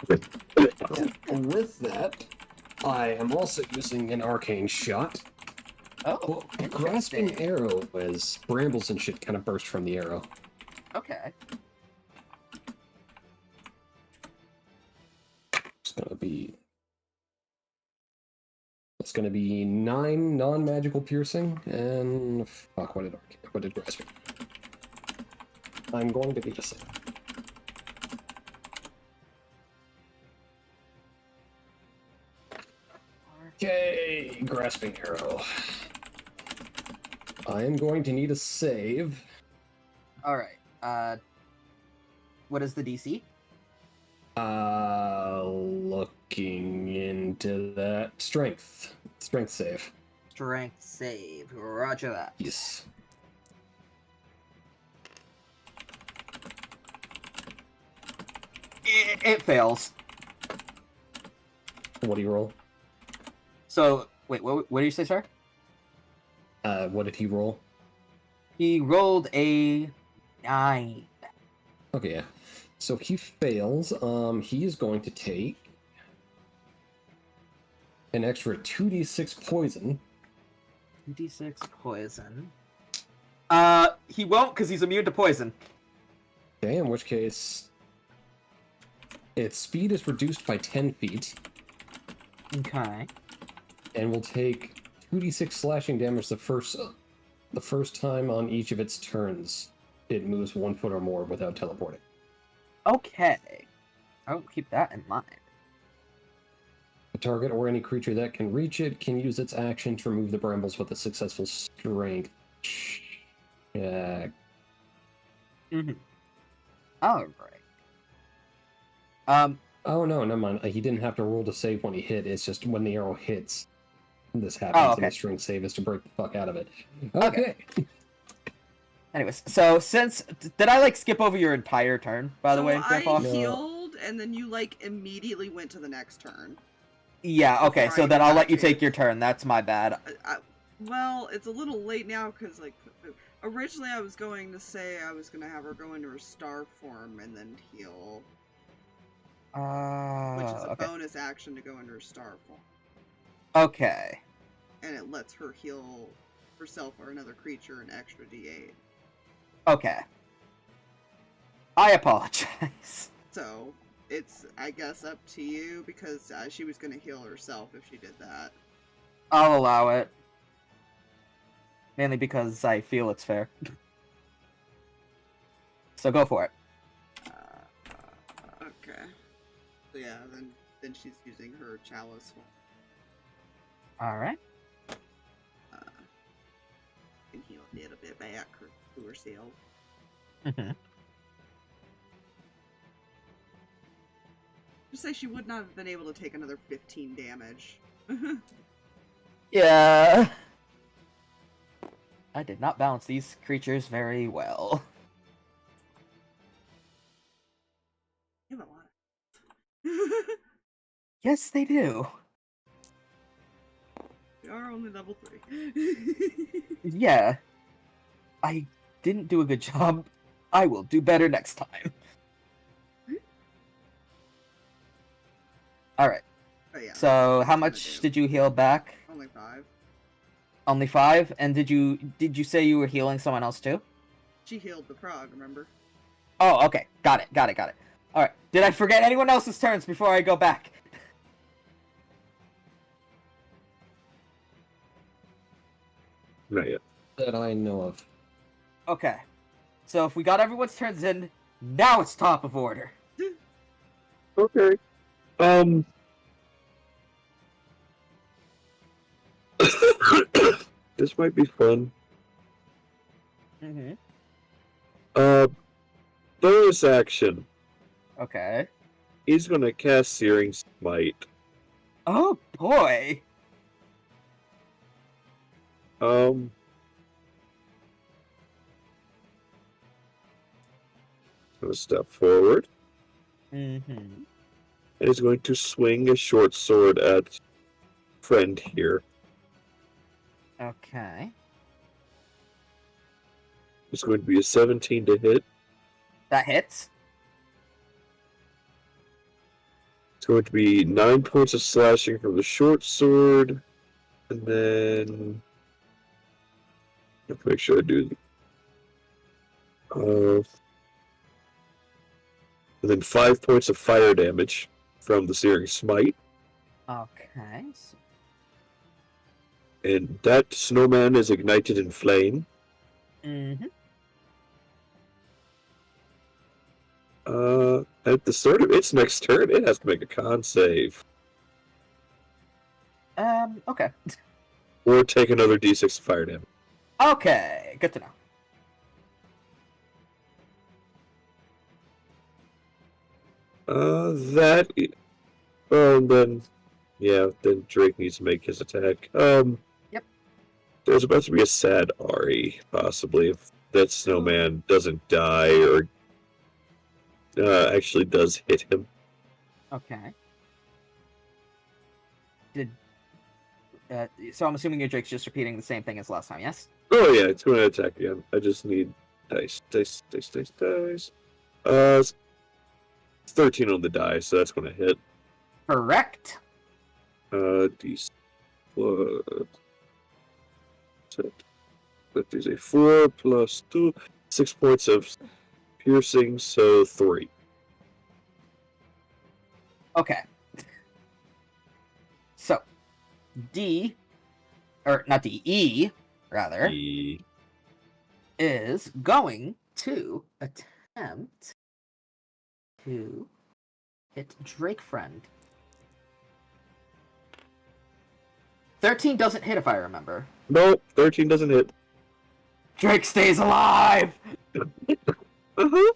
With that, I am also using an arcane shot. Oh, Well, grasping arrow as brambles and shit kind of burst from the arrow. Okay. It's gonna be 9 non-magical piercing and fuck. What did grasping? I'm going to be the same. Okay, grasping arrow. I am going to need a save. All right. What is the DC? Looking into that. Strength save. Strength save. Roger that. Yes. It fails. What do you roll? So, wait, what did you say, sir? What did he roll? He rolled a 9. Okay, yeah. So he fails. He is going to take an extra 2d6 poison. 2d6 poison. He won't because he's immune to poison. Okay, in which case its speed is reduced by 10 feet. Okay. And will take 2d6 slashing damage the first time on each of its turns. It moves 1 foot or more without teleporting. Okay. I will keep that in mind. The target or any creature that can reach it can use its action to remove the brambles with a successful strength check. Mm-hmm. Alright. Oh no, never mind. He didn't have to roll to save when he hit. It's just when the arrow hits, this happens, okay. and the strength save is to break the fuck out of it. Okay. Anyways, so did I skip over your entire turn? By the way, Grandpa? I healed, and then you immediately went to the next turn. Yeah. Okay. Before So I then go I'll back let you in. take your turn. That's my bad. Well, it's a little late now because originally I was going to say I was gonna have her go into her star form and then heal, which is a Okay. bonus action to go into her star form, Okay. and it lets her heal herself or another creature an extra D8. Okay. I apologize. So it's, I guess, up to you because she was gonna heal herself if she did that. I'll allow it. Mainly because I feel it's fair. So go for it. Okay. So yeah, then she's using her chalice form. Alright. And heal a little bit back to herself. Mm-hmm. Just say she would not have been able to take another 15 damage. Yeah. I did not balance these creatures very well. You have a lot. Yes, they do. We are only level 3. Yeah. I didn't do a good job. I will do better next time. Alright. But yeah, So, that's how what much it's gonna did you heal back? do. Only 5. Only 5? And did you say you were healing someone else too? She healed the frog, remember? Oh, okay. Got it. Alright. Did I forget anyone else's turns before I go back? Not yet. That I know of. Okay. So if we got everyone's turns in, now it's top of order. Okay. This might be fun. Mm-hmm. Bonus action. Okay. He's gonna cast Searing Smite. Oh boy. Gonna step forward. Mm-hmm. And he's going to swing a short sword at friend here. Okay. It's going to be a 17 to hit. That hits. It's going to be 9 points of slashing from the short sword, and then I have to make sure I do. And then 5 points of fire damage from the Searing Smite. Okay. And that snowman is ignited in flame. Mm-hmm. At the start of its next turn, it has to make a con save. Okay. Or take another d6 of fire damage. Okay, good to know. Then Drake needs to make his attack. Yep. There's about to be a sad Ari, possibly, if that snowman doesn't die or actually does hit him. Okay. So I'm assuming your Drake's just repeating the same thing as last time, yes? Oh yeah, it's going to attack again. I just need dice. It's 13 on the die, so that's going to hit. Correct. D6 plus... That is a 4 plus 2. 6 points of piercing, so 3. Okay. So, E, rather, is going to attempt to hit Drake Friend. 13 doesn't hit, if I remember. Nope, 13 doesn't hit. Drake stays alive! Uh-huh.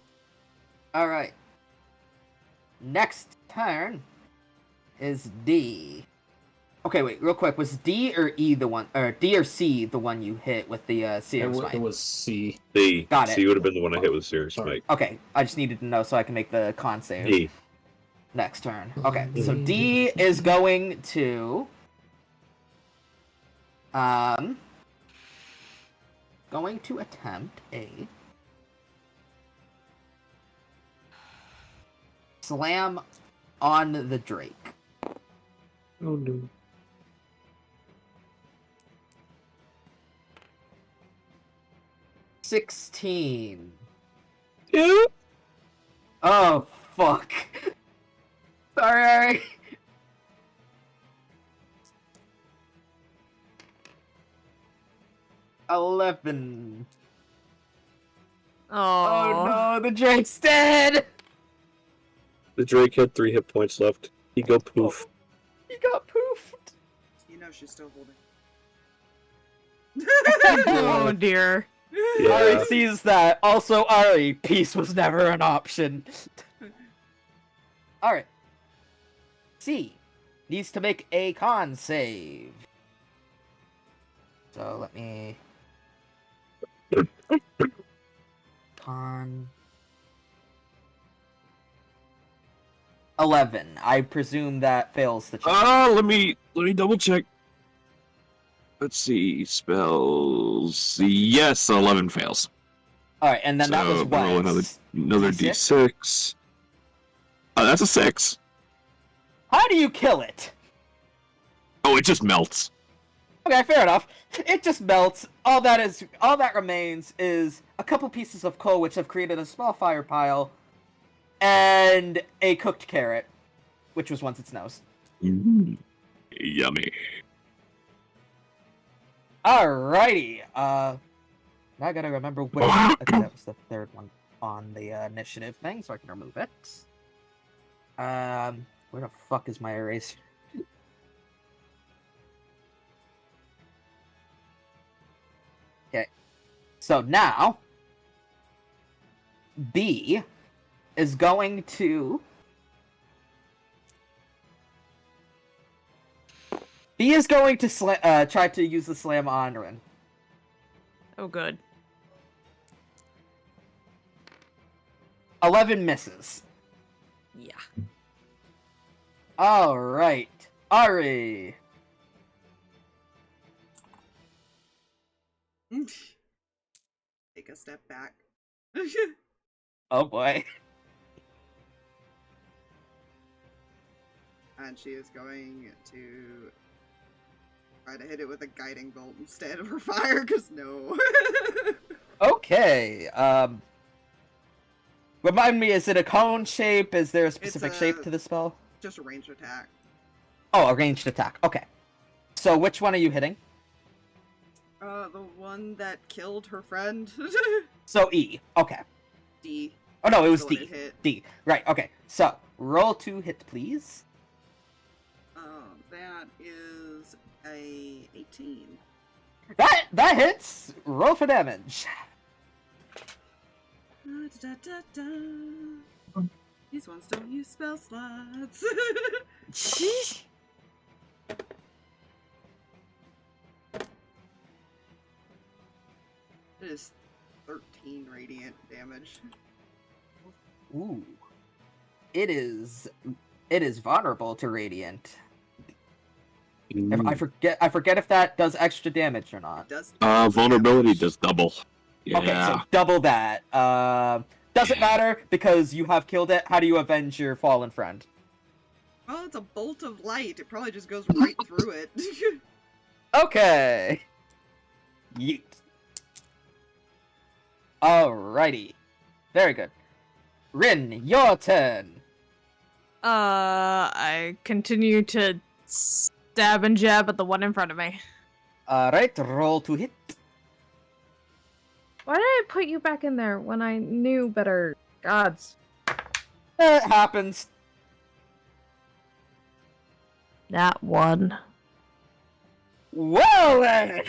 Alright. Next turn is D. Okay, wait, real quick. Was D or E the one, or D or C the one you hit with the Searing Smite? It was C. C. Got it. C would have been the one I hit with Searing Smite. Okay, I just needed to know so I can make the con save. D. Next turn. Okay, so D is going to... going to attempt a... slam on the Drake. Oh no. $16. Yeah. Oh, fuck. Sorry. $11. Oh no, the Drake's dead! The Drake had 3 hit points left. He go poof. He got poofed. You know she's still holding. Oh dear. Yeah. Ari sees that. Also, Ari, peace was never an option. Alright. C needs to make a con save. So let me... Con... 11. I presume that fails the check. Let me double check. Let's see, spells. Yes, 11 fails. Alright, and then that was So, what? roll another D6? D6. Oh, that's a 6. How do you kill it? Oh, it just melts. Okay, fair enough. It just melts. All that remains is a couple pieces of coal which have created a small fire pile, and a cooked carrot, which was once its nose. Yummy. Alrighty. Now I gotta remember which. Okay, that was the third one on the initiative thing, so I can remove it. Where the fuck is my eraser? Okay. So now, B is going to... B is going to try to use the slam on Rin. Oh, good. 11 misses. Yeah. Alright. Ari. Take a step back. Oh boy. and she is going to try to hit it with a guiding bolt instead of her fire, because no. Okay. Remind me, is it a cone shape? Is there a specific shape to the spell? Just a ranged attack. Oh, a ranged attack. Okay. So which one are you hitting? The one that killed her friend. So E. Okay. D. Oh no, it was The one D. it hit. D. Right. Okay. So roll to hit, please. That is a 18. That hits. Roll for damage. These ones don't use spell slots. It is 13 radiant damage. Ooh. It is vulnerable to radiant. I forget if that does extra damage or not. It does Vulnerability damage. does double. Yeah. Okay, so double that. Doesn't Yeah. matter because you have killed it. How do you avenge your fallen friend? Well, it's a bolt of light. It probably just goes right through it. Okay. Yeet. Alrighty. Very good. Rin, your turn. I continue to stab and jab at the one in front of me. Alright, roll to hit. Why did I put you back in there when I knew better? Gods. It happens. That one. Well then!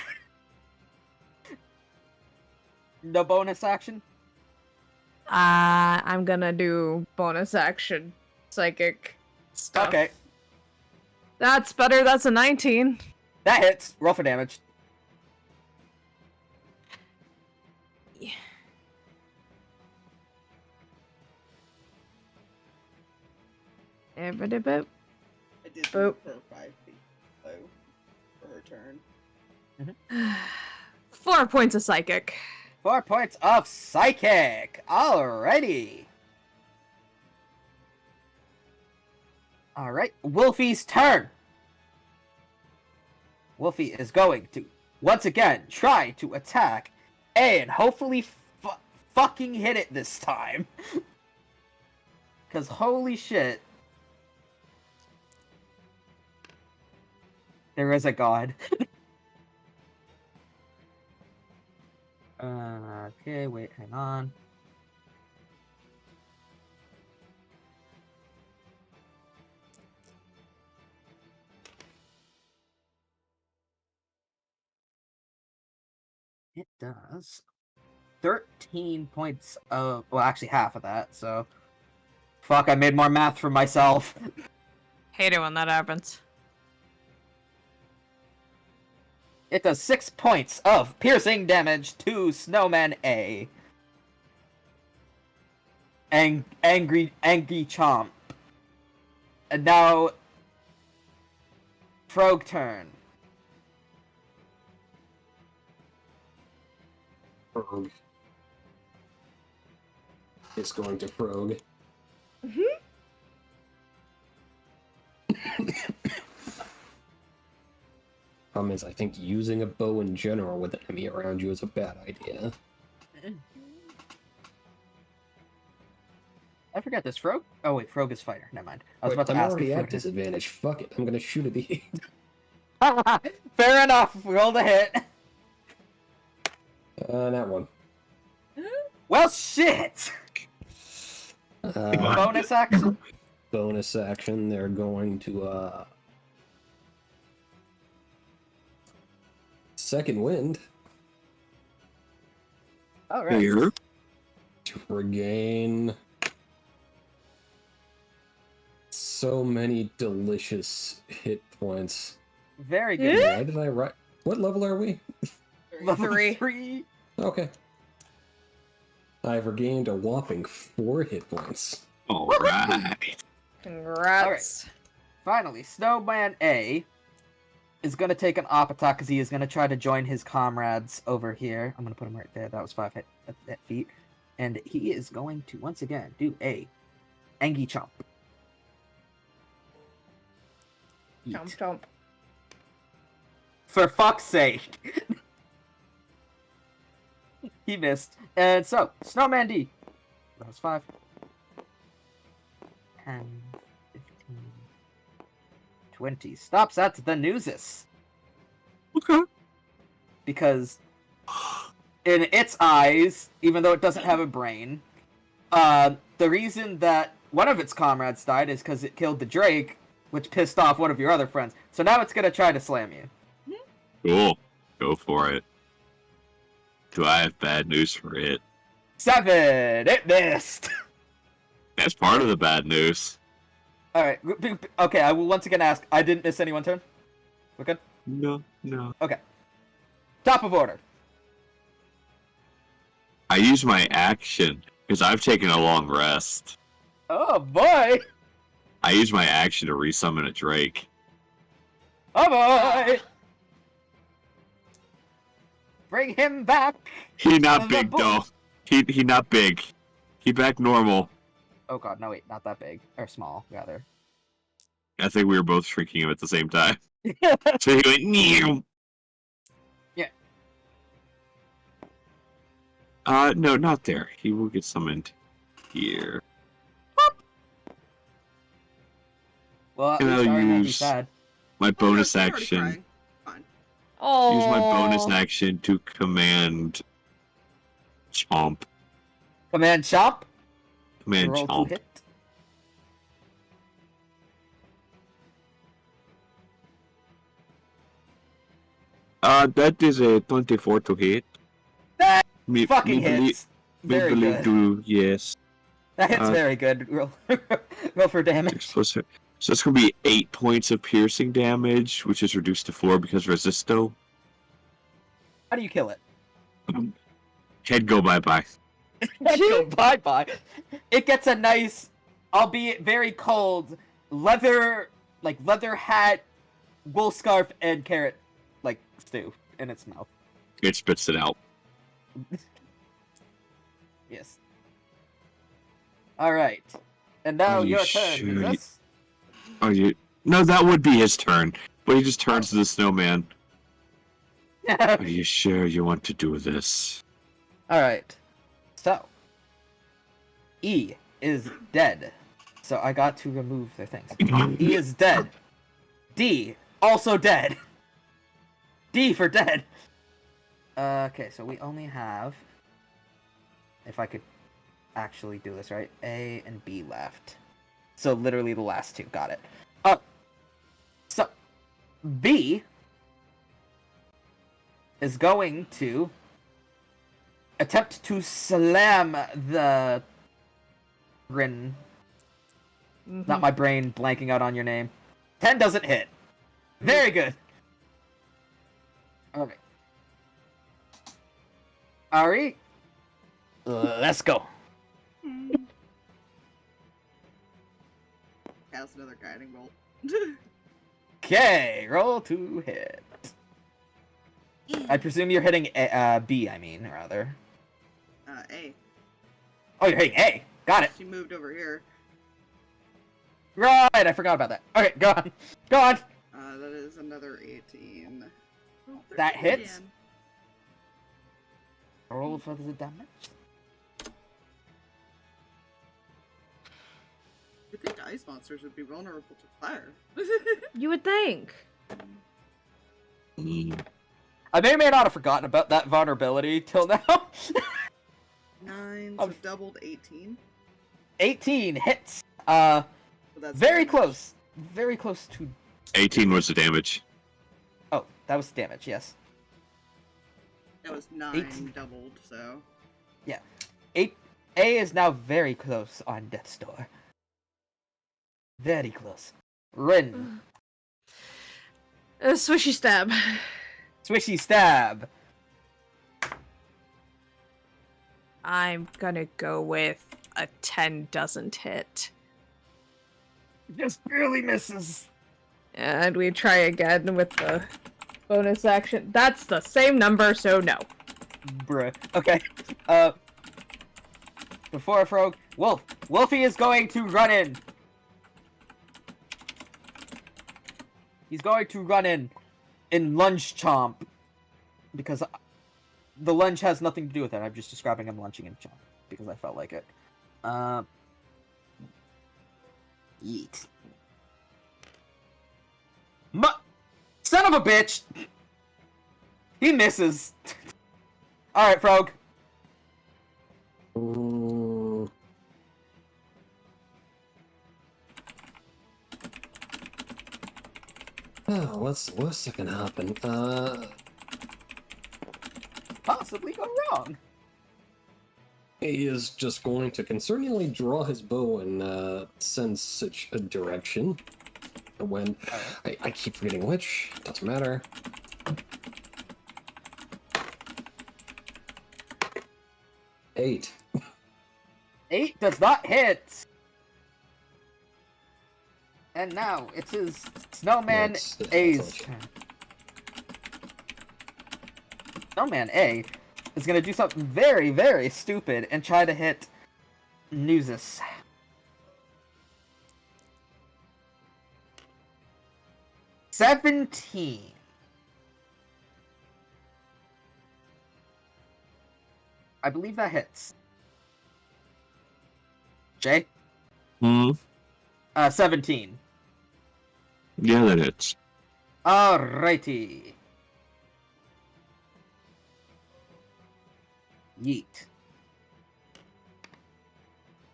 No bonus action? I'm gonna do bonus action psychic stuff. Okay. That's better. That's a 19. That hits. Roll for damage. Boop. I did Boop. move her 5 feet low for her turn. 4 points of psychic. 4 points of psychic. Alrighty. Alright, Wolfie's turn. Wolfie is going to, once again, try to attack and hopefully fucking hit it this time. Because holy shit. There is a god. Okay, wait, hang on. It does 13 points of, well, actually half of that, so. Fuck, I made more math for myself. Hate it when that happens. It does 6 points of piercing damage to Snowman A. Angry Chomp. And now, Frog turn. Frog is going to frog. Problem is, I think using a bow in general with an enemy around you is a bad idea. I forgot this. Frog? Oh wait, Frog is fighter. Never mind. I was Wait, about to I'm ask already if at Frog is... disadvantage. Fuck it. I'm gonna shoot at the. Fair enough. Roll the hit. That one. Well, shit. Bonus action. Bonus action. They're going to second wind All right. Here. to regain so many delicious hit points. Very good. Yeah. Why did I write? What level are we? Level 3. 3. Okay. I've regained a whopping 4 hit points. All right. Congrats. Finally, Snowman A is going to take an op attack because he is going to try to join his comrades over here. I'm going to put him right there. That was 5 hit feet. And he is going to, once again, do a Angie Chomp. Chomp Yeet. chomp. For fuck's sake. He missed. And so, Snowman D. That was 5. 10, 15, 20. Stops at the Nuzus. Okay. Because in its eyes, even though it doesn't have a brain, the reason that one of its comrades died is because it killed the Drake, which pissed off one of your other friends. So now it's gonna try to slam you. Cool. Go for it. Do I have bad news for it? 7! It missed! That's part of the bad news. Alright, okay, I will once again ask, I didn't miss any one turn? We're good? No. Okay. Top of order. I use my action because I've taken a long rest. Oh boy! I use my action to resummon a Drake. Oh boy! Bring him back! He not The big bull- though. He not big. He back normal. Oh god, no wait, not that big. Or small, rather. I think we were both shrinking him at the same time. So he went Neow. Yeah. No, not there. He will get summoned here. Well, at And least I'll Ari won't be use- sad. My bonus she's already action. crying. Fine. Oh. Use my bonus action to command Chomp. Command Chomp. Command Roll to Chomp. hit. That is a 24 to hit. That Me, fucking me belie- hits. me Very believe good. to, yes. That hits very good. Roll, roll for damage. Explosive. So it's going to be 8 points of piercing damage, which is reduced to 4 because resisto. How do you kill it? Head go bye-bye. Go bye-bye. It gets a nice, albeit very cold, leather hat, wool scarf, and carrot, stew in its mouth. It spits it out. Yes. Alright. And now Are you your turn, sure Nuzus. Are you? No, that would be his turn. But he just turns to the snowman. Are you sure you want to do this? Alright. So. E is dead. So I got to remove their things. E is dead. D, also dead. D for dead. Okay, so we only have, if I could actually do this right, A and B left. So literally the last two. Got it. So B is going to attempt to slam the Grin. Not my brain blanking out on your name. 10 doesn't hit. Very good. Okay. Ari, let's go. Cast another guiding bolt. Okay, roll to hit. I presume you're hitting B, rather. A. Oh, you're hitting A. Got it. She moved over here. Right, I forgot about that. Okay, go on. Go on. That is another 18. Oh, That 13 hits? again. Roll for the damage. I think ice monsters would be vulnerable to fire. You would think. I may or may not have forgotten about that vulnerability till now. 9, so doubled 18. 18 hits. So that's Very damage. close. Very close to... 18 was the damage. Oh, that was damage, yes. That was 9 18. doubled, so. A is now very close on death's door. Very close. Rin. Swishy stab. Swishy stab. I'm gonna go with a 10 doesn't hit. Just barely misses. And we try again with the bonus action. That's the same number, so no. Bruh. Okay. Before Frog, Wolf. Wolfie is going to run in. He's going to run in lunge chomp because the lunge has nothing to do with it. I'm just describing him lunging in chomp because I felt like it. Yeet. Son of a bitch! He misses. All right, Frog. Oh, what's that gonna happen? Possibly go wrong. He is just going to concerningly draw his bow and send such a direction. When I keep forgetting which, doesn't matter. Eight. 8 does not hit. And now it is Snowman A's turn. Snowman A is going to do something very, very stupid and try to hit Nuzus. $17. I believe that hits. Jay? 17. Yeah, that hits. Alrighty. Yeet.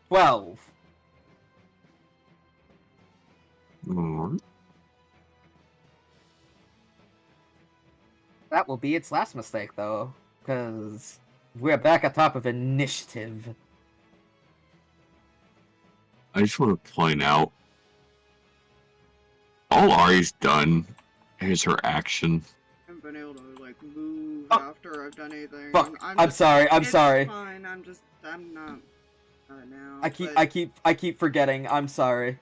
12. Alright. That will be its last mistake, though, because we're back at top of initiative. I just want to point out, all Ari's done is her action. I haven't been able to like move Oh. after I've done anything. Fuck! I'm just- sorry. I'm it's sorry. Fine. I'm not now. I keep forgetting. I'm sorry.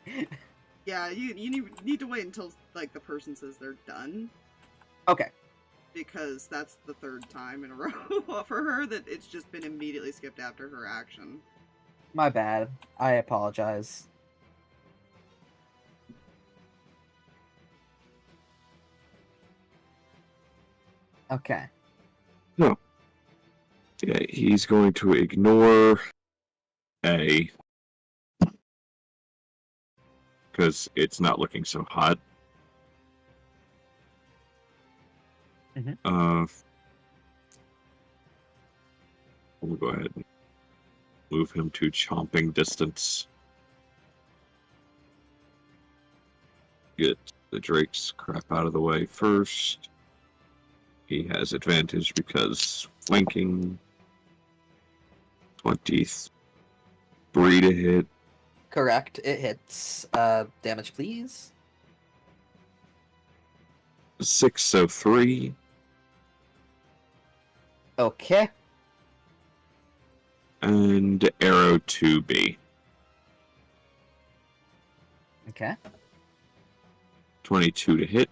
Yeah, you need to wait until like the person says they're done, Okay. because that's the third time in a row for her that it's just been immediately skipped after her action. My bad. I apologize. Okay. Yeah, he's going to ignore A. Because it's not looking so hot. Mhm. We'll go ahead and move him to chomping distance. Get the Drake's crap out of the way first. He has advantage because flanking. 23 to hit. Correct. It hits. Damage, please. 6, so 3. Okay. And arrow 2B. Okay. 22 to hit.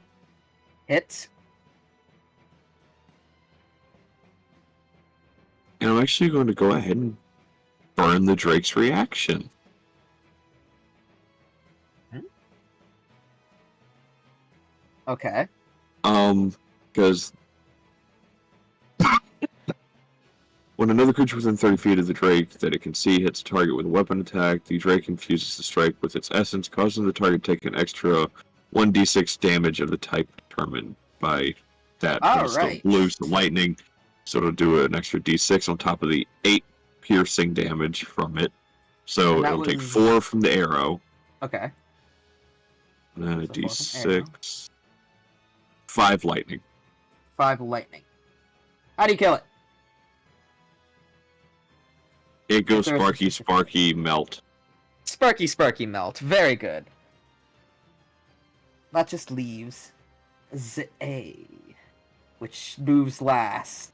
Hit. And I'm actually going to go ahead and burn the Drake's reaction. Okay. Because when another creature within 30 feet of the Drake that it can see hits a target with a weapon attack, the Drake infuses the strike with its essence, causing the target to take an extra 1d6 damage of the type determined by that. But it's Alright. still loose the lightning, so it'll do an extra d6 on top of the 8 piercing damage from it. So And that it'll take was- 4 from the arrow, Okay. and then a So 4 from arrow. d6. 5 lightning. 5 lightning. How do you kill it? It goes There's a Sparky, specific- Sparky, melt. Sparky, Sparky melt. Very good. That just leaves the A, which moves last.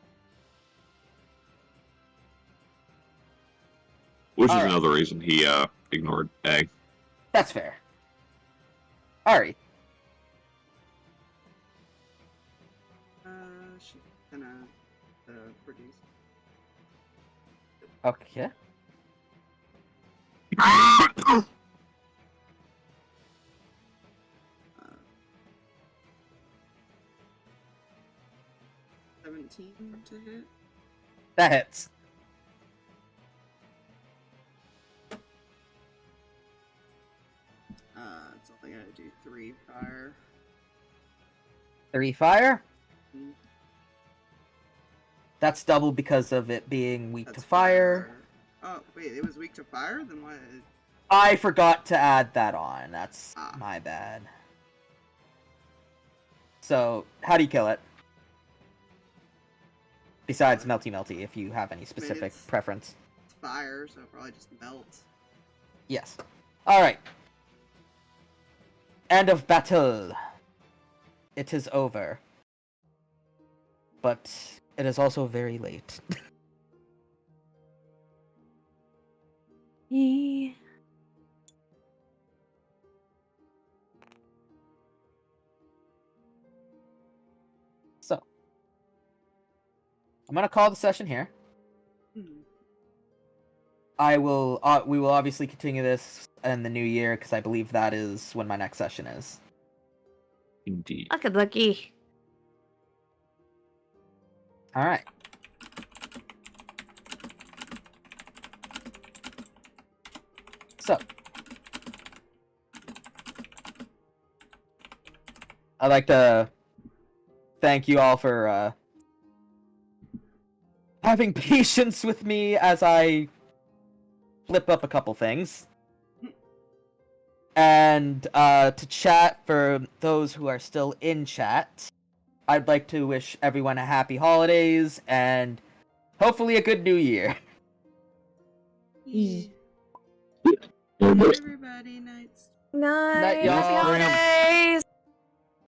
Which is Alright. another reason he ignored A. That's fair. Ari. She's gonna produce. Okay. 17 to hit. That hits. It's only gonna do 3 fire. 3 fire. Mm. That's double because of it being weak That's to fire. Oh, wait, it was weak to fire? Then why? I forgot to add that on. That's Ah. my bad. So, how do you kill it? Besides melty melty, if you have any specific it's- preference. It's fire, so it probably just melts. Yes. Alright. End of battle. It is over. But it is also very late. Yeah. So, I'm gonna call the session here. Hmm. We will obviously continue this in the new year because I believe that is when my next session is. Indeed. Lucky. All right. So, I'd like to thank you all for having patience with me as I flip up a couple things. And to chat, for those who are still in chat, I'd like to wish everyone a happy holidays and hopefully a good new year. Yeah. Yeah. Everybody, nights. Nice. y'all. Happy holidays.